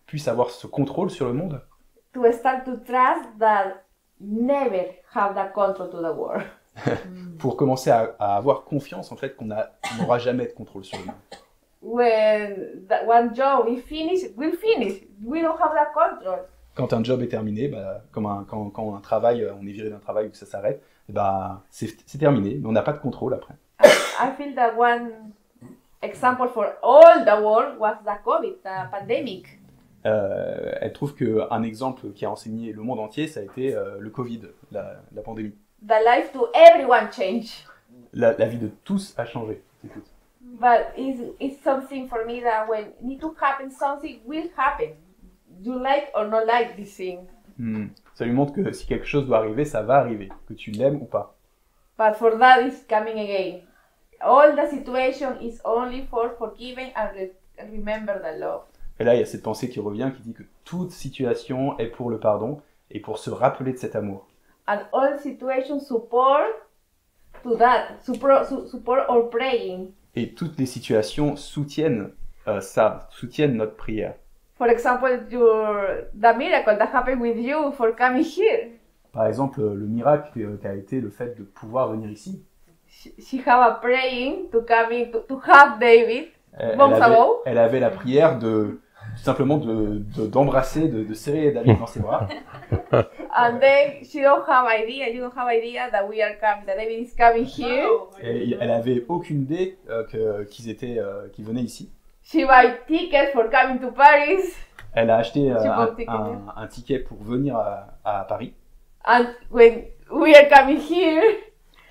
S2: puisse avoir ce contrôle sur le monde.
S3: To start to trust that never have that control to the world.
S2: Pour commencer à avoir confiance en fait qu'on n'aura jamais de contrôle sur le monde.
S3: When that one job is finished, we'll finish. We don't have that control.
S2: Quand un job est terminé, bah, quand un travail, on est viré d'un travail ou que ça s'arrête, bah, c'est terminé, mais on n'a pas de contrôle après.
S3: I feel that one example for all the world was the COVID, the pandemic.
S2: Elle trouve qu'un exemple qui a enseigné le monde entier, ça a été le Covid, la pandémie.
S3: The life to everyone changed.
S2: La vie de tous a changé. C'est tout.
S3: But it's something for me that when need to happen, something will happen. You like or not like this thing.
S2: Ça lui montre que si quelque chose doit arriver, ça va arriver, que tu l'aimes ou pas.
S3: But for that is coming again. All the situation is only for forgiving and remember the love.
S2: Et là, il y a cette pensée qui revient, qui dit que toute situation est pour le pardon et pour se rappeler de cet amour.
S3: And all situations support to that, support our praying.
S2: Et toutes les situations soutiennent ça, soutiennent notre prière.
S3: For example, the miracle that happened with you for coming here.
S2: Par exemple, le miracle qui a été le fait de pouvoir venir ici.
S3: She have a praying to coming to have David months ago.
S2: Elle avait la prière de tout simplement d'embrasser, de serrer David dans ses bras.
S3: And then you don't have idea that we are coming, that David is coming here.
S2: Et elle avait aucune idée qu'ils venaient ici.
S3: She buy tickets for coming to Paris.
S2: Elle a acheté un ticket pour venir à Paris.
S3: And when we are coming here.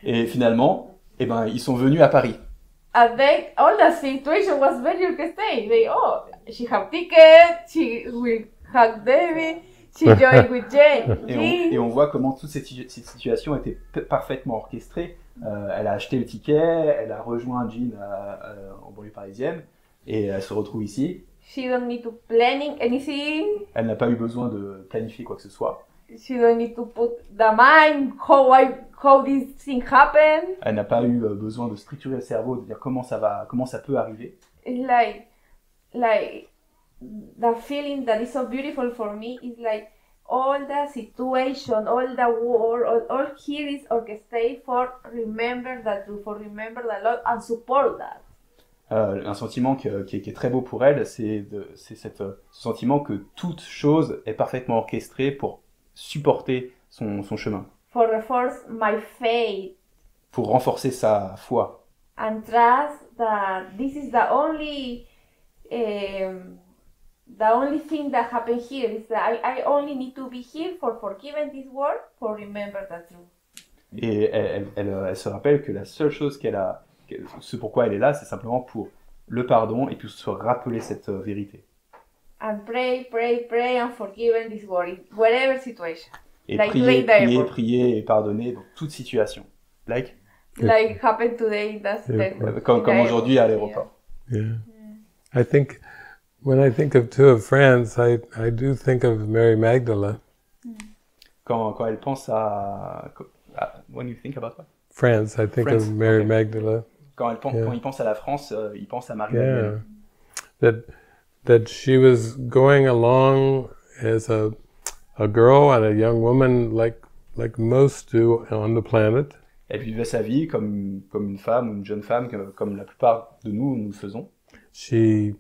S2: Et finalement, ils sont venus à Paris.
S3: And then all the situation was very orchestrated. She have tickets, she will hug David, she joined with Jane.
S2: Et on voit comment toute cette situation était parfaitement orchestrée. Elle a acheté le ticket, elle a rejoint Jean en banlieue parisienne et elle se retrouve ici.
S3: She don't need to planning anything.
S2: Elle n'a pas eu besoin de planifier quoi que ce soit.
S3: She don't need to put the mind how this thing happened.
S2: Elle n'a pas eu besoin de structurer le cerveau, de dire comment ça peut arriver.
S3: It's like the feeling that is so beautiful for me is like all the situation, all the world, all here is orchestrated for remember the truth, for remember the Lord and support that.
S2: Un sentiment qui est très beau pour elle, c'est ce sentiment que toute chose est parfaitement orchestrée pour supporter son chemin.
S3: For reinforce my faith.
S2: Pour renforcer sa foi.
S3: And trust that this is the only thing that happened here is that I only need to be here for forgiving this world, for remember the truth.
S2: Et elle se rappelle que la seule chose ce pourquoi elle est là, c'est simplement pour le pardon et pour se rappeler cette vérité.
S3: And pray and forgive in this world, whatever situation.
S2: Et
S3: like
S2: prier et pardonner dans toute situation. Like
S3: happened today,
S2: comme aujourd'hui à l'aéroport.
S1: Yeah. I think when I think of France, I do think of Mary Magdalene.
S2: Quand elle pense à when you think about what?
S1: France, I think of Mary Magdalene.
S2: Quand il pense à la France, il pense à Marie-Madeleine.
S1: That she was going along as a girl and a young woman like most do on the planet.
S2: Elle vivait sa vie comme une femme, une jeune femme, comme la plupart de nous faisons.
S1: She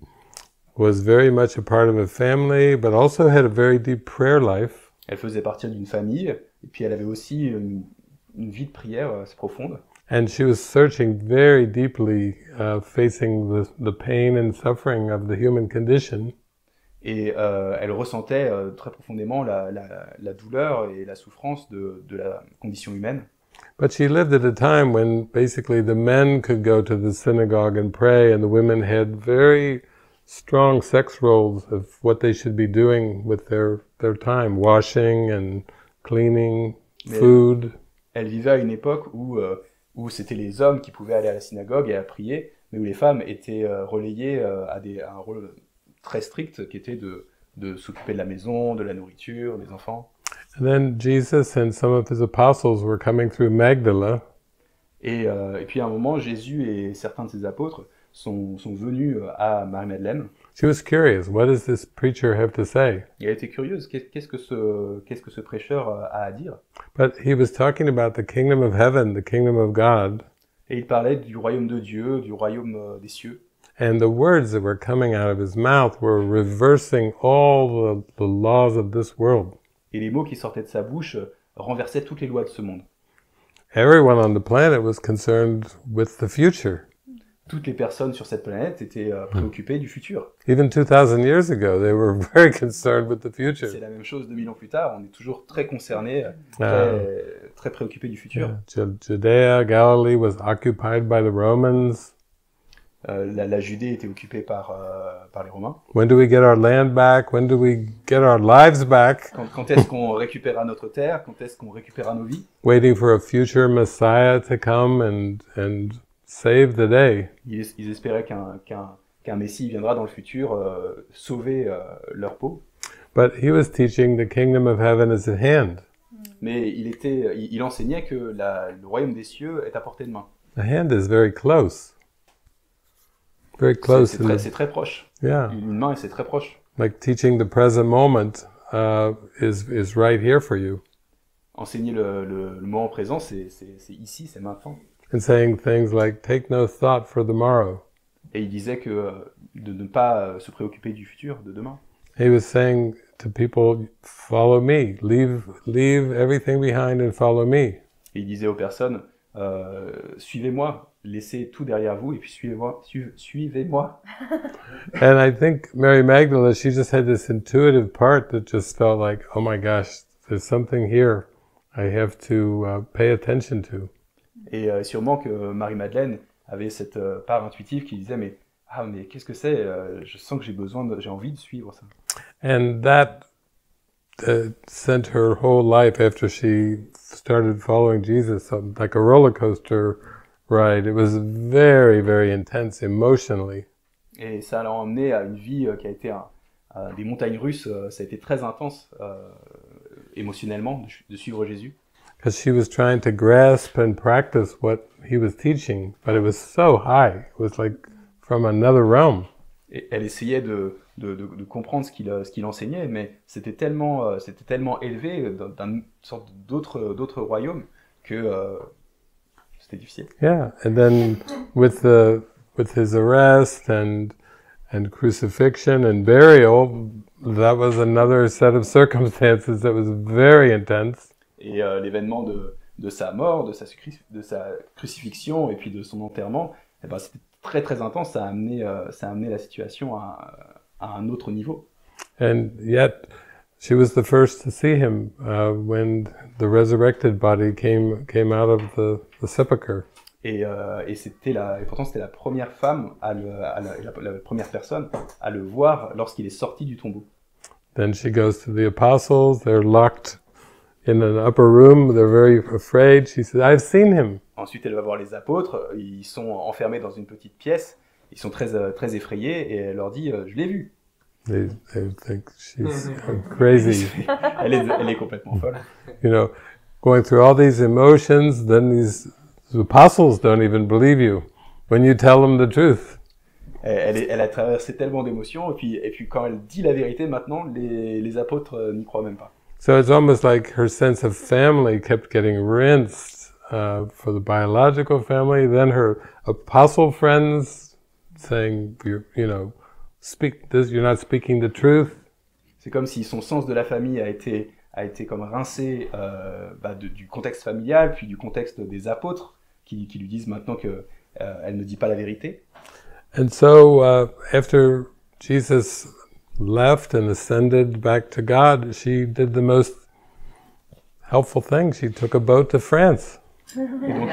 S1: was very much a part of a family, but also had a very deep prayer life.
S2: Elle faisait partie d'une famille, et puis elle avait aussi une vie de prière assez profonde.
S1: And she was searching very deeply, facing the pain and suffering of the human condition.
S2: Et elle ressentait très profondément la douleur et la souffrance de la condition humaine.
S1: But she lived at a time when basically the men could go to the synagogue and pray, and the women had very strong sex roles of what they should be doing with their time, washing and cleaning, food.
S2: Elle vivait à une époque où c'était les hommes qui pouvaient aller à la synagogue et à prier, mais où les femmes étaient relayées à un rôle très strict qui était de s'occuper de la maison, de la nourriture, des enfants.
S1: And then Jesus and some of his apostles were coming through Magdala.
S2: Et puis à un moment, Jésus et certains de ses apôtres sont venus à Marie-Madeleine.
S1: She was curious. What does this preacher have to say?
S2: Et elle était curieuse. Qu'est-ce que ce prêcheur a à dire?
S1: But he was talking about the kingdom of heaven, the kingdom of God.
S2: Et il parlait du royaume de Dieu, du royaume des cieux.
S1: And the words that were coming out of his mouth were reversing all the laws of this world.
S2: Et les mots qui sortaient de sa bouche renversaient toutes les lois de ce monde.
S1: Everyone on the planet was concerned with the future.
S2: Toutes les personnes sur cette planète étaient préoccupées du futur.
S1: Even 2000 years ago, they were very concerned with the future.
S2: C'est la même chose 2000 ans plus tard. On est toujours très concernés, très préoccupés du futur.
S1: Judea, Galilee was occupied by the Romans.
S2: la Judée était occupée par les Romains.
S1: When do we get our land back? When do we get our lives back?
S2: Quand est-ce qu'on récupérera notre terre? Quand est-ce qu'on récupérera nos vies?
S1: Waiting for a future Messiah to come and save the day.
S2: Ils espéraient qu'un Messie viendra dans le futur sauver leur peau.
S1: But he was teaching the kingdom of heaven is at hand.
S2: Mais il enseignait que le royaume des cieux est à portée de main.
S1: The hand is very close. Very close.
S2: C'est très proche.
S1: Yeah.
S2: Une main, c'est très proche.
S1: Like teaching the present moment is right here for you.
S2: Enseigner le moment présent, c'est ici, c'est maintenant.
S1: And saying things like, take no thought for the morrow.
S2: Et il disait que de ne pas se préoccuper du futur, de demain.
S1: He was saying to people, follow me, leave everything behind and follow me.
S2: Et il disait aux personnes, suivez-moi, laissez tout derrière vous et puis suivez-moi.
S1: And I think Mary Magdalene, she just had this intuitive part that just felt like, oh my gosh, there's something here I have to pay attention to.
S2: Et sûrement que Marie-Madeleine avait cette part intuitive qui disait, mais qu'est-ce que c'est? Je sens que j'ai envie de suivre ça.
S1: And that sent her whole life after she started following Jesus, like a roller coaster ride. It was very, very intense emotionally.
S2: Et ça l'a emmené à une vie qui a été des montagnes russes. Ça a été très intense émotionnellement de suivre Jésus.
S1: Because she was trying to grasp and practice what he was teaching, but it was so high. It was like from another realm.
S2: Et elle essayait de comprendre ce qu'il enseignait, mais c'était tellement élevé d'une sorte d'autre royaume que c'était difficile.
S1: Yeah, and then with his arrest and crucifixion and burial, that was another set of circumstances that was very intense.
S2: Et l'événement de sa mort, de sa crucifixion et puis de son enterrement, c'était très très intense. Ça a amené la situation à un autre niveau.
S1: And yet, she was the first to see him when the resurrected body came out of the sepulchre.
S2: Et pourtant c'était la première femme, la première personne à le voir lorsqu'il est sorti du tombeau.
S1: Then she goes to the apostles. They're locked in an upper room. They're very afraid. She says, "I've seen him."
S2: Ensuite, elle va voir les apôtres. Ils sont enfermés dans une petite pièce. Ils sont très effrayés et elle leur dit, je l'ai vu.
S1: They think she's crazy.
S2: elle est complètement folle.
S1: You know, going through all these emotions, then these apostles don't even believe you when you tell them the truth.
S2: Elle a traversé tellement d'émotions et puis quand elle dit la vérité maintenant, les apôtres n'y croient même pas.
S1: So it's almost like her sense of family kept getting rinsed for the biological family. Then her apostle friends saying, you know, speak this. You're not speaking the truth.
S2: C'est comme si son sens de la famille a été comme rincé du contexte familial, puis du contexte des apôtres qui lui disent maintenant que elle ne dit pas la vérité.
S1: And so after Jesus left and ascended back to God, she did the most helpful thing. She took a boat to France.
S2: Et donc,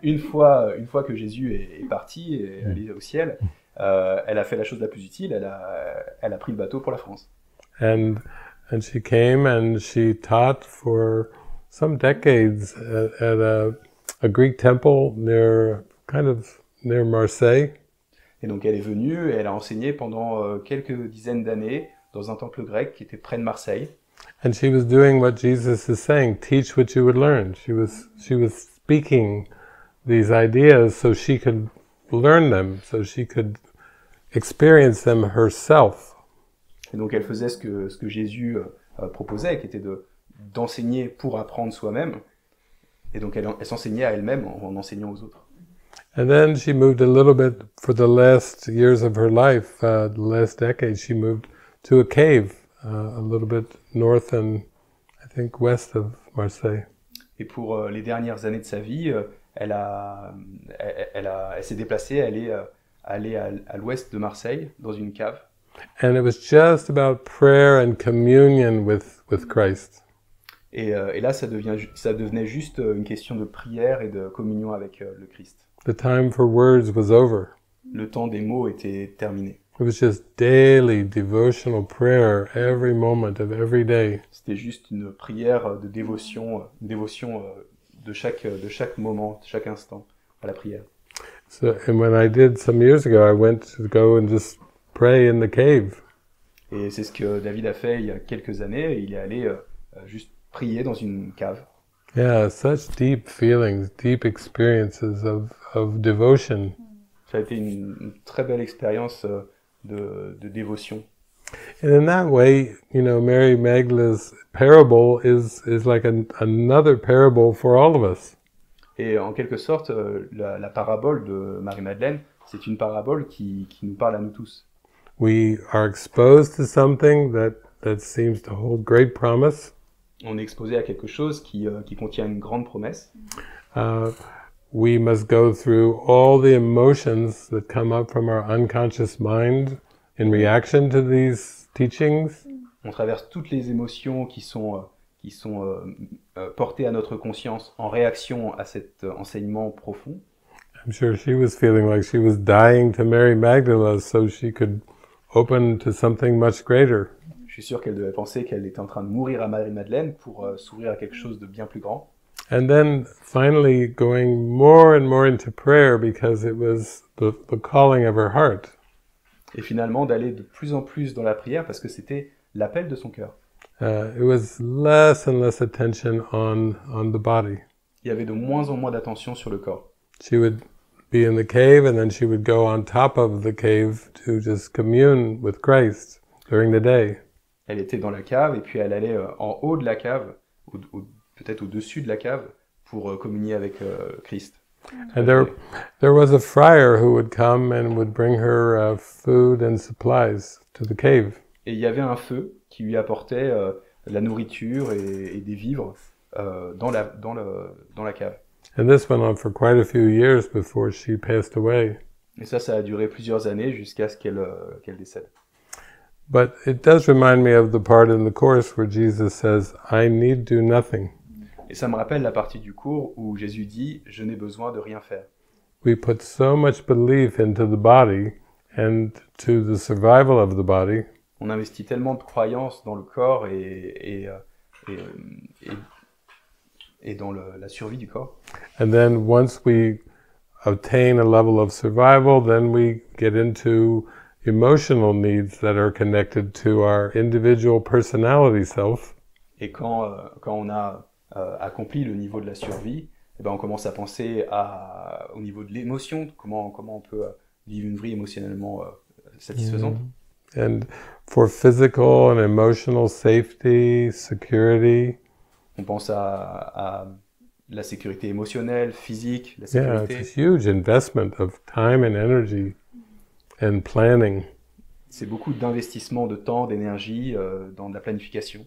S2: une fois que Jésus est parti et allé au ciel, elle a fait la chose la plus utile. Elle a pris le bateau pour la France.
S1: And she came and she taught for some decades at a Greek temple near Marseille.
S2: Et donc elle est venue et elle a enseigné pendant quelques dizaines d'années dans un temple grec qui était près de Marseille.
S1: And she was doing what Jesus is saying, teach what you would learn. She was speaking these ideas so she could learn them, so she could experience them herself.
S2: Et donc elle faisait ce que Jésus proposait, qui était d'enseigner pour apprendre soi-même. Et donc elle s'enseignait à elle-même en enseignant aux autres.
S1: And then she moved a little bit for the last years of her life, the last decade, she moved to a cave a little bit north and I think west of Marseille.
S2: Et pour les dernières années de sa vie, elle s'est déplacée, elle est allée à l'ouest de Marseille, dans une cave.
S1: And it was just about prayer and communion with Christ.
S2: Et là, ça devenait juste une question de prière et de communion avec le Christ.
S1: The time for words was over.
S2: le temps des mots était terminé.
S1: It was just daily devotional prayer every moment of every day.
S2: C'était juste une prière de dévotion, de chaque moment, de chaque instant à la prière.
S1: So, and when I did some years ago, I went to go and just pray in the cave.
S2: Et c'est ce que David a fait il y a quelques années. Il est allé juste prier dans une cave.
S1: Yeah, such deep feelings, deep experiences of devotion.
S2: Ça a été une très belle expérience de dévotion.
S1: And in that way, you know, Mary Magdalene's parable is like another parable for all of us.
S2: Et en quelque sorte, la parabole de Marie-Madeleine, c'est une parabole qui nous parle à nous tous.
S1: We are exposed to something that seems to hold great promise.
S2: On est exposé à quelque chose qui contient une grande promesse.
S1: We must go through all the emotions that come up from our unconscious mind in reaction to these teachings.
S2: On traverse toutes les émotions qui sont portées à notre conscience en réaction à cet enseignement profond.
S1: I'm sure she was feeling like she was dying to Mary Magdalene so she could open to something much greater.
S2: Je suis sûr qu'elle devait penser qu'elle était en train de mourir à Marie-Madeleine pour s'ouvrir à quelque chose de bien plus grand.
S1: And then finally going more and more into prayer because it was the calling of her heart.
S2: Et finalement d'aller de plus en plus dans la prière parce que c'était l'appel de son cœur.
S1: It was less and less attention on the body.
S2: Il y avait de moins en moins d'attention sur le corps.
S1: She would be in the cave and then she would go on top of the cave to just commune with Christ during the day.
S2: Elle était dans la cave et puis elle allait en haut de la cave, peut-être au-dessus de la cave, pour communier avec Christ.
S1: And there was a friar who would come and would bring her food and supplies to the cave.
S2: Et il y avait un feu qui lui apportait la nourriture et des vivres dans la cave.
S1: And this went on for quite a few years before she passed away.
S2: Et ça a duré plusieurs années jusqu'à ce qu'elle décède.
S1: But it does remind me of the part in the Course where Jesus says, I need do nothing.
S2: Et ça me rappelle la partie du cours où Jésus dit « Je n'ai besoin de rien faire ».
S1: We put so much belief into the body and to the survival of the body.
S2: On investit tellement de croyances dans le corps et dans la survie du corps.
S1: And then once we obtain a level of survival, then we get into emotional needs that are connected to our individual personality self.
S2: Et quand on a accompli le niveau de la survie, eh ben on commence à penser au niveau de l'émotion, comment on peut vivre une vie émotionnellement satisfaisante.
S1: And for physical and emotional safety, security.
S2: On pense à la sécurité émotionnelle, physique, la
S1: Yeah,
S2: sécurité.
S1: it's a huge investment of time and energy and planning.
S2: C'est beaucoup d'investissement de temps, d'énergie dans de la planification.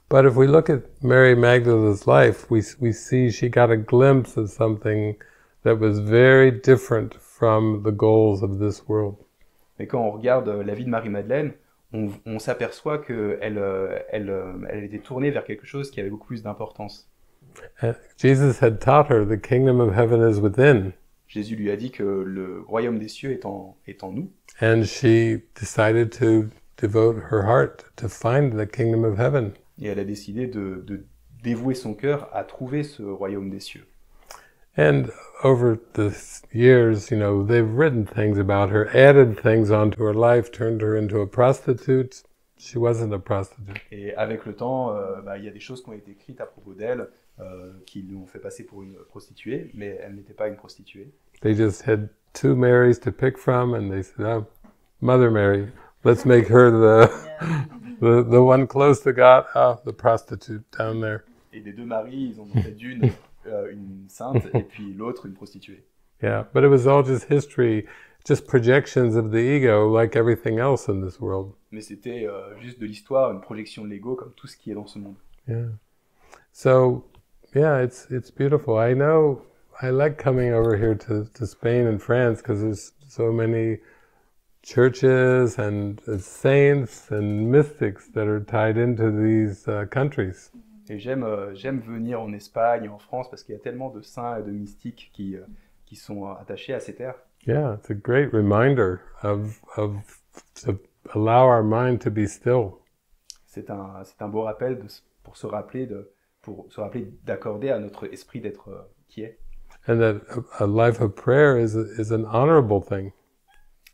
S1: But if we look at Mary Magdalene's life, we see she got a glimpse of something that was very different from the goals of this world.
S2: Mais quand on regarde la vie de Marie-Madeleine, on s'aperçoit qu'elle était tournée vers quelque chose qui avait beaucoup plus d'importance.
S1: Jesus had taught her the kingdom of heaven is within.
S2: Jésus lui a dit que le royaume des cieux est en nous.
S1: And she decided to devote her heart to find the kingdom of heaven.
S2: Et elle a décidé de dévouer son cœur à trouver ce royaume des cieux.
S1: And over the years, you know, they've written things about her, added things onto her life, turned her into a prostitute. She wasn't a prostitute.
S2: Et avec le temps, il y a des choses qui ont été écrites à propos d'elle qui l'ont fait passer pour une prostituée, mais elle n'était pas une prostituée.
S1: They just had two Marys to pick from, and they said, "Oh, Mother Mary, let's make her the one close to God, the prostitute down there."
S2: Et des deux maris, ils ont fait d'une une sainte et puis l'autre une prostituée.
S1: Yeah, but it was all just history, just projections of the ego, like everything else in this world.
S2: Mais c'était juste de l'histoire, une projection de l'ego comme tout ce qui est dans ce monde.
S1: Yeah. So, yeah, it's beautiful. I know I like coming over here to Spain and France because there's so many churches and saints and mystics that are tied into these countries.
S2: Et j'aime venir en Espagne, en France, parce qu'il y a tellement de saints et de mystiques qui sont attachés à ces terres.
S1: Yeah, it's a great reminder to allow our mind to be still.
S2: C'est un beau rappel pour se rappeler d'accorder à notre esprit d'être quiet.
S1: And that a life of prayer is an honorable thing.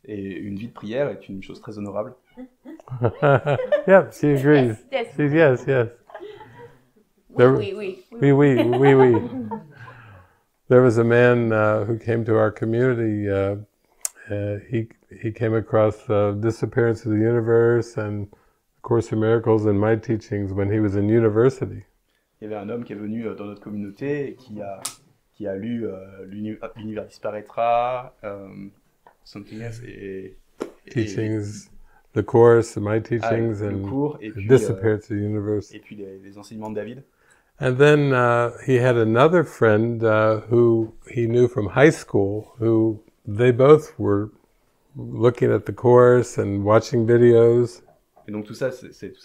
S2: Et une vie de prière est une chose très honorable.
S1: Yep, she agrees.
S3: Yes.
S1: Yes. There-
S3: Oui.
S1: Oui. There was a man who came to our community. He came across the disappearance of the universe and Course in Miracles and my teachings when he was in university.
S2: Il y avait un homme qui est venu dans notre communauté et qui a lu l'univers disparaîtra, something else, et
S1: Teachings, the Course, my teachings,
S2: le
S1: and
S2: cours, et puis,
S1: disappearance of the universe.
S2: et puis les enseignements de David.
S1: And then he had another friend who he knew from high school, who they both were looking at the Course and watching videos.
S2: Et donc tout ça,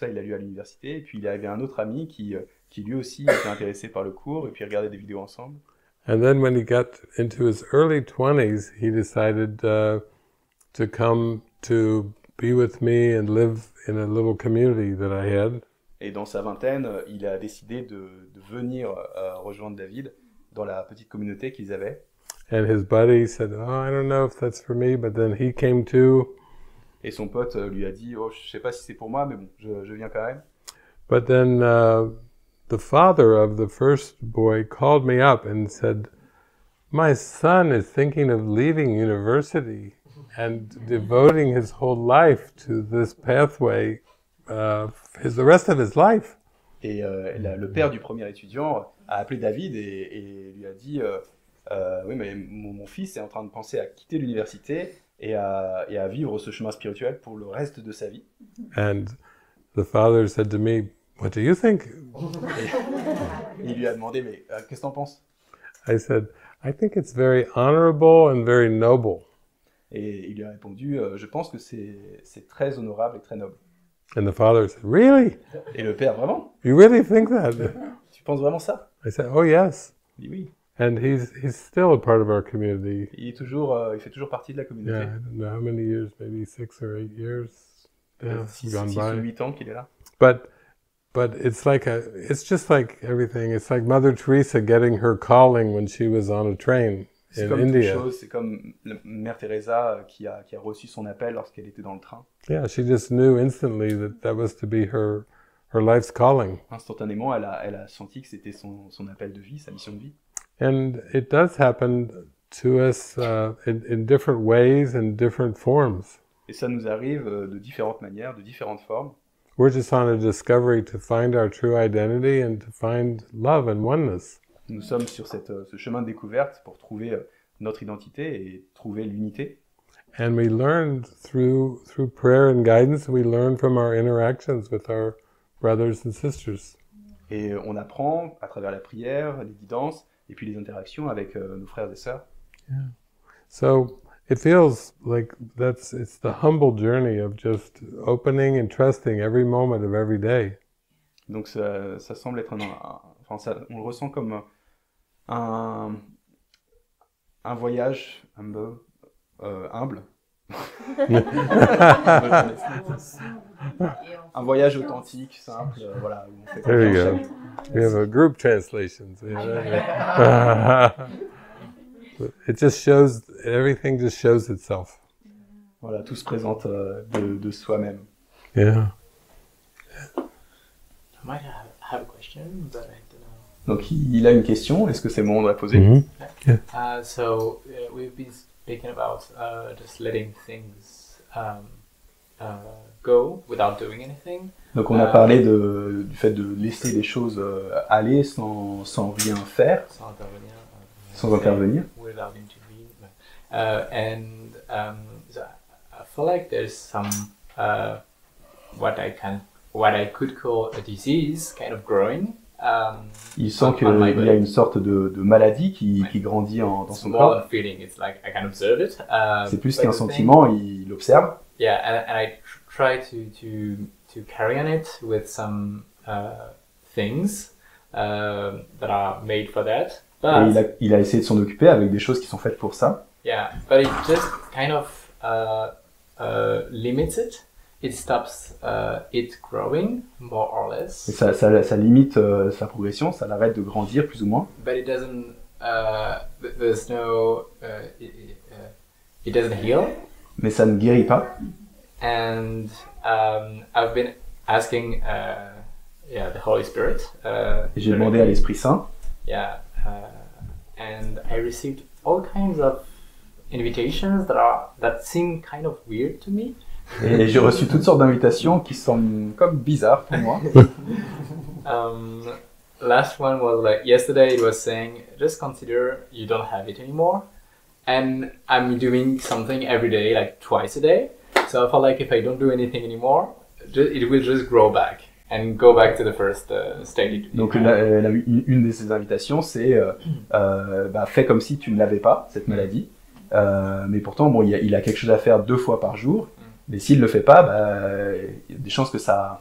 S2: il a lu à l'université. Et puis il y avait un autre ami qui lui aussi était intéressé par le cours et puis regardait des vidéos ensemble.
S1: And then when he got into his early 20s, he decided to come to be with me and live in a little community that I had.
S2: Et dans sa vingtaine, il a décidé de venir rejoindre David dans la petite communauté qu'ils avaient.
S1: And his buddy said, "Oh, I don't know if that's for me," but then he came too.
S2: Et son pote lui a dit « Oh, je sais pas si c'est pour moi, mais bon, je viens quand même. »
S1: But then the father of the first boy called me up and said, "My son is thinking of leaving university and devoting his whole life to this pathway, the rest of his life."
S2: Et le père du premier étudiant a appelé David et lui a dit oui, mais mon fils est en train de penser à quitter l'université et à vivre ce chemin spirituel pour le reste de sa vie.
S1: And the father said to me, "What do you think?"
S2: Et il lui a demandé mais qu'est-ce que t'en penses?
S1: I said, "I think it's very honorable and very noble."
S2: Et il lui a répondu je pense que c'est très honorable et très noble.
S1: And the father said, "Really?
S2: Et le père, vraiment?
S1: You really think that?"
S2: Tu penses vraiment ça?
S1: I said, "Oh yes."
S2: Il dit oui.
S1: And he's still a part of our community.
S2: Il fait toujours partie de la communauté.
S1: Yeah, I don't know how many years, maybe 6 or 8 years. Yeah,
S2: 6
S1: gone
S2: ou
S1: by.
S2: 8 ans qu'il est là.
S1: But it's just like everything. It's like Mother Teresa getting her calling when she was on a train
S2: C'est
S1: in
S2: comme toute
S1: India.
S2: chose, c'est comme la Mère Teresa qui a reçu son appel lorsqu'elle était dans le train.
S1: Yeah, she just knew instantly that was to be her life's calling.
S2: Instantanément, elle a senti que c'était son appel de vie, sa mission de vie.
S1: And it does happen to us in different ways and different forms.
S2: Et ça nous arrive de différentes manières, de différentes formes.
S1: We're just on a discovery to find our true identity and to find love and oneness.
S2: Nous sommes sur ce chemin de découverte pour trouver notre identité et trouver l'unité.
S1: And we learn through prayer and guidance, we learn from our interactions with our brothers and sisters.
S2: Et on apprend à travers la prière, les guidances, et puis les interactions avec nos frères et sœurs.
S1: Yeah. So it feels like it's the humble journey of just opening and trusting every moment of every day.
S2: Donc ça semble être on le ressent comme un voyage humble. Un voyage authentique, simple, voilà. Où on fait
S1: There you go.
S2: confiance chaque-
S1: We have a group translation. It just shows, everything just shows itself.
S2: Voilà, tout se présente de soi-même.
S1: Yeah.
S6: I might have a question, but I don't know.
S2: Donc il a une question, est-ce que c'est bon de la poser?
S6: So we've been speaking about just letting things go without doing anything.
S2: Donc on a parlé du fait de laisser les choses aller sans rien faire,
S6: Sans intervenir.
S2: sans intervenir.
S6: Without intervening. So I feel like there's some what I could call a disease kind of growing.
S2: Il sent qu'il y a une sorte de maladie qui grandit dans son
S6: More
S2: corps.
S6: than feeling, it's like I can observe it.
S2: C'est plus
S6: but
S2: qu'un
S6: the thing-
S2: sentiment, il l'observe.
S6: Yeah, and I try to carry on it with some things that are made for that.
S2: Et
S6: But
S2: il a essayé de s'en occuper avec des choses qui sont faites pour ça.
S6: Yeah, but it just kind of limits it. It stops it growing, more or less.
S2: Et ça limite sa progression, ça l'arrête de grandir plus ou moins.
S6: But it doesn't. There's no. It doesn't heal.
S2: Mais ça ne guérit pas.
S6: And I've been asking, the Holy Spirit.
S2: Et j'ai demandé à l'Esprit Saint.
S6: Yeah, and I received all kinds of invitations that seem kind of weird to me.
S2: Et j'ai reçu toutes sortes d'invitations qui semblent comme bizarres pour moi.
S6: Last one was like yesterday. It was saying, just consider you don't have it anymore, and I'm doing something every day, like twice a day. So I felt like if I don't do anything anymore, it will just grow back and go back to the first state.
S2: Donc une de ces invitations, c'est fais comme si tu ne l'avais pas, cette maladie. Mais pourtant, bon, il a quelque chose à faire 2 fois par jour. Mais s'il le fait pas, il y a des chances que ça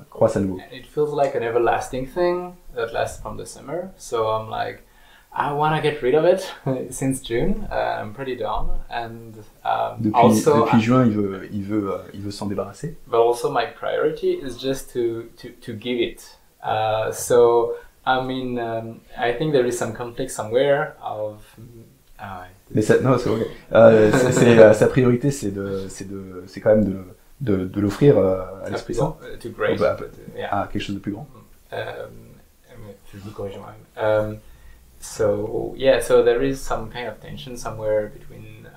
S2: croisse à nouveau.
S6: And it feels like an everlasting thing that lasts from the summer. So I'm like, I want to get rid of it since June. I'm pretty done. And
S2: depuis juin, il veut s'en débarrasser.
S6: But also my priority is just to give it. So I mean, I think there is some conflict somewhere of.
S2: Mais non, c'est ok. Sa priorité, c'est quand même de l'offrir à l'Esprit Saint. À quelque chose de plus grand.
S6: So yeah, so there is some kind of tension somewhere between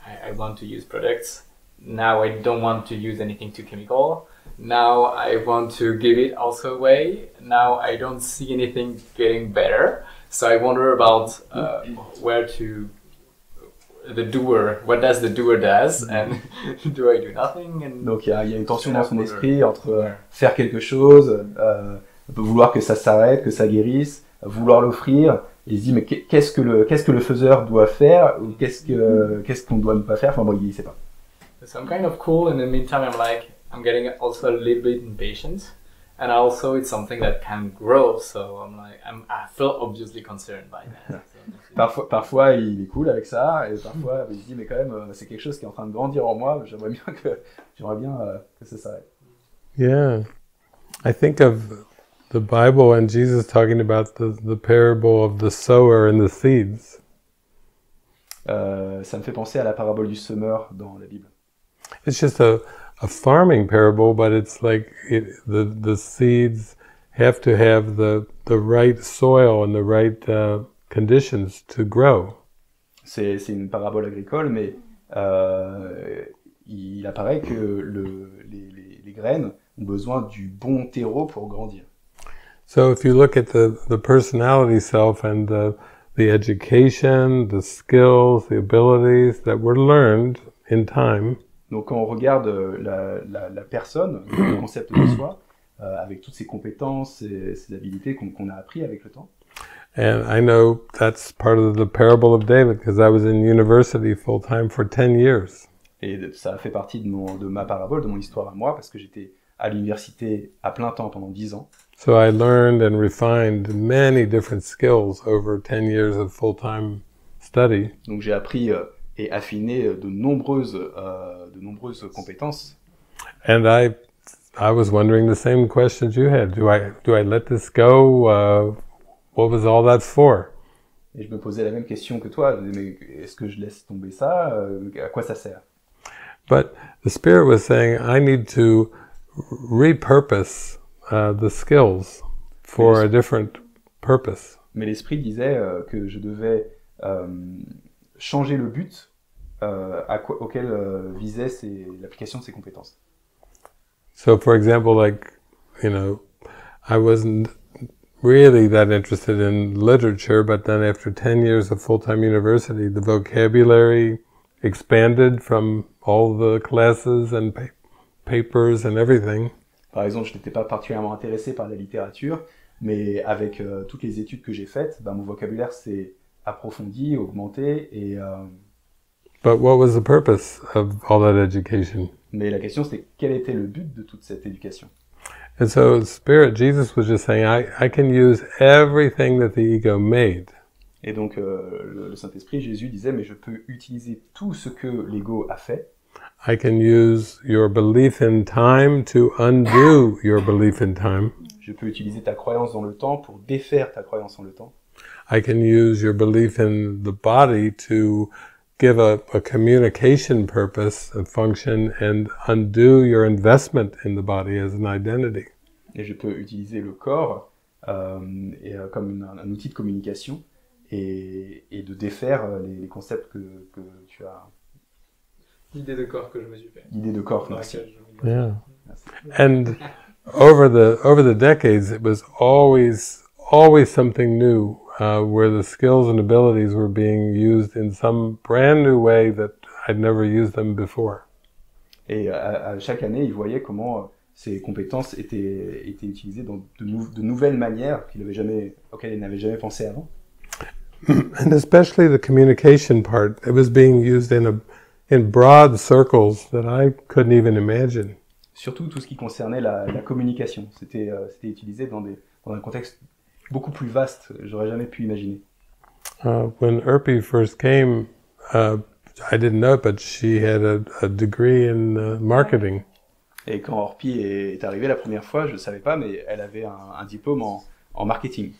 S6: I want to use products. Now I don't want to use anything too chemical. Now I want to give it also away. Now I don't see anything getting better. So I wonder about where to the doer. What does the doer does, and do I do nothing? And
S2: donc il y a une tension dans son esprit entre faire quelque chose, vouloir que ça s'arrête, que ça guérisse, vouloir l'offrir. Et il se dit mais qu'est-ce que le faiseur doit faire ou qu'est-ce qu'on doit ne pas faire. Enfin bon, il sait pas.
S6: So I'm kind of cool. In the meantime, I'm getting also a little bit impatient. And also, it's something that can grow, so I feel obviously concerned by that.
S2: Parfois, il est cool avec ça, et parfois, il se dit, mais quand même, c'est quelque chose qui est en train de grandir en moi. J'aimerais bien que ça s'arrête.
S1: Yeah, I think of the Bible and Jesus talking about the parable of the sower and the seeds.
S2: Ça me fait penser à la parabole du semeur dans la Bible.
S1: It's just a farming parable, but it's like the seeds have to have the right soil and the right conditions to grow.
S2: C'est une parabole agricole, mais il apparaît que les graines ont besoin du bon terreau pour grandir.
S1: So if you look at the personality self and the education, the skills, the abilities that were learned in time.
S2: Donc quand on regarde la personne, le concept de soi, avec toutes ses compétences et ses habilités qu'on a appris avec le temps.
S1: And I know that's part of the parable of David because I was in university full time for 10 years.
S2: Et ça fait partie de ma parabole, de mon histoire à moi, parce que j'étais à l'université à plein temps pendant 10 ans.
S1: So I learned and refined many different skills over 10 years of full-time study.
S2: Donc j'ai appris et affiné de nombreuses compétences.
S1: And I was wondering the same questions you had. Do I let this go? What was all that for?
S2: Et je me posais la même question que toi. Mais est-ce que je laisse tomber ça? À quoi ça sert?
S1: But the Spirit was saying, I need to repurpose the skills for a different purpose.
S2: Mais l'Esprit disait que je devais changer le but auquel visait l'application de ces compétences.
S1: So, for example, I wasn't really that interested in literature, but then after 10 years of full-time university, the vocabulary expanded from all the classes and papers and everything.
S2: Par exemple, je n'étais pas particulièrement intéressé par la littérature, mais avec toutes les études que j'ai faites, mon vocabulaire s'est approfondi, augmenté et...
S1: But what was the purpose of all that education?
S2: Mais la question c'était quel était le but de toute cette éducation?
S1: And so Spirit, Jesus was just saying, I can use everything that the ego made.
S2: Et donc le Saint-Esprit, Jésus disait, mais je peux utiliser tout ce que l'ego a fait.
S1: I can use your belief in time to undo your belief in time.
S2: Je peux utiliser ta croyance dans le temps pour défaire ta croyance en le temps.
S1: I can use your belief in the body to give a communication purpose, a function, and undo your investment in the body as an identity.
S2: Et je peux utiliser le corps comme un outil de communication et de défaire les concepts que tu as.
S6: L'idée de corps que je me suis fait.
S2: L'idée de corps, merci.
S1: Yeah. And over the decades, it was always something new, where the skills and abilities were being used in some brand new way that I'd never used them before.
S2: Et à chaque année, il voyait comment ces compétences étaient utilisées dans de nouvelles manières auxquelles il n'avait jamais pensé avant.
S1: And especially the communication part, it was being used in broad circles that I couldn't even imagine.
S2: Surtout tout ce qui concernait la communication. C'était utilisé dans un contexte beaucoup plus vaste, j'aurais jamais pu imaginer.
S1: When Urpi first came, I didn't know it, but she had a degree in marketing.
S2: Et quand Urpi est arrivée la première fois, je ne savais pas, mais elle avait un diplôme en marketing.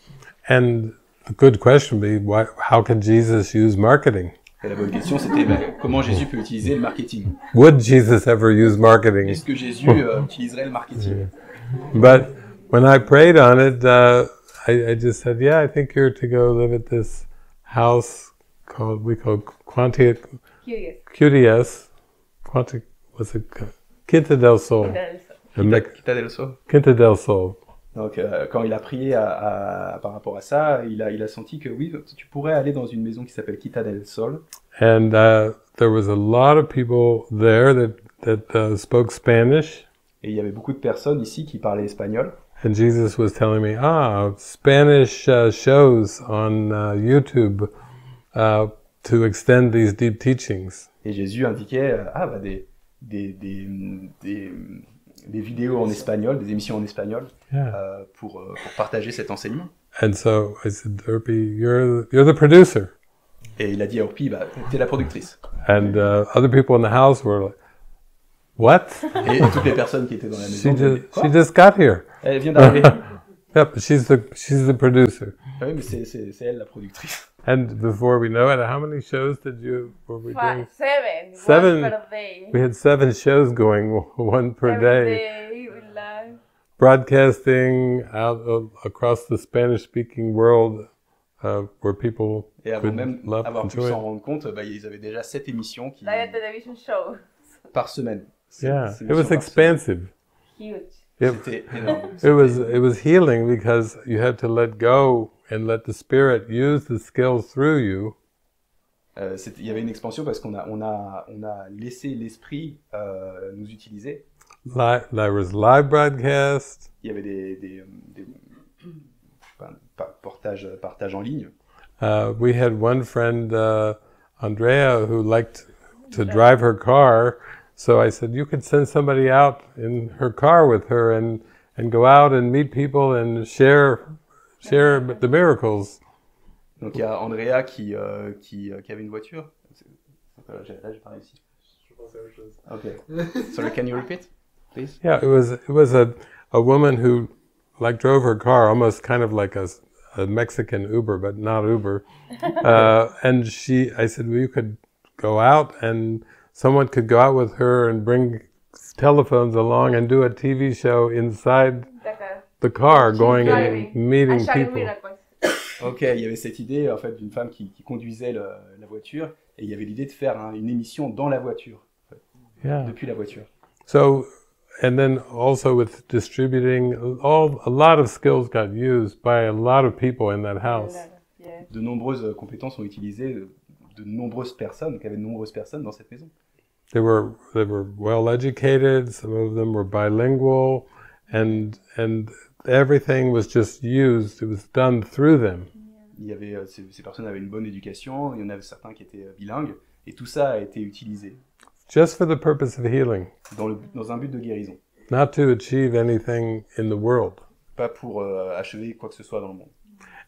S1: And the good question would be, how can Jesus use marketing?
S2: Et la bonne question, c'était comment Jésus peut utiliser le marketing?
S1: Would Jesus ever use marketing?
S2: Est-ce que Jésus utiliserait le marketing?
S1: But when I prayed on it, I just said, yeah, I think you're to go live at this house we call QDS. Quinta del Sol.
S2: Quinta del Sol.
S1: Quinta del Sol.
S2: Donc, quand il a prié par rapport à ça, il a senti que oui, tu pourrais aller dans une maison qui s'appelle Quinta del Sol.
S1: And there was a lot of people there that spoke Spanish.
S2: Et il y avait beaucoup de personnes ici qui parlaient espagnol.
S1: And Jesus was telling me, Spanish shows on YouTube to extend these deep teachings.
S2: Et Jésus indiquait, des vidéos en espagnol, des émissions en espagnol, pour partager cet enseignement.
S1: And so I said, Urpi, you're the producer.
S2: Et il a dit à Urpi, t'es la productrice.
S1: And other people in the house were like, what?
S2: Et toutes les personnes qui étaient dans la maison.
S1: She just got here.
S2: Elle vient d'arriver.
S1: Yep, she's the producer.
S2: Ah oui, mais c'est elle la productrice.
S1: And before we know it, how many shows were we doing?
S3: 7.
S1: 7.
S3: One per day.
S1: We had 7 shows going, one per
S3: Every
S1: day.
S3: day, live.
S1: Broadcasting out across the Spanish-speaking world, where people
S2: Et avant
S1: could
S2: même
S1: love
S2: avoir
S1: and
S2: pu
S1: enjoy
S2: s'en
S1: it.
S2: rendre compte, ils avaient déjà 7 émissions
S3: Live television show.
S2: par semaine.
S1: Yeah,
S2: C'est
S1: it was expansive.
S3: Huge.
S2: C'était énorme.
S1: It was healing because you had to let go and let the Spirit use the skills through you.
S2: Il y avait une expansion parce qu'on a laissé l'esprit nous utiliser.
S1: There was live broadcast.
S2: Il y avait des partages en ligne.
S1: We had one friend, Andrea, who liked to drive her car. So I said, you could send somebody out in her car with her and go out and meet people and share the miracles.
S2: Donc il y a Andrea qui avait une voiture. Là, j'ai pas réussi.
S6: Je pensais à autre chose.
S2: Okay. Sorry, can you repeat, please?
S1: Yeah, it was a woman who drove her car almost kind of like a Mexican Uber, but not Uber. And I said, well, you could go out and someone could go out with her and bring telephones along and do a TV show inside the car, going and meeting people.
S2: Ok, il y avait cette idée en fait d'une femme qui conduisait la voiture et il y avait l'idée de faire une émission dans la voiture, en fait, depuis la voiture.
S1: So, and then also with distributing, a lot of skills got used by a lot of people in that house.
S2: De nombreuses compétences sont utilisées de nombreuses personnes, donc il y avait de nombreuses personnes dans cette maison.
S1: They were well educated. Some of them were bilingual, and everything was just used. It was done through them.
S2: Il y avait ces personnes avaient une bonne éducation. Il y en avait certains qui étaient bilingues, et tout ça a été utilisé.
S1: Just for the purpose of healing.
S2: Dans un but de guérison.
S1: Not to achieve anything in the world.
S2: Pas pour achever quoi que ce soit dans le monde.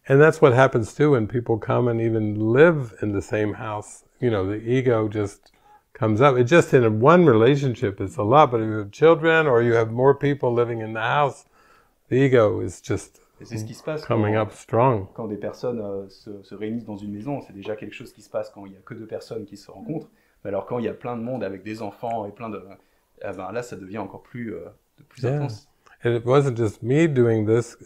S1: And that's what happens too when people come and even live in the same house. You know, the ego just comes up. It just in one relationship it's a lot, but if you have children or you have more people living in the house, the ego is just
S2: Et c'est ce qui se passe
S1: coming up strong.
S2: quand des personnes se réunissent dans une maison. C'est déjà quelque chose qui se passe quand il n'y a que deux personnes qui se rencontrent. Mais alors quand il y a plein de monde avec des enfants et plein de... ben là, ça devient encore plus, plus intense.
S1: And it wasn't just me doing this.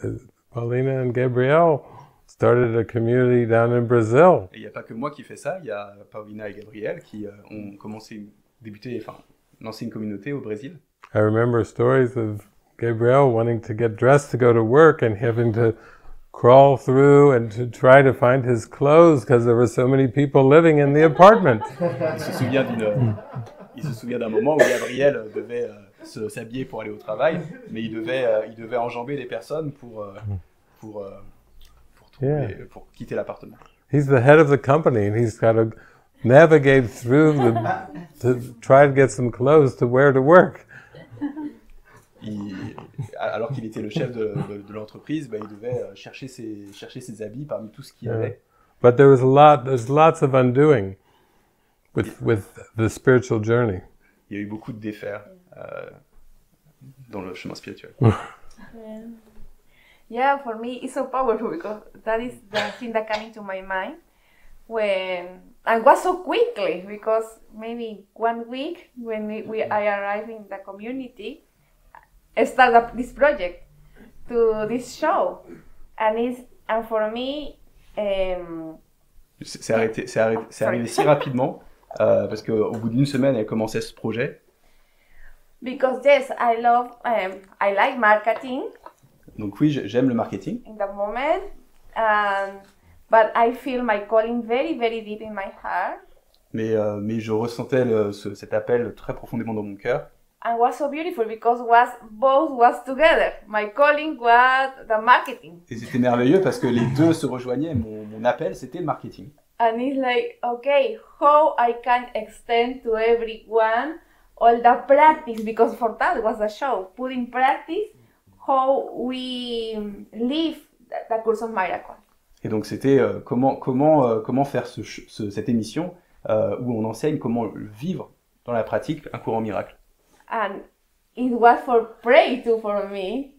S1: Paulina and Gabrielle started a community down in Brazil.
S2: Et il n'y a pas que moi qui fais ça. Il y a Paulina et Gabriel qui ont lancé une communauté au Brésil.
S1: I remember stories of Gabriel wanting to get dressed to go to work and having to crawl through and to try to find his clothes because there were so many people living in the apartment.
S2: Il se souvient d'un moment où Gabriel devait s'habiller pour aller au travail, mais il devait enjamber des personnes pour quitter l'appartement.
S1: He's the head of the company and he's got to navigate through to try to get some clothes to wear to work.
S2: Alors qu'il était le chef de l'entreprise, il devait chercher ses habits parmi tout ce qu'il y avait.
S1: But there's lots of undoing with the spiritual journey.
S2: Il y a eu beaucoup de défaites dans le chemin spirituel.
S3: Yeah, for me it's so powerful because that is the thing that came into my mind and was so quickly because maybe 1 week when I arrived in the community, I started up this project to this show and for me
S2: c'est arrivé si rapidement parce qu'au bout d'une semaine elle commençait ce projet.
S3: Because yes, I like marketing.
S2: Donc oui, j'aime le marketing.
S3: In the moment, but I feel my calling very, very deep in my heart.
S2: Mais je ressentais cet appel très profondément dans mon cœur.
S3: And it was so beautiful because both was together. My calling was the marketing.
S2: Et c'était merveilleux parce que les deux se rejoignaient. Mon appel, c'était le marketing.
S3: And it's like, okay, how I can extend to everyone all the practice, because for that was the show, put in practice how we live the Course of Miracles.
S2: Et donc c'était comment faire cette émission où on enseigne comment vivre dans la pratique un courant miracle.
S3: And it was for pray too for me,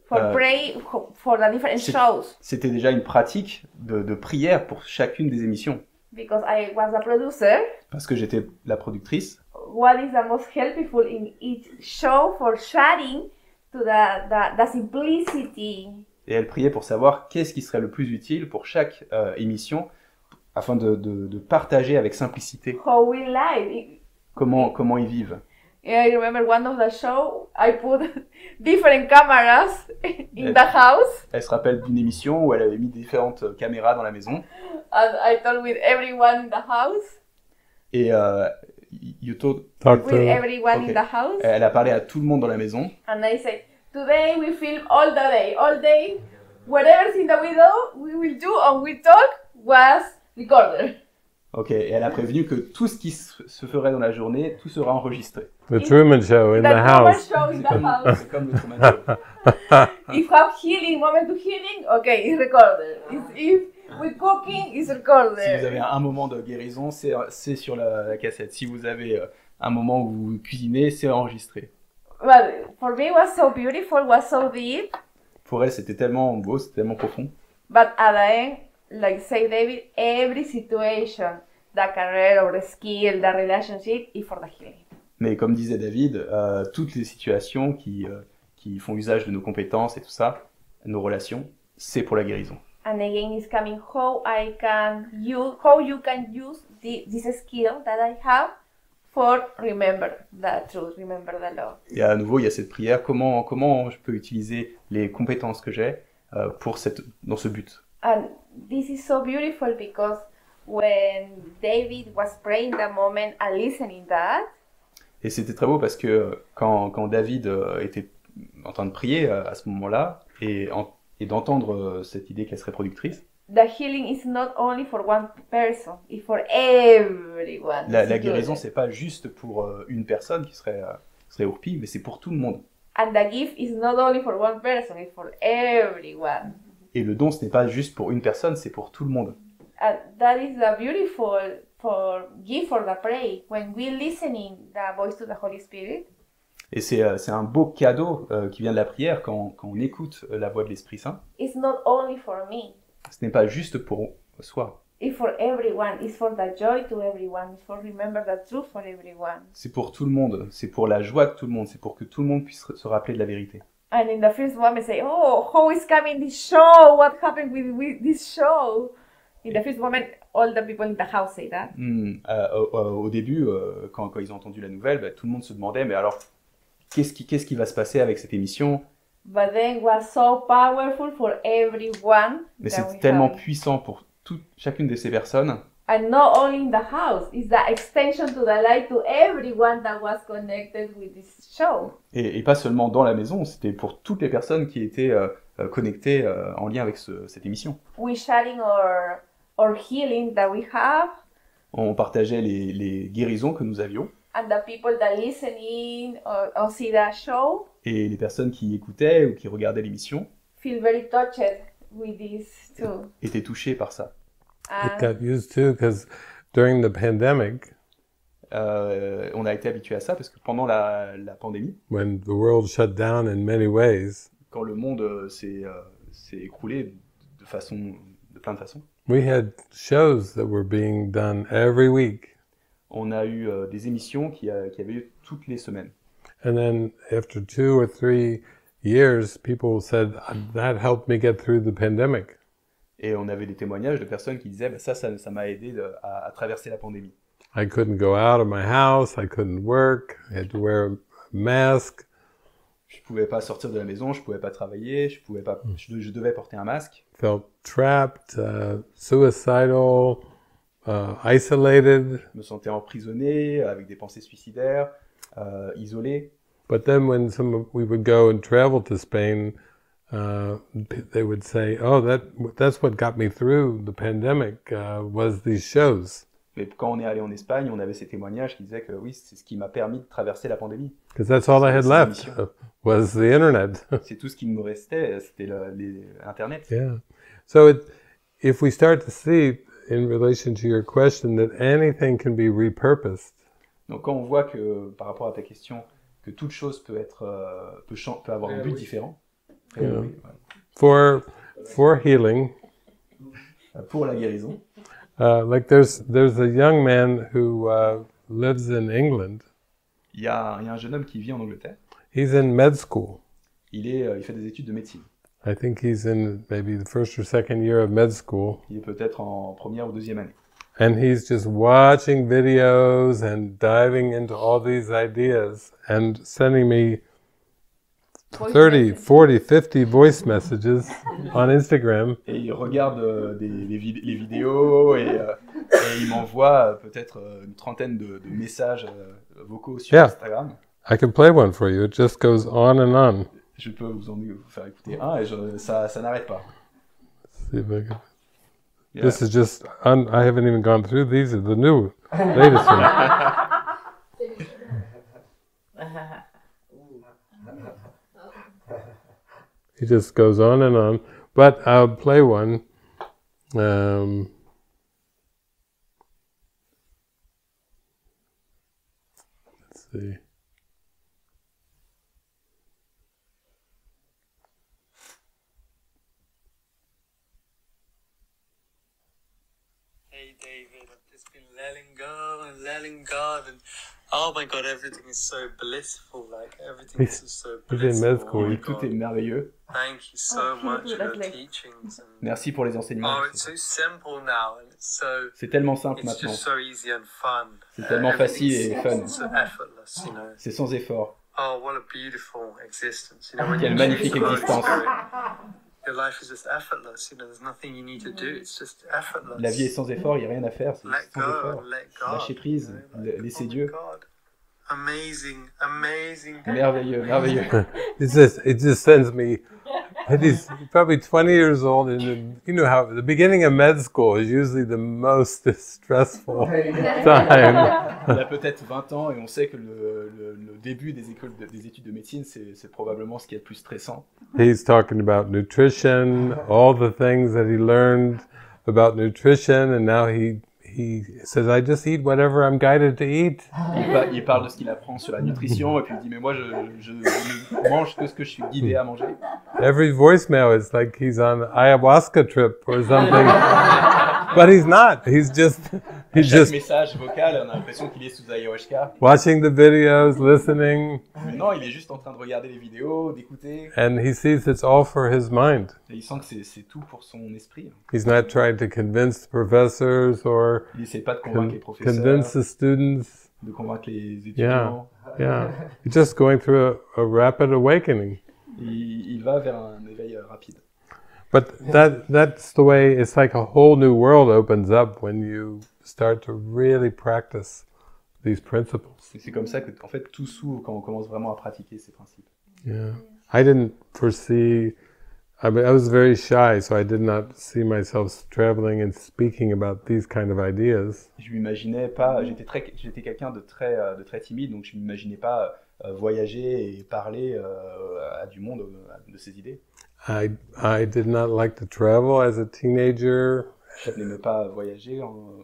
S3: pray for the different shows.
S2: C'était déjà une pratique de prière pour chacune des émissions.
S3: Because I was a producer.
S2: Parce que j'étais la productrice.
S3: What is the most helpful in each show for sharing to the simplicity.
S2: Et elle priait pour savoir qu'est-ce qui serait le plus utile pour chaque émission afin de partager avec simplicité.
S3: How we live.
S2: Comment ils vivent.
S3: Yeah, I remember one of the show, I put different cameras in the house.
S2: Elle se rappelle d'une émission où elle avait mis différentes caméras dans la maison.
S3: And I told with everyone in the house.
S2: Et you talk
S3: with everyone in the house.
S2: Elle a parlé à tout le monde dans la maison.
S3: And I said, today we film all day. Whatever thing that we will do and we talk was recorded.
S2: Ok, et elle a prévenu que tout ce qui se ferait dans la journée, tout sera enregistré.
S1: The Truman Show in the house.
S2: C'est comme le Truman Show.
S3: If have healing, moment to healing, okay, it's recorded. If we cooking, it's recorded.
S2: Si vous avez un moment de guérison, c'est sur la cassette. Si vous avez un moment où vous cuisinez, c'est enregistré.
S3: But for me, it was so beautiful, was so deep.
S2: Pour elle, c'était tellement beau, c'était tellement profond.
S3: But at the end, like say David, every situation, the career or the skill, the relationship, is for the healing.
S2: Mais comme disait David, toutes les situations qui font usage de nos compétences et tout ça, nos relations, c'est pour la guérison.
S3: And again, it's coming how you can use this skill that I have for remember the truth, remember the love.
S2: Et à nouveau, il y a cette prière, comment je peux utiliser les compétences que j'ai dans ce but.
S3: And this is so beautiful because when David was praying that moment and listening that.
S2: Et c'était très beau parce que quand David était en train de prier à ce moment-là et d'entendre cette idée qu'elle serait productrice.
S3: The healing is not only for one person, it's for everyone.
S2: La guérison, c'est pas juste pour une personne qui serait Urpi, mais c'est pour tout le monde.
S3: And the gift is not only for one person, it's for everyone.
S2: Et le don, ce n'est pas juste pour une personne, c'est pour tout le monde.
S3: And that is a beautiful gift for the prayer when we listening the voice to the Holy Spirit.
S2: Et c'est un beau cadeau qui vient de la prière quand on écoute la voix de l'Esprit Saint.
S3: It's not only for me.
S2: Ce n'est pas juste pour soi.
S3: It's for everyone. It's for the joy to everyone. It's for remember the truth for everyone.
S2: C'est pour tout le monde. C'est pour la joie de tout le monde. C'est pour que tout le monde puisse se rappeler de la vérité.
S3: And in the first moment, say, "Oh, how is coming this show? What happened with this show?" In the first moment, all the people in the house say that.
S2: Au début, quand ils ont entendu la nouvelle, tout le monde se demandait, mais alors, qu'est-ce qui va se passer avec cette émission?
S3: But then it was so powerful for everyone.
S2: Mais
S3: that
S2: c'est
S3: we
S2: tellement
S3: have.
S2: Chacune de ces personnes.
S3: And not only in the house, it's the extension to the light to everyone that was connected with this show.
S2: Et pas seulement dans la maison, c'était pour toutes les personnes qui étaient connectées en lien avec cette émission.
S3: We sharing our healing that we have,
S2: On partageait les guérisons que nous avions.
S3: and the people that listening or see the show
S2: Et les personnes qui écoutaient ou qui regardaient l'émission
S3: feel very touched with this too.
S2: étaient touchées par ça.
S1: It got used to because during the pandemic,
S2: On a été habitué à ça parce que pendant la pandémie,
S1: when the world shut down in many ways,
S2: quand le monde s'est écroulé de plein de façons,
S1: we had shows that were being done every week.
S2: on a eu des émissions qui avaient lieu toutes les semaines.
S1: And then after 2 or 3 years, people said, that helped me get through the pandemic.
S2: Et on avait des témoignages de personnes qui disaient ça m'a aidé à traverser la pandémie.
S1: I couldn't go out of my house, I couldn't work, I had to wear a mask.
S2: Je pouvais pas sortir de la maison, je pouvais pas travailler, je devais porter un masque.
S1: Felt trapped, suicidal, isolated.
S2: Je me sentais emprisonné, avec des pensées suicidaires, isolé.
S1: But then when we would go and travel to Spain, they would say, "Oh, that's what got me through the pandemic was these shows."
S2: Mais quand on est allé en Espagne, on avait ces témoignages qui disaient que oui, c'est ce qui m'a permis de traverser la pandémie.
S1: Because that's all I had left was the internet.
S2: C'est tout ce qui nous restait, c'était Internet.
S1: Yeah. So if we start to see, in relation to your question, that anything can be repurposed.
S2: Donc quand on voit que, par rapport à ta question, que toute chose peut avoir un but différent.
S1: Yeah. For healing.
S2: Pour la guérison.
S1: Like there's a young man who lives in England.
S2: Il y a un jeune homme qui vit en Angleterre.
S1: He's in med school.
S2: Il fait des études de médecine.
S1: I think he's in maybe the first or second year of med school.
S2: Il est peut-être en première ou deuxième année.
S1: And he's just watching videos and diving into all these ideas and sending me 30, 40, 50 voice messages on Instagram.
S2: Et il regarde les vidéos et il m'envoie peut-être une trentaine de messages vocaux sur Instagram.
S1: I can play one for you. It just goes on and on.
S2: Je peux vous faire écouter un et ça n'arrête pas.
S1: See if I can. Yeah. This is just, I haven't even gone through. These are the latest ones. He just goes on and on. But I'll play one. Let's see.
S7: Hey David, I've just been letting go and letting God, and oh my God, everything is so blissful. Like everything is just so blissful.
S2: Tout est merveilleux.
S7: Thank you so much for your teachings. And
S2: merci pour les enseignements.
S7: oh, it's so simple now, and it's so.
S2: C'est tellement simple
S7: it's
S2: maintenant.
S7: just so easy and fun.
S2: C'est tellement facile et fun.
S7: It's so effortless, you know.
S2: C'est sans effort.
S7: Oh, what a beautiful existence, you know. When
S2: Quelle magnifique existence.
S7: Your life is just effortless, you know, there's nothing you need to do, it's just effortless.
S2: La vie est sans effort, il n'y a rien à faire, c'est sans effort.
S7: Let go.
S2: Lâcher prise, laisser Dieu.
S7: Amazing, amazing.
S2: Merveilleux, merveilleux.
S1: It just sends me And he's probably 20 years old, and you know how the beginning of med school is usually the most stressful time.
S2: Il a peut-être 20 ans et on sait que le début des études de médecine, c'est probablement ce qui est le plus stressant.
S1: He's talking about nutrition, all the things that he learned about nutrition, and now he says, I just eat whatever I'm guided to eat.
S2: Il parle de ce qu'il apprend sur la nutrition et puis il dit mais moi je ne mange que ce que je suis guidé à manger.
S1: Every voicemail is like he's on an ayahuasca trip or something. But he's not. He's
S2: Chaque message vocal, on a l'impression qu'il est sous ayahuasca.
S1: watching the videos, listening.
S2: Mais non, il est juste en train de regarder les vidéos, d'écouter.
S1: And he sees it's all for his mind.
S2: Et il sent que c'est tout pour son esprit.
S1: He's not trying to convince the professors or
S2: Il n'essaie pas de convaincre les professeurs,
S1: convince the students.
S2: de convaincre les étudiants.
S1: Yeah. He's just going through a rapid awakening.
S2: Il va vers un éveil rapide.
S1: But that's the way, it's like a whole new world opens up when you start to really practice these principles.
S2: Et c'est comme ça que en fait, tout s'ouvre quand on commence vraiment à pratiquer ces principes.
S1: Yeah. I didn't foresee, I was very shy, so I did not see myself traveling and speaking about these kind of ideas.
S2: Je m'imaginais pas, j'étais quelqu'un de très timide, donc je m'imaginais pas voyager et parler à du monde de ces idées.
S1: I did not like to travel as a teenager.
S2: Je n'aimais pas voyager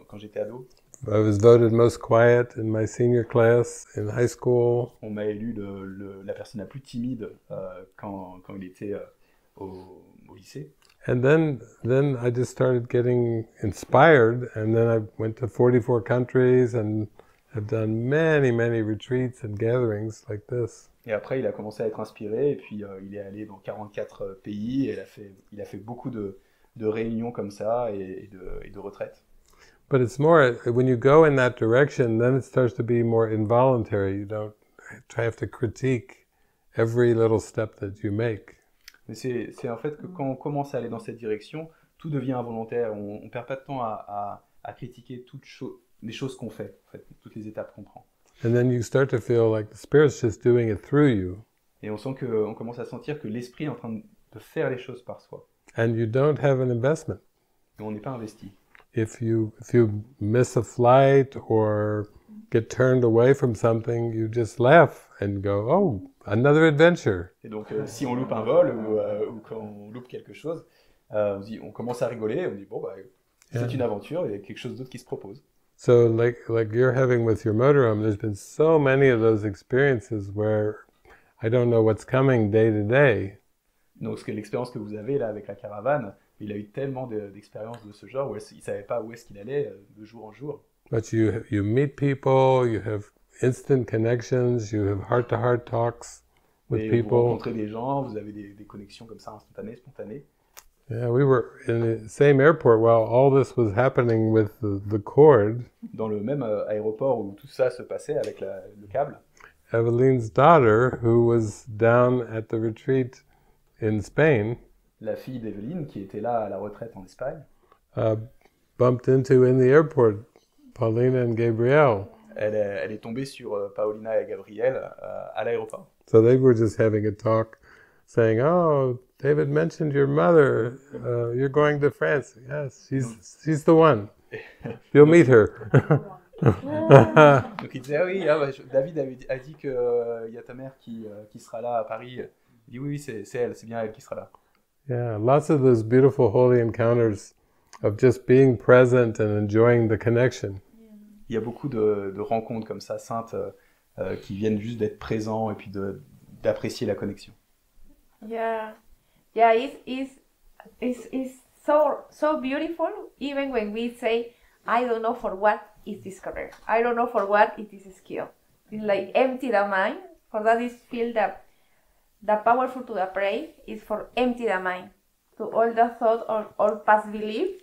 S2: quand j'étais ado.
S1: I was voted most quiet in my senior class in high school.
S2: On m'a élu la personne la plus timide quand il était au lycée.
S1: And then I just started getting inspired, and then I went to 44 countries and have done many retreats and gatherings like this.
S2: Et après, il a commencé à être inspiré, et puis il est allé dans 44 pays, et il a fait beaucoup de réunions comme ça et de retraites.
S1: But it's more, when you go in that direction, then it starts to be more involuntary. You don't have to critique every little step that you make.
S2: Mais c'est en fait que quand on commence à aller dans cette direction, tout devient involontaire. On perd pas de temps à critiquer les choses qu'on fait, en fait, toutes les étapes qu'on prend.
S1: And then you start to feel like the Spirit's just doing it through you.
S2: Et on commence à sentir que l'esprit est en train de faire les choses par soi.
S1: And you don't have an investment.
S2: Et on n'est pas investi.
S1: If you miss a flight or get turned away from something, you just laugh and go, oh, another adventure.
S2: Et donc, si on loupe un vol ou quand on loupe quelque chose, on commence à rigoler, on dit, bon, bah, c'est une aventure, il y a quelque chose d'autre qui se propose.
S1: So like you're having with your motorhome, there's been so many of those experiences where I don't know what's coming day to day.
S2: Donc, l'expérience que vous avez là avec la caravane, il a eu tellement d'expériences de ce genre où il ne savait pas où est-ce qu'il allait de jour en jour.
S1: But you meet people, you have instant connections, you have heart-to-heart talks with
S2: Et
S1: people.
S2: vous rencontrez des gens, vous avez des connexions comme ça instantanées, spontanées.
S1: Yeah, we were in the same airport while all this was happening with the cord.
S2: Dans le même aéroport où tout ça se passait avec le câble.
S1: Eveline's daughter, who was down at the retreat in Spain,
S2: la fille d'Evelyne, qui était là à la retraite en Espagne,
S1: bumped into in the airport Paulina and Gabriel.
S2: Elle est tombée sur Paulina et Gabriel à l'aéroport.
S1: So they were just having a talk, saying, "Oh, David mentioned your mother. You're going to France. Yes, she's the one. You'll meet her."
S2: Donc il disait, ah oui, David a dit qu'il y a ta mère qui sera là à Paris. Il dit oui, c'est elle, c'est bien elle qui sera là.
S1: Yeah, lots of those beautiful holy encounters of just being present and enjoying the connection.
S2: Il y a beaucoup de rencontres comme ça, saintes, qui viennent juste d'être présents et puis d'apprécier la connexion.
S3: Yeah, it's so beautiful. Even when we say, I don't know for what is this career. I don't know for what it is a skill. It's like empty the mind. For that is feel that the powerful to the pray is for empty the mind. To all the thought or all past belief.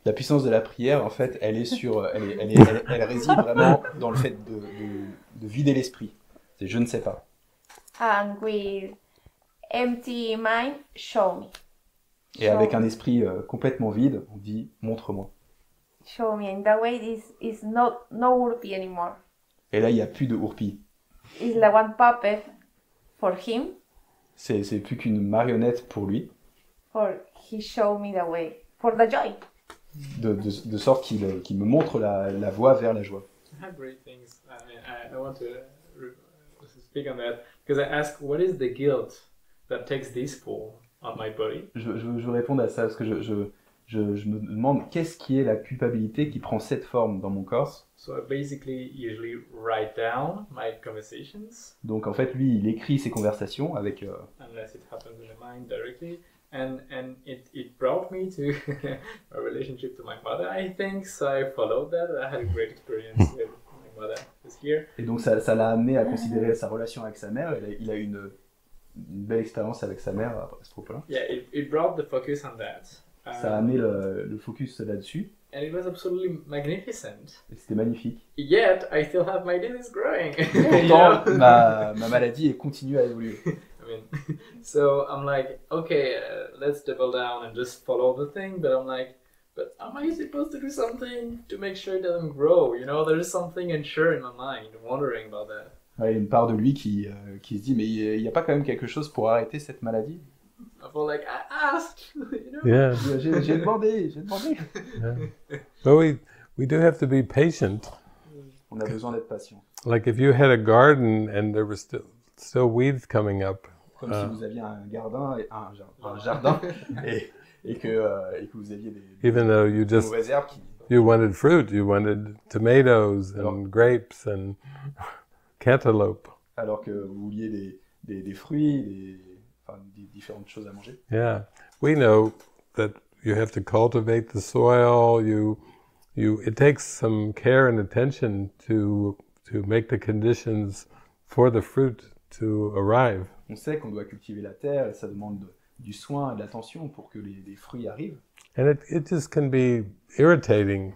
S2: La puissance de la prière, en fait, elle réside vraiment dans le fait de vider l'esprit. C'est je ne sais pas.
S3: And with empty mind, show me.
S2: Et avec un esprit complètement vide, on dit montre-moi.
S3: Show me. In that way, this is no Urpi anymore.
S2: Et là, il n'y a plus de Urpi.
S3: It's like one puppet for him.
S2: C'est plus qu'une marionnette pour lui,
S3: For he showed me the way for the joy.
S2: de sorte qu'il me montre la voie vers la joie.
S6: I have great things. I want to speak on that because I ask, what is the guilt that takes this pull on my body?
S2: Je veux répondre à ça parce que je me demande qu'est-ce qui est la culpabilité qui prend cette forme dans mon corps.
S6: So I basically usually write down my conversations.
S2: Donc en fait, lui, il écrit ses conversations avec...
S6: Unless it happens in the mind directly. And it brought me to a relationship to my mother, I think. So I followed that. I had a great experience with my mother this year.
S2: Et donc ça l'a amené à considérer sa relation avec sa mère. Il a eu une belle expérience avec sa mère à ce propos-là.
S6: Yeah, it brought the focus on that.
S2: Ça a amené le focus là-dessus.
S6: And it was absolutely magnificent.
S2: Et c'était magnifique.
S6: Yet, I still have my disease growing.
S2: Pourtant, ma maladie continue à évoluer.
S6: I mean, so I'm like, okay, let's double down and just follow the thing. But I'm like, but am I supposed to do something to make sure it doesn't grow? You know, there's something unsure in my mind, wondering about that.
S2: Ouais, il y a une part de lui qui se dit, mais il n'y a pas quand même quelque chose pour arrêter cette maladie?
S6: I feel like I asked, you know.
S1: Yeah.
S2: J'ai demandé.
S1: Yeah. But we do have to be patient.
S2: On a besoin d'être patient.
S1: Like if you had a garden and there were still weeds coming up.
S2: Comme si vous aviez un jardin et que vous aviez des
S1: Even though you
S2: mauvaises herbes qui...
S1: You wanted fruit, you wanted tomatoes and grapes and cantaloupe.
S2: Alors que vous vouliez des fruits, des différentes choses à manger.
S1: Yeah, we know that you have to cultivate the soil. It takes some care and attention to make the conditions for the fruit to arrive.
S2: On sait qu'on doit cultiver la terre et ça demande du soin et de l'attention pour que les fruits arrivent.
S1: And it just can be irritating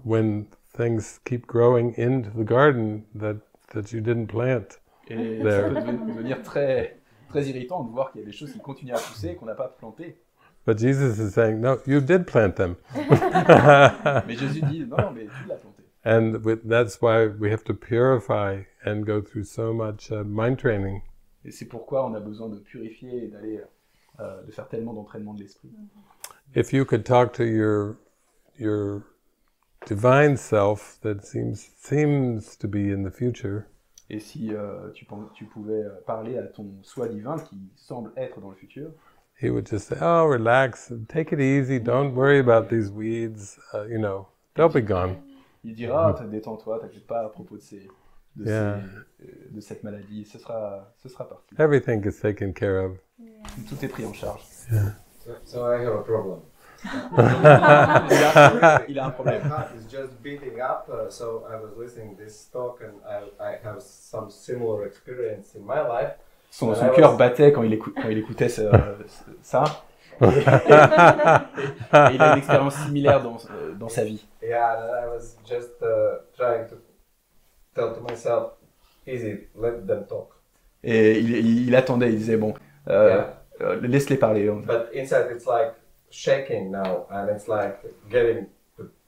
S1: when things keep growing into the garden that you didn't plant.
S2: Et ça peut devenir très, très irritant de voir qu'il y a des choses qui continuent à pousser et qu'on n'a pas plantées.
S1: But Jesus is saying, no, you did plant them.
S2: Mais Jésus dit, non, mais tu l'as planté.
S1: And that's why we have to purify and go through so much mind training.
S2: Et c'est pourquoi on a besoin de purifier et de faire tellement d'entraînement de l'esprit.
S1: If you could talk to your divine self that seems to be in the future.
S2: Et si tu pouvais parler à ton soi divin qui semble être dans le futur.
S1: He would just say, "Oh, relax, take it easy, don't worry about these weeds, they'll be gone."
S2: Il dira, détends-toi, t'inquiète pas à propos de cette maladie, ce sera parti.
S1: Everything is taken care of.
S2: Tout est pris en charge.
S1: Yeah.
S4: So I have a problem.
S2: Il a un problème.
S4: My heart is just beating up. So I was listening to this talk, and I have some similar experience in my life.
S2: Son cœur battait quand il écoutait ça. Et il a une expérience similaire dans sa vie.
S4: Yeah, and I was just trying to tell to myself, easy, let them talk.
S2: Et il attendait, il disait bon, laisse-les parler.
S4: But inside it's like shaking now, and it's like getting.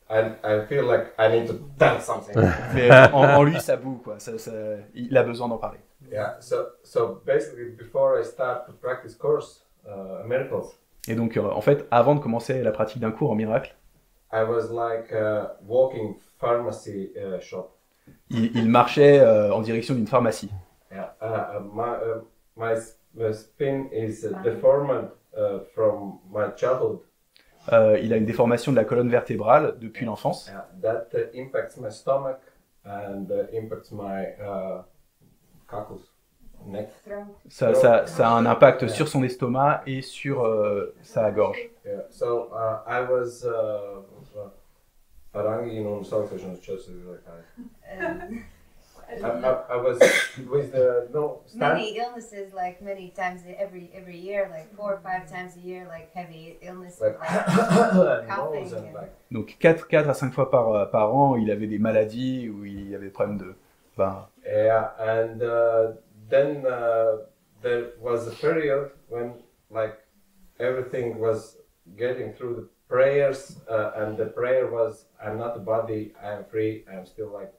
S4: I feel like I need to tell something.
S2: Mais en lui, ça boue, quoi. Il a besoin d'en parler.
S4: Yeah. So basically, before I start to practice course miracles.
S2: Et donc, en fait, avant de commencer la pratique d'un cours en miracle,
S4: I was like walking pharmacy shop.
S2: Il marchait en direction d'une pharmacie.
S4: Yeah. My spine is deformed from my childhood.
S2: Il a une déformation de la colonne vertébrale depuis l'enfance.
S4: Yeah. That impacts my stomach and impacts my cacus, neck.
S2: Ça a un impact sur son estomac et sur sa gorge.
S4: Yeah. So I was I was with
S5: many illnesses, like many times every year, like 4 or 5 times a year, like heavy illness, like coughing.
S2: Donc 4 à 5 fois par an, il avait des maladies où il y avait des problèmes de vin.
S4: Yeah, and then there was a period when like everything was getting through the prayers, and the prayer was, I'm not a body, I'm free, I'm still like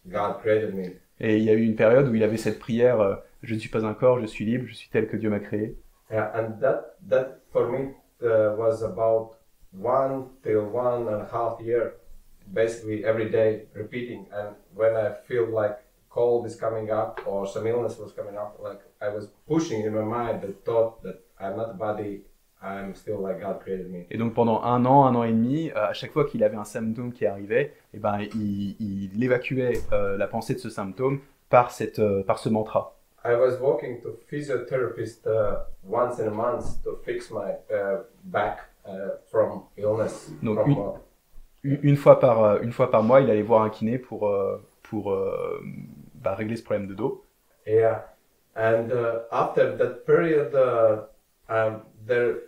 S4: God created me.
S2: Et il y a eu une période où il avait cette prière, je ne suis pas un corps, je suis libre, je suis tel que Dieu m'a créé.
S4: Yeah, and that for me was about 1 to 1.5 years, basically every day repeating. And when I feel like cold is coming up or some illness was coming up, like I was pushing in my mind the thought that I'm not a body, I'm still like God created me.
S2: Et donc pendant 1 an et demi, à chaque fois qu'il avait un symptôme qui arrivait, eh ben, il évacuait la pensée de ce symptôme par ce mantra.
S4: I was walking to physiotherapist once in a month to fix my back from illness.
S2: Donc une fois par mois, il allait voir un kiné pour régler ce problème de dos.
S4: Yeah, and after that period, I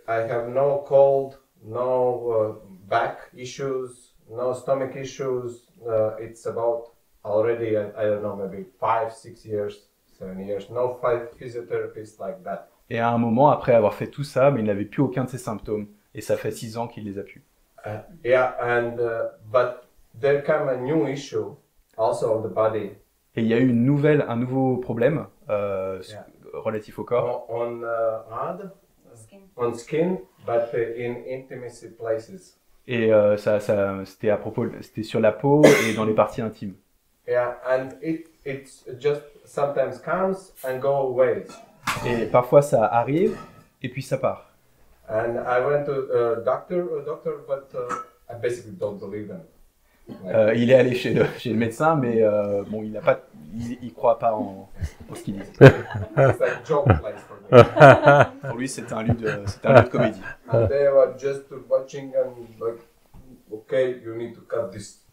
S4: have no cold, no back issues, no stomach issues. It's about already, I don't know, maybe 5, 6 years, 7 years. No physiotherapist like that.
S2: Et à un moment, après avoir fait tout ça, mais il n'avait plus aucun de ces symptômes. Et ça fait 6 ans qu'il les a plus.
S4: Yeah, and but there came a new issue also on the body.
S2: Et il y a eu un nouveau problème relatif au corps.
S4: On skin, but in intimacy places.
S2: Et c'était sur la peau et dans les parties intimes.
S4: Yeah, and it's just sometimes comes and go away.
S2: Et parfois ça arrive et puis ça part.
S4: And I went to a doctor, but I basically don't believe them.
S2: Il est allé chez le médecin, mais bon, il croit pas en ce qu'il dit.
S4: It's like joke place for me.
S2: Pour lui, c'était un lieu de comédie.
S4: And they were just watching and like, okay, you need to cut this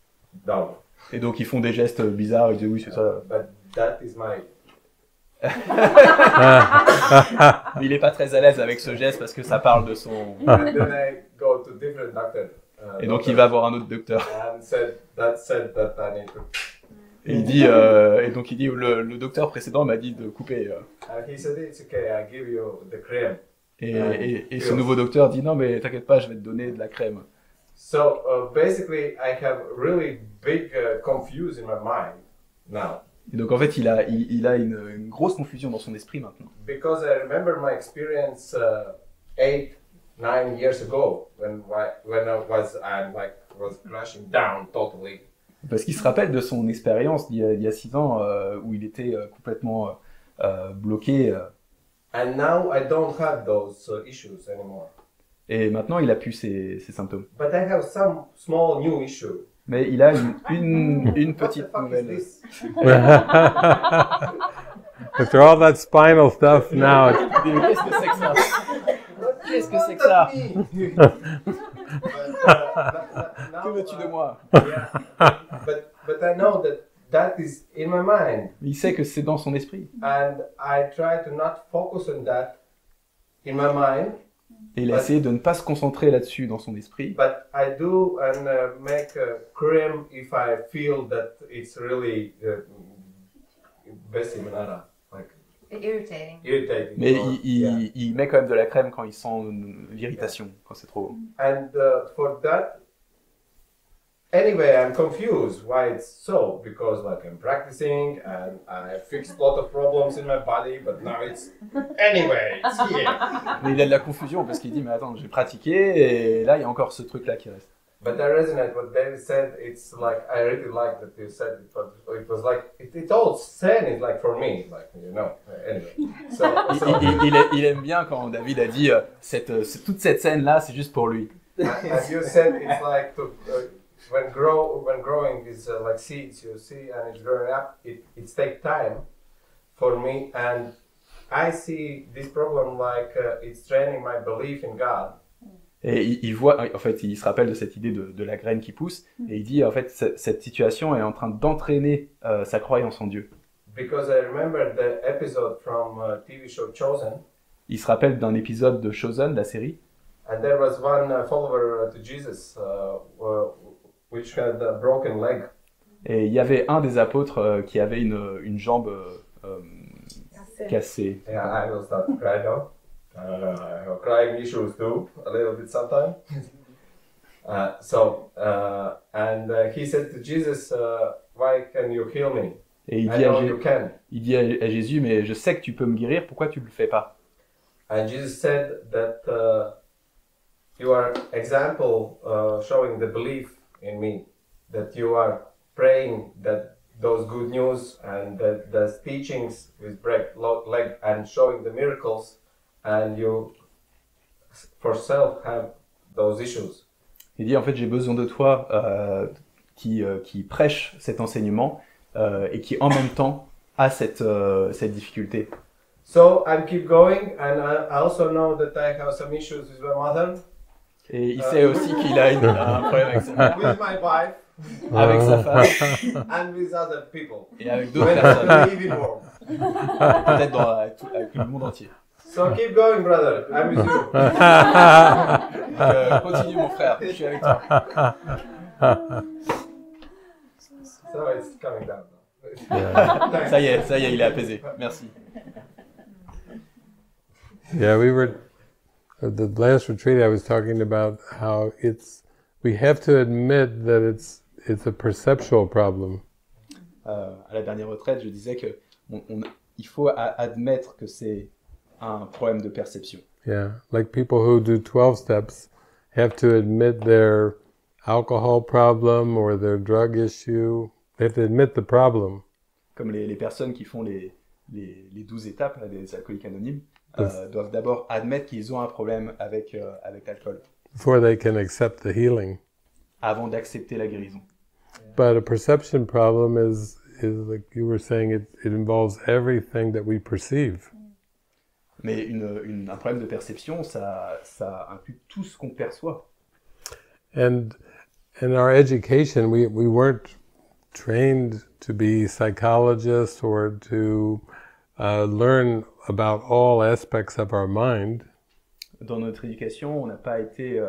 S4: down.
S2: Et donc ils font des gestes bizarres. Ils disent oui, c'est ça.
S4: But that is my.
S2: Il est pas très à l'aise avec ce geste parce que ça parle de son.
S4: And then I go to different doctor.
S2: Et donc il va voir un autre docteur.
S4: And said that I need to.
S2: Et il dit le docteur précédent m'a dit de couper.
S4: And he said it's okay, I give you the cream.
S2: Et ce nouveau docteur dit non mais t'inquiète pas, je vais te donner de la crème.
S4: So basically, I have really big confuse in my mind now.
S2: Et donc en fait il a une grosse confusion dans son esprit maintenant.
S4: Because I remember my experience 8, 9 years ago when I was crashing down totally.
S2: Parce qu'il se rappelle de son expérience d'il y a 6 ans où il était complètement bloqué.
S4: And now I don't have those issues anymore.
S2: Et maintenant il a plus ces symptômes.
S4: But I have some small new issue.
S2: Mais il a une petite nouvelle.
S1: After all that spinal stuff now.
S2: Qu'est-ce que c'est que ça? Qu'est-ce que c'est que ça? Que veux-tu de moi?
S4: Yeah. But I know that is in my mind.
S2: Il sait que c'est dans son esprit.
S4: And I try to not focus on that in my mind.
S2: Et il a essayé de ne pas se concentrer là-dessus dans son esprit.
S4: But I do and make a cream if I feel that it's really
S5: Irritating.
S2: Mais il met quand même de la crème quand il sent l'irritation, quand c'est trop.
S4: And for that, anyway, I'm confused why it's so, because like I'm practicing and I fixed a lot of problems in my body, but now it's anyway, it's here.
S2: Mais il a de la confusion parce qu'il dit mais attends, j'ai pratiqué et là il y a encore ce truc là qui reste.
S4: But I resonate what David said. It's like I really like that you said it, but it was like it all saying it like for me, like you know. Anyway, so
S2: il aime bien quand David a dit toute cette scène là, c'est juste pour lui.
S4: As you said, it's like to, when growing is like seeds, you see, and it's growing up. It takes time for me, and I see this problem like it's training my belief in God.
S2: Et il voit, en fait, il se rappelle de cette idée de la graine qui pousse, et il dit, en fait, cette situation est en train d'entraîner sa croyance en Dieu.
S4: Because I remember the episode from TV show Chosen.
S2: Il se rappelle d'un épisode de Chosen, la série.
S4: And there was one follower to Jesus which had a broken leg.
S2: Et il y avait un des apôtres qui avait une jambe cassée.
S4: Yeah, I will start to cry now. I have crying issues too, a little bit sometimes. And he said to Jesus, "Why can you heal me?"
S2: Et il
S4: I
S2: dit,
S4: know you can.
S2: il dit à Jésus, mais je sais que tu peux me guérir, pourquoi tu ne le fais pas?
S4: And Jesus said that you are example showing the belief in me, that you are praying that those good news and the teachings with break leg and showing the miracles, and you for self have those issues.
S2: Il dit, en fait, j'ai besoin de toi qui prêche cet enseignement et qui en même temps a cette difficulté.
S4: So I keep going, and I also know that I have some issues with my mother,
S2: Et il sait aussi qu'il a un problème avec sa mère,
S4: with my wife,
S2: avec sa femme
S4: and with other people.
S2: et avec d'autres
S4: With
S2: personnes,
S4: the living world.
S2: peut-être avec le monde entier.
S4: So keep going, brother. I'm with you.
S2: Donc, continue mon frère, je suis avec toi.
S4: So it's coming down now.
S1: Yeah.
S2: Ça y est, il est apaisé. Merci.
S1: Yeah, we were at the last retreat. I was talking about how we have to admit that it's a perceptual problem.
S2: À la dernière retraite, je disais que il faut admettre que c'est un problème de perception.
S1: Yeah, like people who do 12 steps have to admit their alcohol problem or their drug issue. They have to admit the problem.
S2: Comme les personnes qui font les 12 étapes, les alcooliques anonymes, doivent d'abord admettre qu'ils ont un problème avec l'alcool.
S1: Before they can accept the healing.
S2: Avant d'accepter la guérison.
S1: But a perception problem is like you were saying, it involves everything that we perceive.
S2: Mais un problème de perception, ça inclut tout ce qu'on perçoit.
S1: And in our education, we weren't trained to be psychologists or to learn about all aspects of our mind.
S2: Dans notre éducation, on n'a pas été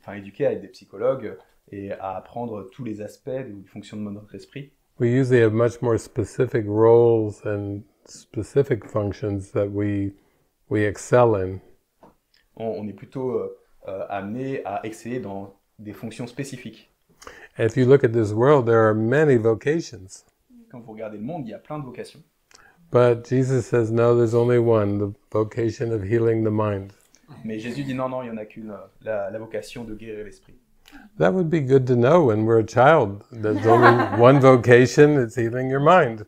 S2: éduqué à être des psychologues et à apprendre tous les aspects du fonctionnement de notre esprit.
S1: We usually have much more specific roles and specific functions that we excel in.
S2: On est plutôt amené à exceller dans des fonctions spécifiques.
S1: And if you look at this world, there are many vocations.
S2: Quand vous regardez le monde, il y a plein de vocations.
S1: But Jesus says, no, there's only one, the vocation of healing the mind.
S2: Mais Jésus dit non, il n'y en a qu'une, la vocation de guérir l'esprit.
S1: That would be good to know when we're a child. There's only one vocation, it's healing your mind.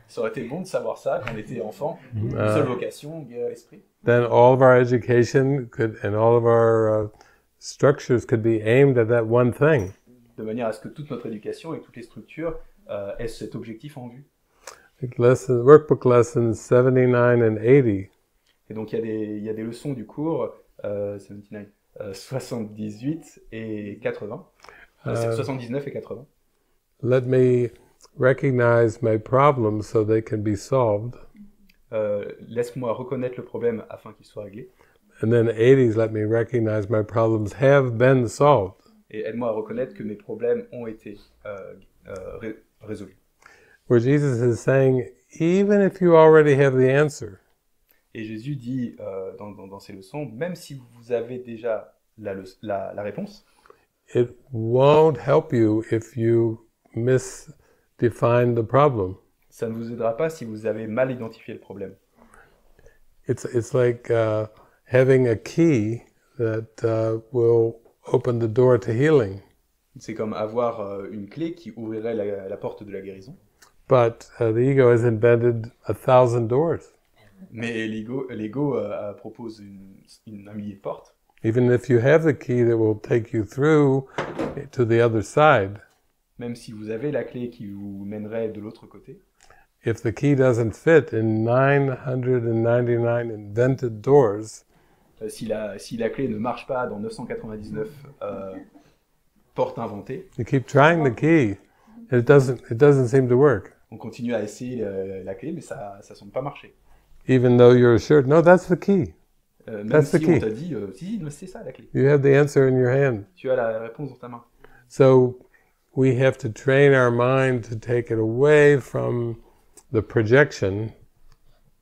S2: Ça aurait été bon de savoir ça quand on était enfant. Une seule vocation, guérir l'esprit.
S1: Then all of our education and all of our structures could be aimed at that one thing.
S2: De manière à ce que toute notre éducation et toutes les structures aient cet objectif en vue.
S1: Workbook lessons 79 and 80.
S2: Et donc il y a des leçons du cours 78 et 80. 79 et 80.
S1: Let me recognize my problems so they can be solved.
S2: Laisse-moi reconnaître le problème afin qu'il soit réglé.
S1: And then 80s, let me recognize my problems have been solved.
S2: Et aide-moi à reconnaître que mes problèmes ont été résolus.
S1: Where Jesus is saying, even if you already have the answer,
S2: et Jésus dit dans ses leçons, même si vous avez déjà la réponse,
S1: it won't help you if you misdefine the problem.
S2: Ça ne vous aidera pas si vous avez mal identifié le problème.
S1: It's like having a key that will open the door to healing.
S2: C'est comme avoir une clé qui ouvrirait la porte de la guérison.
S1: But the ego has invented 1,000 doors.
S2: Mais l'ego propose un millier de portes.
S1: Even if you have the key that will take you through to the other side.
S2: Même si vous avez la clé qui vous mènerait de l'autre côté.
S1: If the key doesn't fit in 999 invented doors.
S2: Si la clé ne marche pas dans 999 portes inventées.
S1: You keep trying the key. It doesn't seem to work.
S2: On continue à essayer la clé, mais ça semble pas marcher.
S1: Even though you're assured, no, that's the key.
S2: Même
S1: That's
S2: si
S1: the key.
S2: on t'a dit, si, c'est ça la clé.
S1: You have the answer in your hand.
S2: Tu as la réponse dans ta main.
S1: So we have to train our mind to take it away from the projection.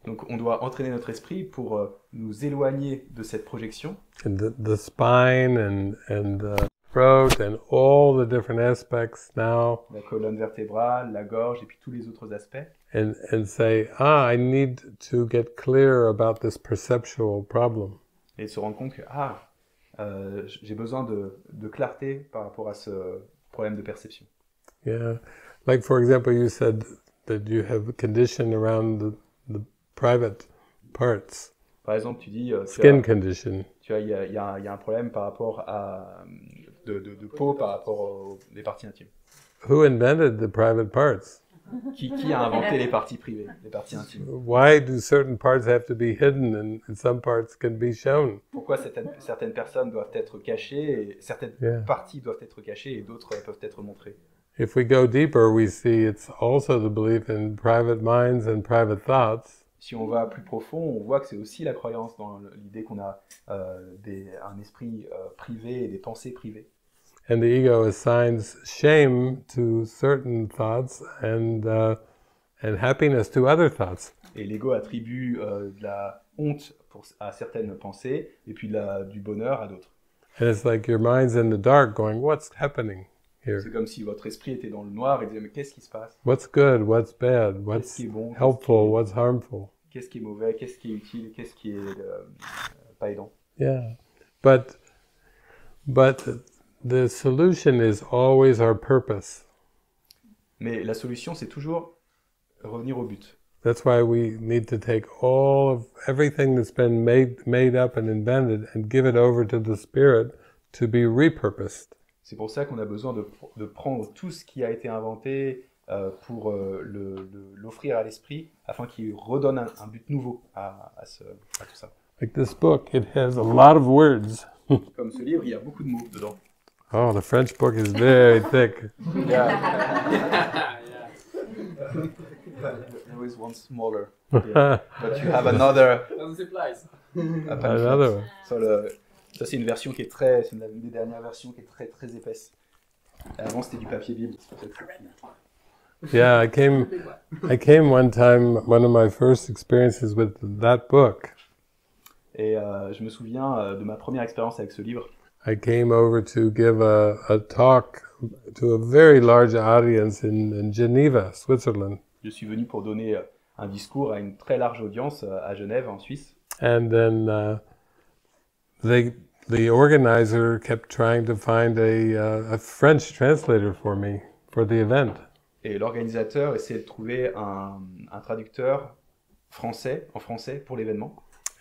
S2: Donc on doit entraîner notre esprit pour nous éloigner de cette projection.
S1: And the spine and throat and all the different aspects now,
S2: la colonne vertébrale, la gorge et puis tous les autres aspects.
S1: and say, I need to get clear about this perceptual problem.
S2: Et se rendre compte que j'ai besoin de clarté par rapport à ce problème de perception.
S1: Yeah, like for example, you said that you have a condition around the private parts.
S2: Par exemple, tu dis
S1: Skin condition.
S2: il y a un problème par rapport à de peau par rapport aux parties intimes.
S1: Who invented the private parts?
S2: Qui a inventé les parties privées, les parties intimes?
S1: Why do certain parts have to be hidden and some parts can be shown?
S2: Pourquoi certaines personnes doivent être cachées, et certaines parties doivent être cachées et d'autres peuvent être montrées?
S1: If we go deeper, we see it's also the belief in private minds and private thoughts.
S2: Si on va plus profond, on voit que c'est aussi la croyance dans l'idée qu'on a un esprit privé et des pensées privées.
S1: And the ego assigns shame to certain thoughts and happiness to other thoughts.
S2: Et l'ego attribue de la honte à certaines pensées et puis du bonheur à d'autres.
S1: And it's like your mind's in the dark going, what's happening here?
S2: C'est comme si votre esprit était dans le noir et disait, mais qu'est-ce qui se passe?
S1: What's good? What's bad? What's
S2: bon,
S1: helpful? What's harmful?
S2: Qu'est-ce qui est mauvais? Qu'est-ce qui est utile? Qu'est-ce qui est pas aidant?
S1: Yeah. But the solution is always our purpose.
S2: Mais la solution, c'est toujours revenir au but.
S1: That's why we need to take all of everything that's been made up and invented and give it over to the Spirit to be repurposed.
S2: C'est pour ça qu'on a besoin de prendre tout ce qui a été inventé pour l'offrir à l'esprit afin qu'il redonne un but nouveau à tout ça.
S1: Like this book, it has a lot of words.
S2: Comme ce livre, il y a beaucoup de mots dedans.
S1: Oh, the French book is very thick.
S2: Yeah. There is one smaller. Yeah. But you have another.
S1: Another one.
S2: Ça c'est une version qui est c'est une des dernières versions qui est très très épaisse. Avant c'était du papier Bible.
S1: Yeah, I came one time, one of my first experiences with that book.
S2: Et je me souviens de ma première expérience avec ce livre.
S1: I came over to give a talk to a very large audience in Geneva, Switzerland.
S2: Je suis venu pour donner un discours à une très large audience à Genève, en Suisse.
S1: And then the organizer kept trying to find a French translator for me for the event.
S2: Et l'organisateur essayait de trouver un traducteur en français pour l'événement.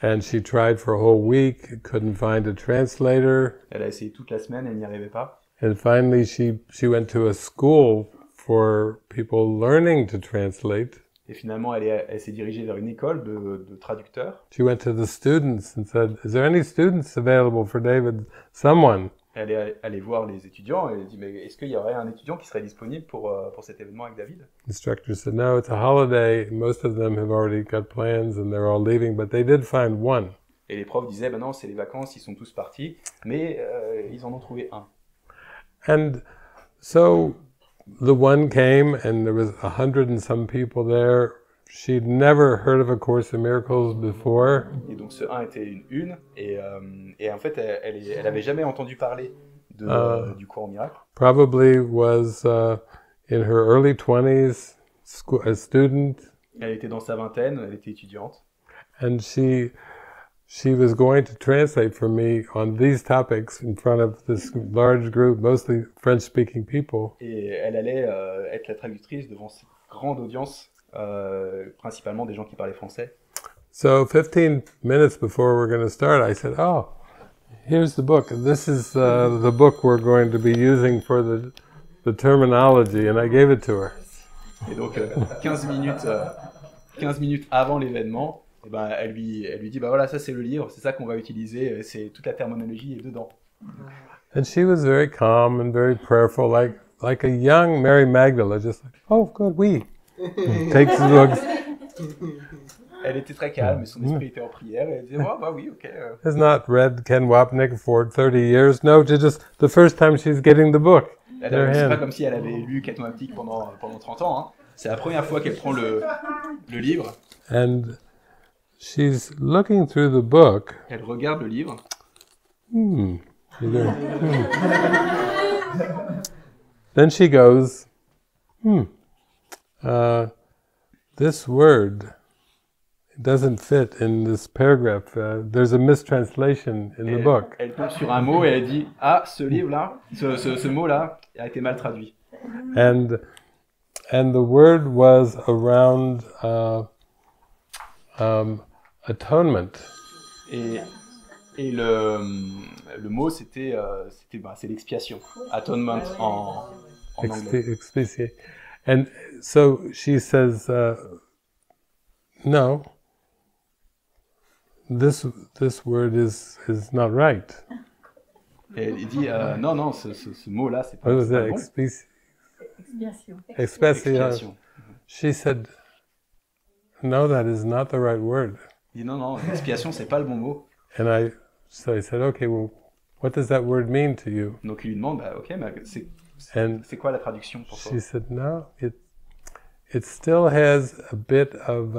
S1: And she tried for a whole week, couldn't find a translator.
S2: Elle a essayé toute la semaine, elle n'y arrivait pas.
S1: And finally she went to a school for people learning to translate.
S2: Et finalement, elle s'est dirigée vers une école de traducteurs.
S1: She went to the students and said, "Is there any students available for David? Someone."
S2: Elle est allée voir les étudiants et elle a dit, mais est-ce qu'il y aurait un étudiant qui serait disponible pour cet événement avec David?
S1: Instructor said, "No, it's a holiday. Most of them have already got plans and they're all leaving, but they did find one."
S2: Et les profs disaient, ben non, c'est les vacances, ils sont tous partis, mais ils en ont trouvé un.
S1: And so the one came and there was 100 and some people there. She'd never heard of A Course in Miracles before.
S2: Et donc ce 1 était une et en fait elle avait jamais entendu parler du cours en miracle.
S1: Probably was in her early 20s, a student.
S2: Elle était dans sa vingtaine, elle était étudiante.
S1: And she was going to translate for me on these topics in front of this large group, mostly French-speaking people.
S2: Et elle allait être la traductrice devant cette grande audience, principalement des gens qui parlaient français.
S1: So 15 minutes before we're going to start, I said, "Oh, here's the book. This is the book we're going to be using for the terminology," and I gave it to her.
S2: Et donc 15 minutes avant l'événement, et ben elle lui dit, bah voilà, ça c'est le livre, c'est ça qu'on va utiliser, c'est toute la terminologie est dedans.
S1: And she was very calm and very prayerful, like a young Mary Magdalene, just like, "Oh, good, oui." Takes the books.
S2: Elle était très calme, et son esprit était en prière, et elle disait, oh, bah oui, ok.
S1: Has not read Ken Wapnick for 30 years. No, just the first time she's getting the book.
S2: C'est pas comme si elle avait lu Ken Wapnick pendant 30 ans, hein. C'est la première fois qu'elle prend le livre.
S1: And she's looking through the book.
S2: Elle regarde le livre.
S1: Then she goes, this word doesn't fit in this paragraph. There's a mistranslation in the book.
S2: Elle tombe sur un mot et elle dit ah, ce livre-là, ce mot-là a été mal traduit.
S1: And the word was around atonement.
S2: Et le mot c'est l'expiation, atonement en anglais.
S1: Expiate. And so she says, no, this word is not right.
S2: Et elle dit non, ce mot-là c'est pas,
S1: What was
S2: c'est pas
S1: that?
S2: bon.
S1: Expiation. She said, no, that is not the right word.
S2: Elle dit non, expiation c'est pas le bon mot.
S1: And so I said, okay, well, what does that word mean to you?
S2: Donc il lui demande ok, mais c'est quoi la traduction pour toi?
S1: She said, no, it still has a bit of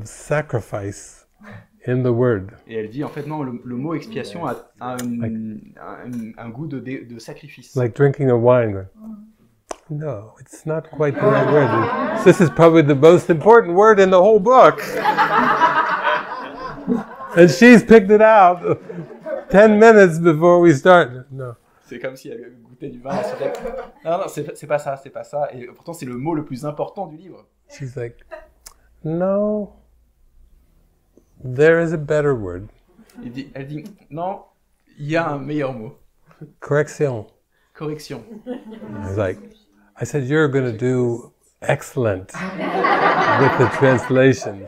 S1: sacrifice in the word.
S2: Et elle dit en fait non, le mot expiation a un goût de sacrifice.
S1: Like drinking a wine. No, it's not quite the right word. This is probably the most important word in the whole book. And she's picked it out 10 minutes before we start. No.
S2: C'est comme si elle avait goûté du vin. Non, c'est pas ça. Et pourtant, c'est le mot le plus important du livre.
S1: She's like, no, there is a better word.
S2: Elle dit, non, il y a un meilleur mot.
S1: Correction.
S2: Correction.
S1: I said, you're going to do excellent with the translation.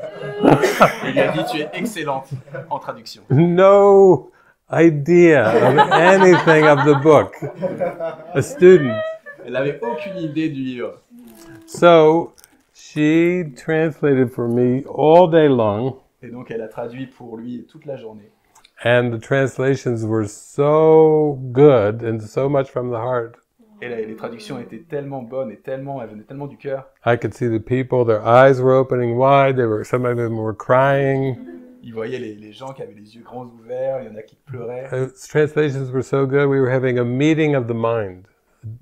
S2: Il a dit, tu es excellente en traduction.
S1: No idea of anything of the book. A student.
S2: Elle n'avait aucune idée du livre.
S1: So she translated for me all day long.
S2: Et donc elle a traduit pour lui toute la journée.
S1: And the translations were so good and so much from the heart.
S2: Et les traductions étaient tellement bonnes et elles venaient tellement du cœur.
S1: I could see the people, their eyes were opening wide, some of them were crying.
S2: Il voyait les gens qui avaient les yeux grands ouverts, il y en a qui pleuraient.
S1: Translations were so good, we were having a meeting of the mind,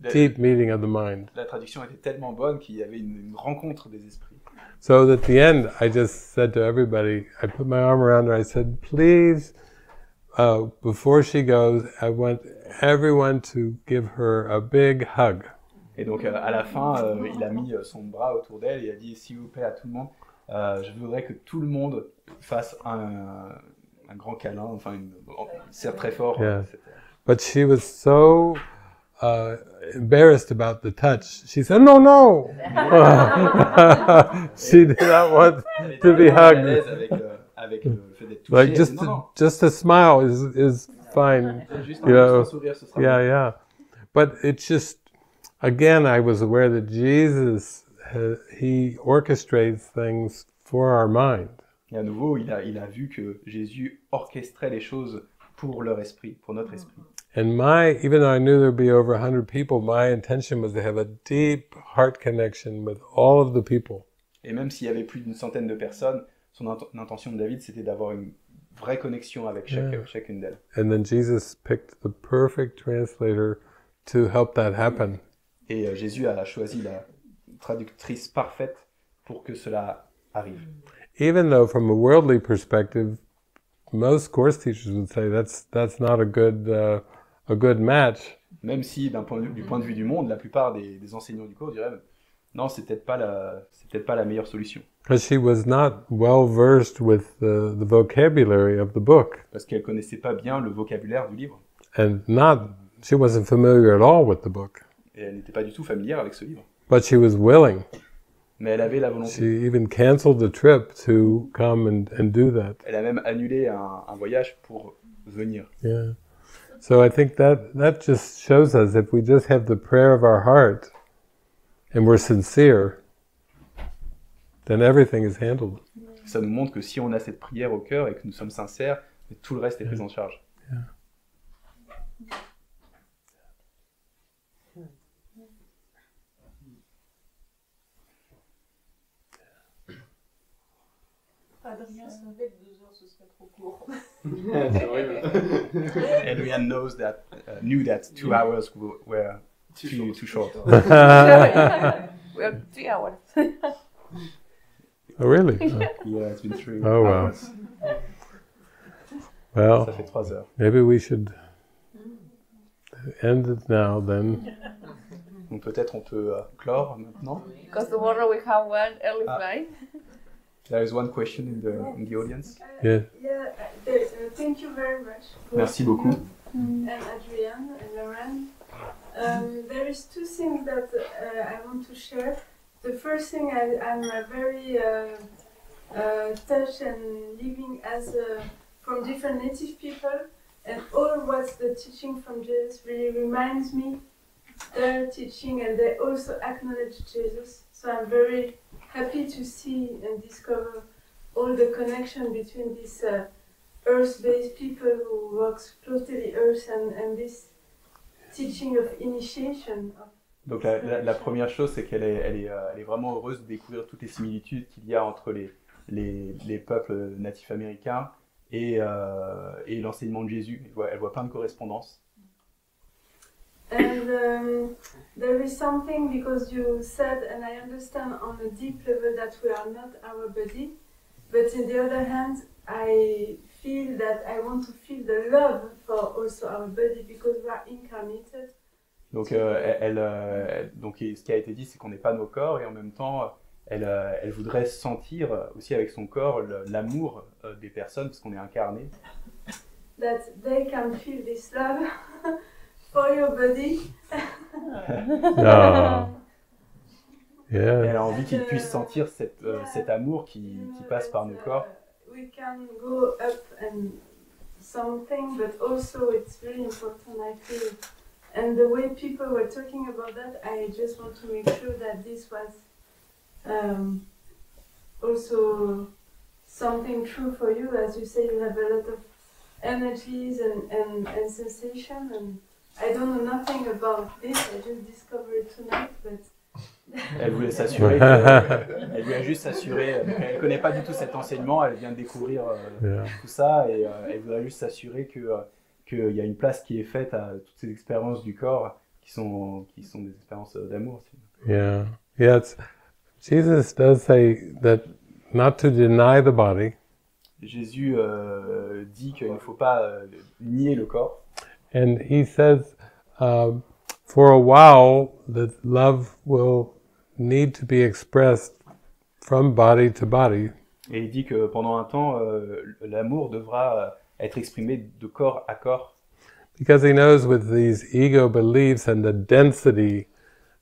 S1: a deep meeting of the mind.
S2: La traduction était tellement bonne qu'il y avait une rencontre des esprits.
S1: So at the end, I just said to everybody, I put my arm around her, I said, please, before she goes, I want everyone to give her a big hug.
S2: Et donc à la fin, il a mis son bras autour d'elle et a dit s'il vous plaît à tout le monde, je voudrais que tout le monde fasse un grand câlin, enfin une serre très fort.
S1: Yeah. But she was so embarrassed about the touch. She said, no. She did not want to be hugged.
S2: Avec le fait d'être touchée.
S1: Like just a smile is fine.
S2: Juste
S1: you know,
S2: un sourire, ce sera bon.
S1: yeah. But it's just, again, I was aware that Jesus, he orchestrates things for our mind.
S2: Et à nouveau, il a vu que Jésus orchestrait les choses pour leur esprit, pour notre esprit.
S1: And even though I knew there'd be over 100 people, my intention was to have a deep heart connection with all of the people.
S2: Et même s'il y avait plus d'une centaine de personnes, son intention de David, c'était d'avoir une vraie connexion avec chacune d'elles.
S1: And then Jesus picked the perfect translator to help that happen.
S2: Et Jésus a choisi la traductrice parfaite pour que cela arrive.
S1: Even though from a worldly perspective, most course teachers would say that's not a good match.
S2: Même si du point de vue du monde, la plupart des enseignants du cours diraient non, c'est peut-être pas la meilleure solution.
S1: Because she was not well versed with the vocabulary of the book.
S2: Parce qu'elle connaissait pas bien le vocabulaire du livre.
S1: And she wasn't familiar at all with the book.
S2: Et elle n'était pas du tout familière avec ce livre.
S1: But she was willing.
S2: Mais elle avait la volonté.
S1: She even canceled the trip to come and do that.
S2: Elle a même annulé un voyage pour venir.
S1: Yeah. So I think that just shows us if we just have the prayer of our heart and we're sincere, then everything is handled.
S2: Ça nous montre que si on a cette prière au cœur et que nous sommes sincères, tout le reste est pris en charge.
S1: Yeah.
S8: Adrien savait que 2 heures ce serait trop court.
S6: C'est horrible.
S2: Everyone knew that 2 hours were too short.
S3: We have 3 hours.
S1: Oh, really?
S2: Yeah, it's been 3
S1: Oh, wow.
S2: hours.
S1: Well,
S2: Ça fait 3 heures.
S1: maybe we should end it now then.
S2: Donc peut-être on peut clore maintenant.
S3: Because tomorrow we have one early flight.
S2: There is one question in the audience.
S1: Yeah.
S8: Thank you very much.
S2: Merci beaucoup.
S8: And Adrian and Lauren. There is 2 things that I want to share. The first thing, I'm very touched and living as from different native people, and all what's the teaching from Jesus really reminds me their teaching, and they also acknowledge Jesus. So I'm very happy to see and discover all the connection between these earth-based people who works close to the earth and this teaching of initiation.
S2: Donc la première chose, c'est qu'elle est vraiment heureuse de découvrir toutes les similitudes qu'il y a entre les peuples natifs américains et l'enseignement de Jésus. Elle voit plein de correspondances.
S8: And there is something, because you said, and I understand on a deep level, that we are not our body, but on the other hand, I feel that I want to feel the love for also our body, because we are incarnated.
S2: Donc, donc ce qui a été dit, c'est qu'on n'est pas nos corps, et en même temps, elle voudrait sentir aussi avec son corps l'amour des personnes, parce qu'on est incarné.
S8: That they can feel this love for your body.
S1: Yeah.
S2: Elle a envie qu'ils puissent sentir cet amour qui passe par nos corps.
S8: We can go up and something, but also it's really important, I feel. And the way people were talking about that, I just want to make sure that this was also something true for you. As you say, you have a lot of energies and sensation, and I don't know nothing about this, I just discovered it tonight, but...
S2: Elle voulait s'assurer, elle voulait juste s'assurer, elle ne connaît pas du tout cet enseignement, elle vient de découvrir tout ça, et elle voudrait juste s'assurer qu'il y a une place qui est faite à toutes ces expériences du corps qui sont des expériences d'amour.
S1: Yeah. Yes. Jesus does say that not to deny the body.
S2: Jésus dit qu'il ne faut pas nier le corps.
S1: And he says, for a while, that love will need to be expressed from body to body.
S2: Et il dit que pendant un temps, l'amour devra être exprimé de corps à corps.
S1: Because he knows with these ego beliefs and the density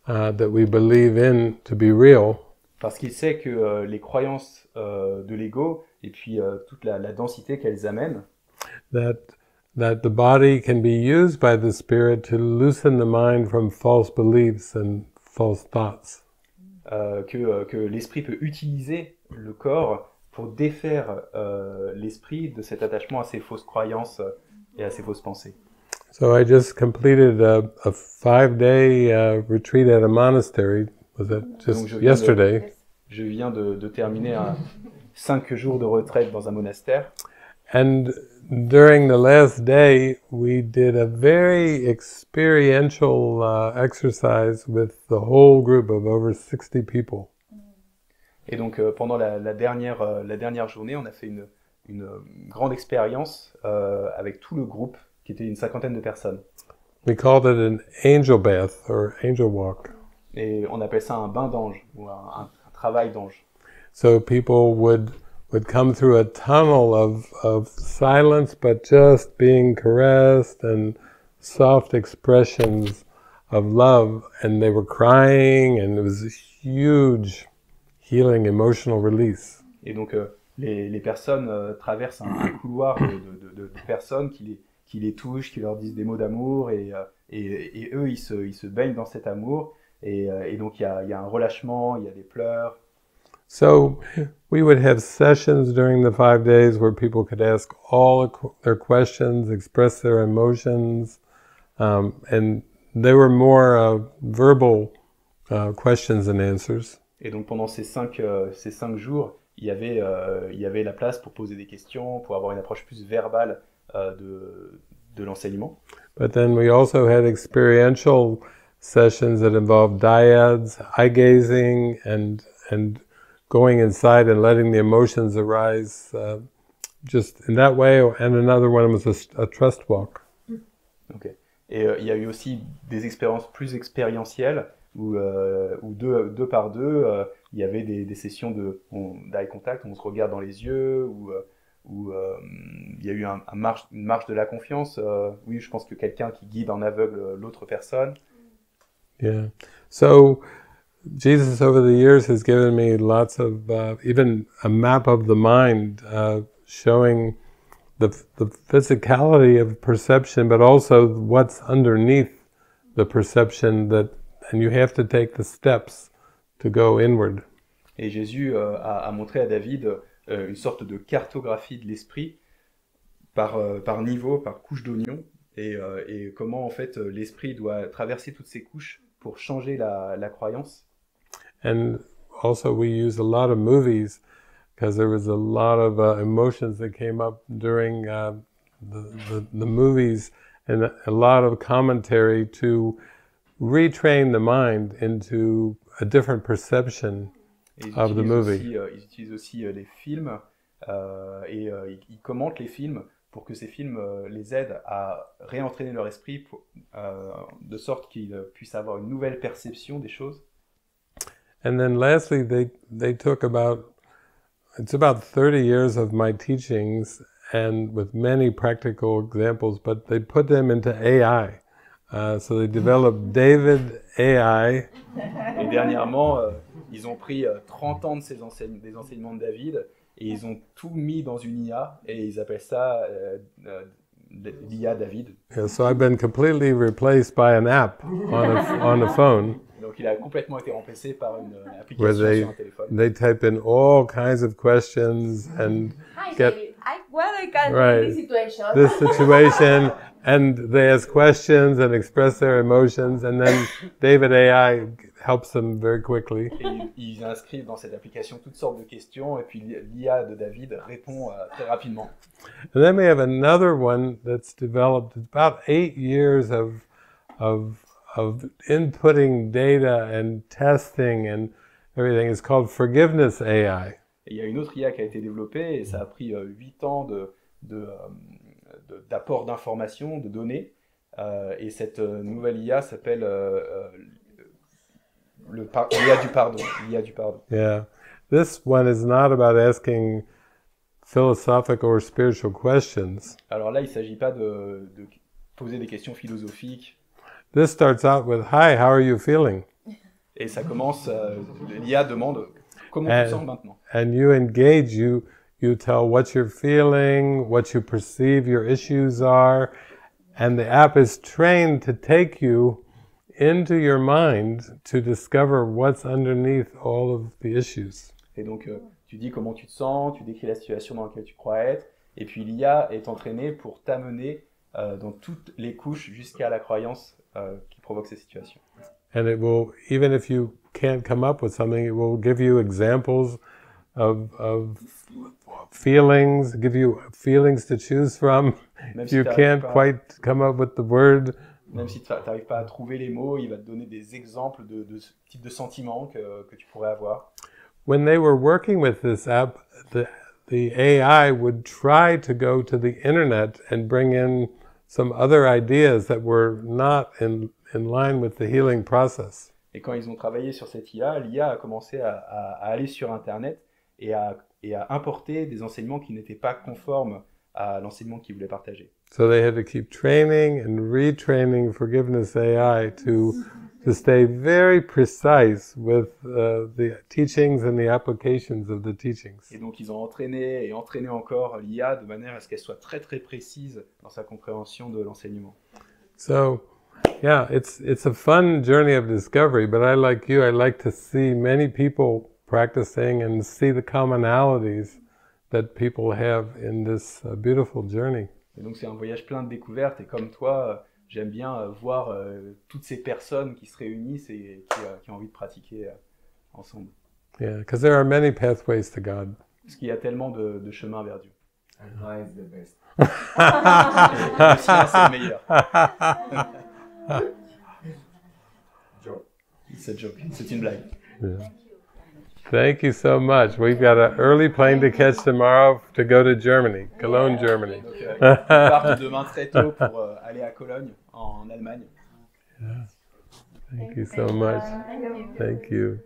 S1: that we believe in to be real,
S2: parce qu'il sait que les croyances de l'ego et puis toute la densité qu'elles amènent,
S1: that the body can be used by the Spirit to loosen the mind from false beliefs and false thoughts.
S2: Que l'esprit peut utiliser le corps pour défaire l'esprit de cet attachement à ses fausses croyances et à ses fausses pensées.
S1: So I just completed a 5-day retreat at a monastery. Was that just yesterday?
S2: Je viens de terminer 5 jours de retraite dans un monastère.
S1: And during the last day, we did a very experiential exercise with the whole group of over 60 people.
S2: Et donc pendant la dernière journée, on a fait une grande expérience avec tout le groupe, qui était une 50aine de personnes.
S1: We called it an angel bath or angel walk.
S2: Et on appelle ça un bain d'ange ou un travail d'ange.
S1: So people would come through a tunnel of silence, but just being caressed and soft expressions of love, and they were crying, and it was a huge healing, emotional release.
S2: Et donc les personnes traversent un couloir de personnes qui les touchent, qui leur disent des mots d'amour, et eux ils se baignent dans cet amour, et donc il y a un relâchement, il y a des pleurs.
S1: So we would have sessions during the 5 days where people could ask all their questions, express their emotions, and they were more verbal questions and answers.
S2: Et donc pendant ces 5 jours, il y avait la place pour poser des questions, pour avoir une approche plus verbale de l'enseignement.
S1: But then we also had experiential sessions that involved dyads, eye gazing, and going inside and letting the emotions arise just in that way. And another one was a trust walk.
S2: Okay. Et il y a eu aussi des expériences plus expérientielles où deux par deux, il y avait des sessions d'eye contact, où on se regarde dans les yeux, où il y a eu une marche de la confiance. Oui, je pense que quelqu'un qui guide en aveugle l'autre personne.
S1: Yeah. So Jesus over the years has given me lots of, even a map of the mind, showing the physicality of perception, but also what's underneath the perception, and you have to take the steps to go inward.
S2: Et Jésus a montré à David une sorte de cartographie de l'esprit par niveau, par couche d'oignon, et comment en fait l'esprit doit traverser toutes ces couches pour changer la croyance.
S1: And also we use a lot of movies because there was a lot of emotions that came up during the movies, and a lot of commentary to retrain the mind into a different perception of the movie.
S2: Ils utilisent aussi les films et ils commentent les films pour que ces films les aident à réentraîner leur esprit de sorte qu'ils puissent avoir une nouvelle perception des choses.
S1: And then lastly, they took it's about 30 years of my teachings, and with many practical examples, but they put them into AI. So they developed David AI.
S2: Et dernièrement, ils ont pris 30 ans des enseignements de David et ils ont tout mis dans une IA et ils appellent ça l'IA David.
S1: Yeah, so I've been completely replaced by an app on a phone.
S2: Donc il a complètement été remplacé par une application sur un téléphone.
S1: They type in all kinds of questions and get
S3: This situation.
S1: This situation, and they ask questions and express their emotions, and then David AI helps them very quickly.
S2: Et ils inscrivent dans cette application toutes sortes de questions et puis l'IA de David répond très rapidement.
S1: And then we have another one that's developed about 8 years of inputting data and testing and everything. It's called Forgiveness AI.
S2: Et il y a une autre IA qui a été développée et ça a pris 8 ans d'apport d'informations, de données. Et cette nouvelle IA s'appelle l'IA du pardon. L'IA du pardon.
S1: Yeah. This one is not about asking philosophical or spiritual questions.
S2: Alors là, il ne s'agit pas de poser des questions philosophiques.
S1: This starts out with, "Hi, how are you feeling?"
S2: Et ça commence, l'IA demande, comment tu te sens maintenant?
S1: And you engage, you tell what you're feeling, what you perceive your issues are, and the app is trained to take you into your mind to discover what's underneath all of the issues.
S2: Et donc, tu dis comment tu te sens, tu décris la situation dans laquelle tu crois être, et puis l'IA est entraînée pour t'amener dans toutes les couches jusqu'à la croyance qui provoque ces situations.
S1: And it will, even if you can't come up with something, it will give you examples of feelings, give you feelings to choose from. If you can't quite come up with the word.
S2: Même si tu n'arrives pas à trouver les mots, il va te donner des exemples de ce type de sentiments que tu pourrais avoir.
S1: When they were working with this app, the AI would try to go to the internet and bring in some other ideas that were not in line with the healing process.
S2: Et quand ils ont travaillé sur cette IA, l'IA a commencé à aller sur Internet et à importer des enseignements qui n'étaient pas conformes à l'enseignement qu'ils voulaient partager.
S1: So they had to keep training and retraining Forgiveness AI to stay very precise with the teachings and the applications of the teachings.
S2: Et donc ils ont entraîné et entraîné encore l'IA de manière à ce qu'elle soit très très précise dans sa compréhension de l'enseignement.
S1: So, yeah, it's a fun journey of discovery, but I like you, I like to see many people practicing and see the commonalities that people have in this beautiful journey.
S2: Et donc c'est un voyage plein de découvertes et comme toi, j'aime bien voir toutes ces personnes qui se réunissent et qui ont envie de pratiquer ensemble.
S1: Yeah, because there are many pathways to God.
S2: Parce qu'il y a tellement de chemins vers Dieu.
S4: And mine is the best.
S2: Le sien, c'est le meilleur.
S4: Joke.
S2: C'est joke, c'est une blague.
S1: Yeah. Thank you so much. We've got an early plane to catch tomorrow to go to Germany, Cologne, Germany.
S2: Donc, ils partent demain très tôt pour aller à Cologne, en Allemagne.
S1: Yeah. Thank you so much. Thank you.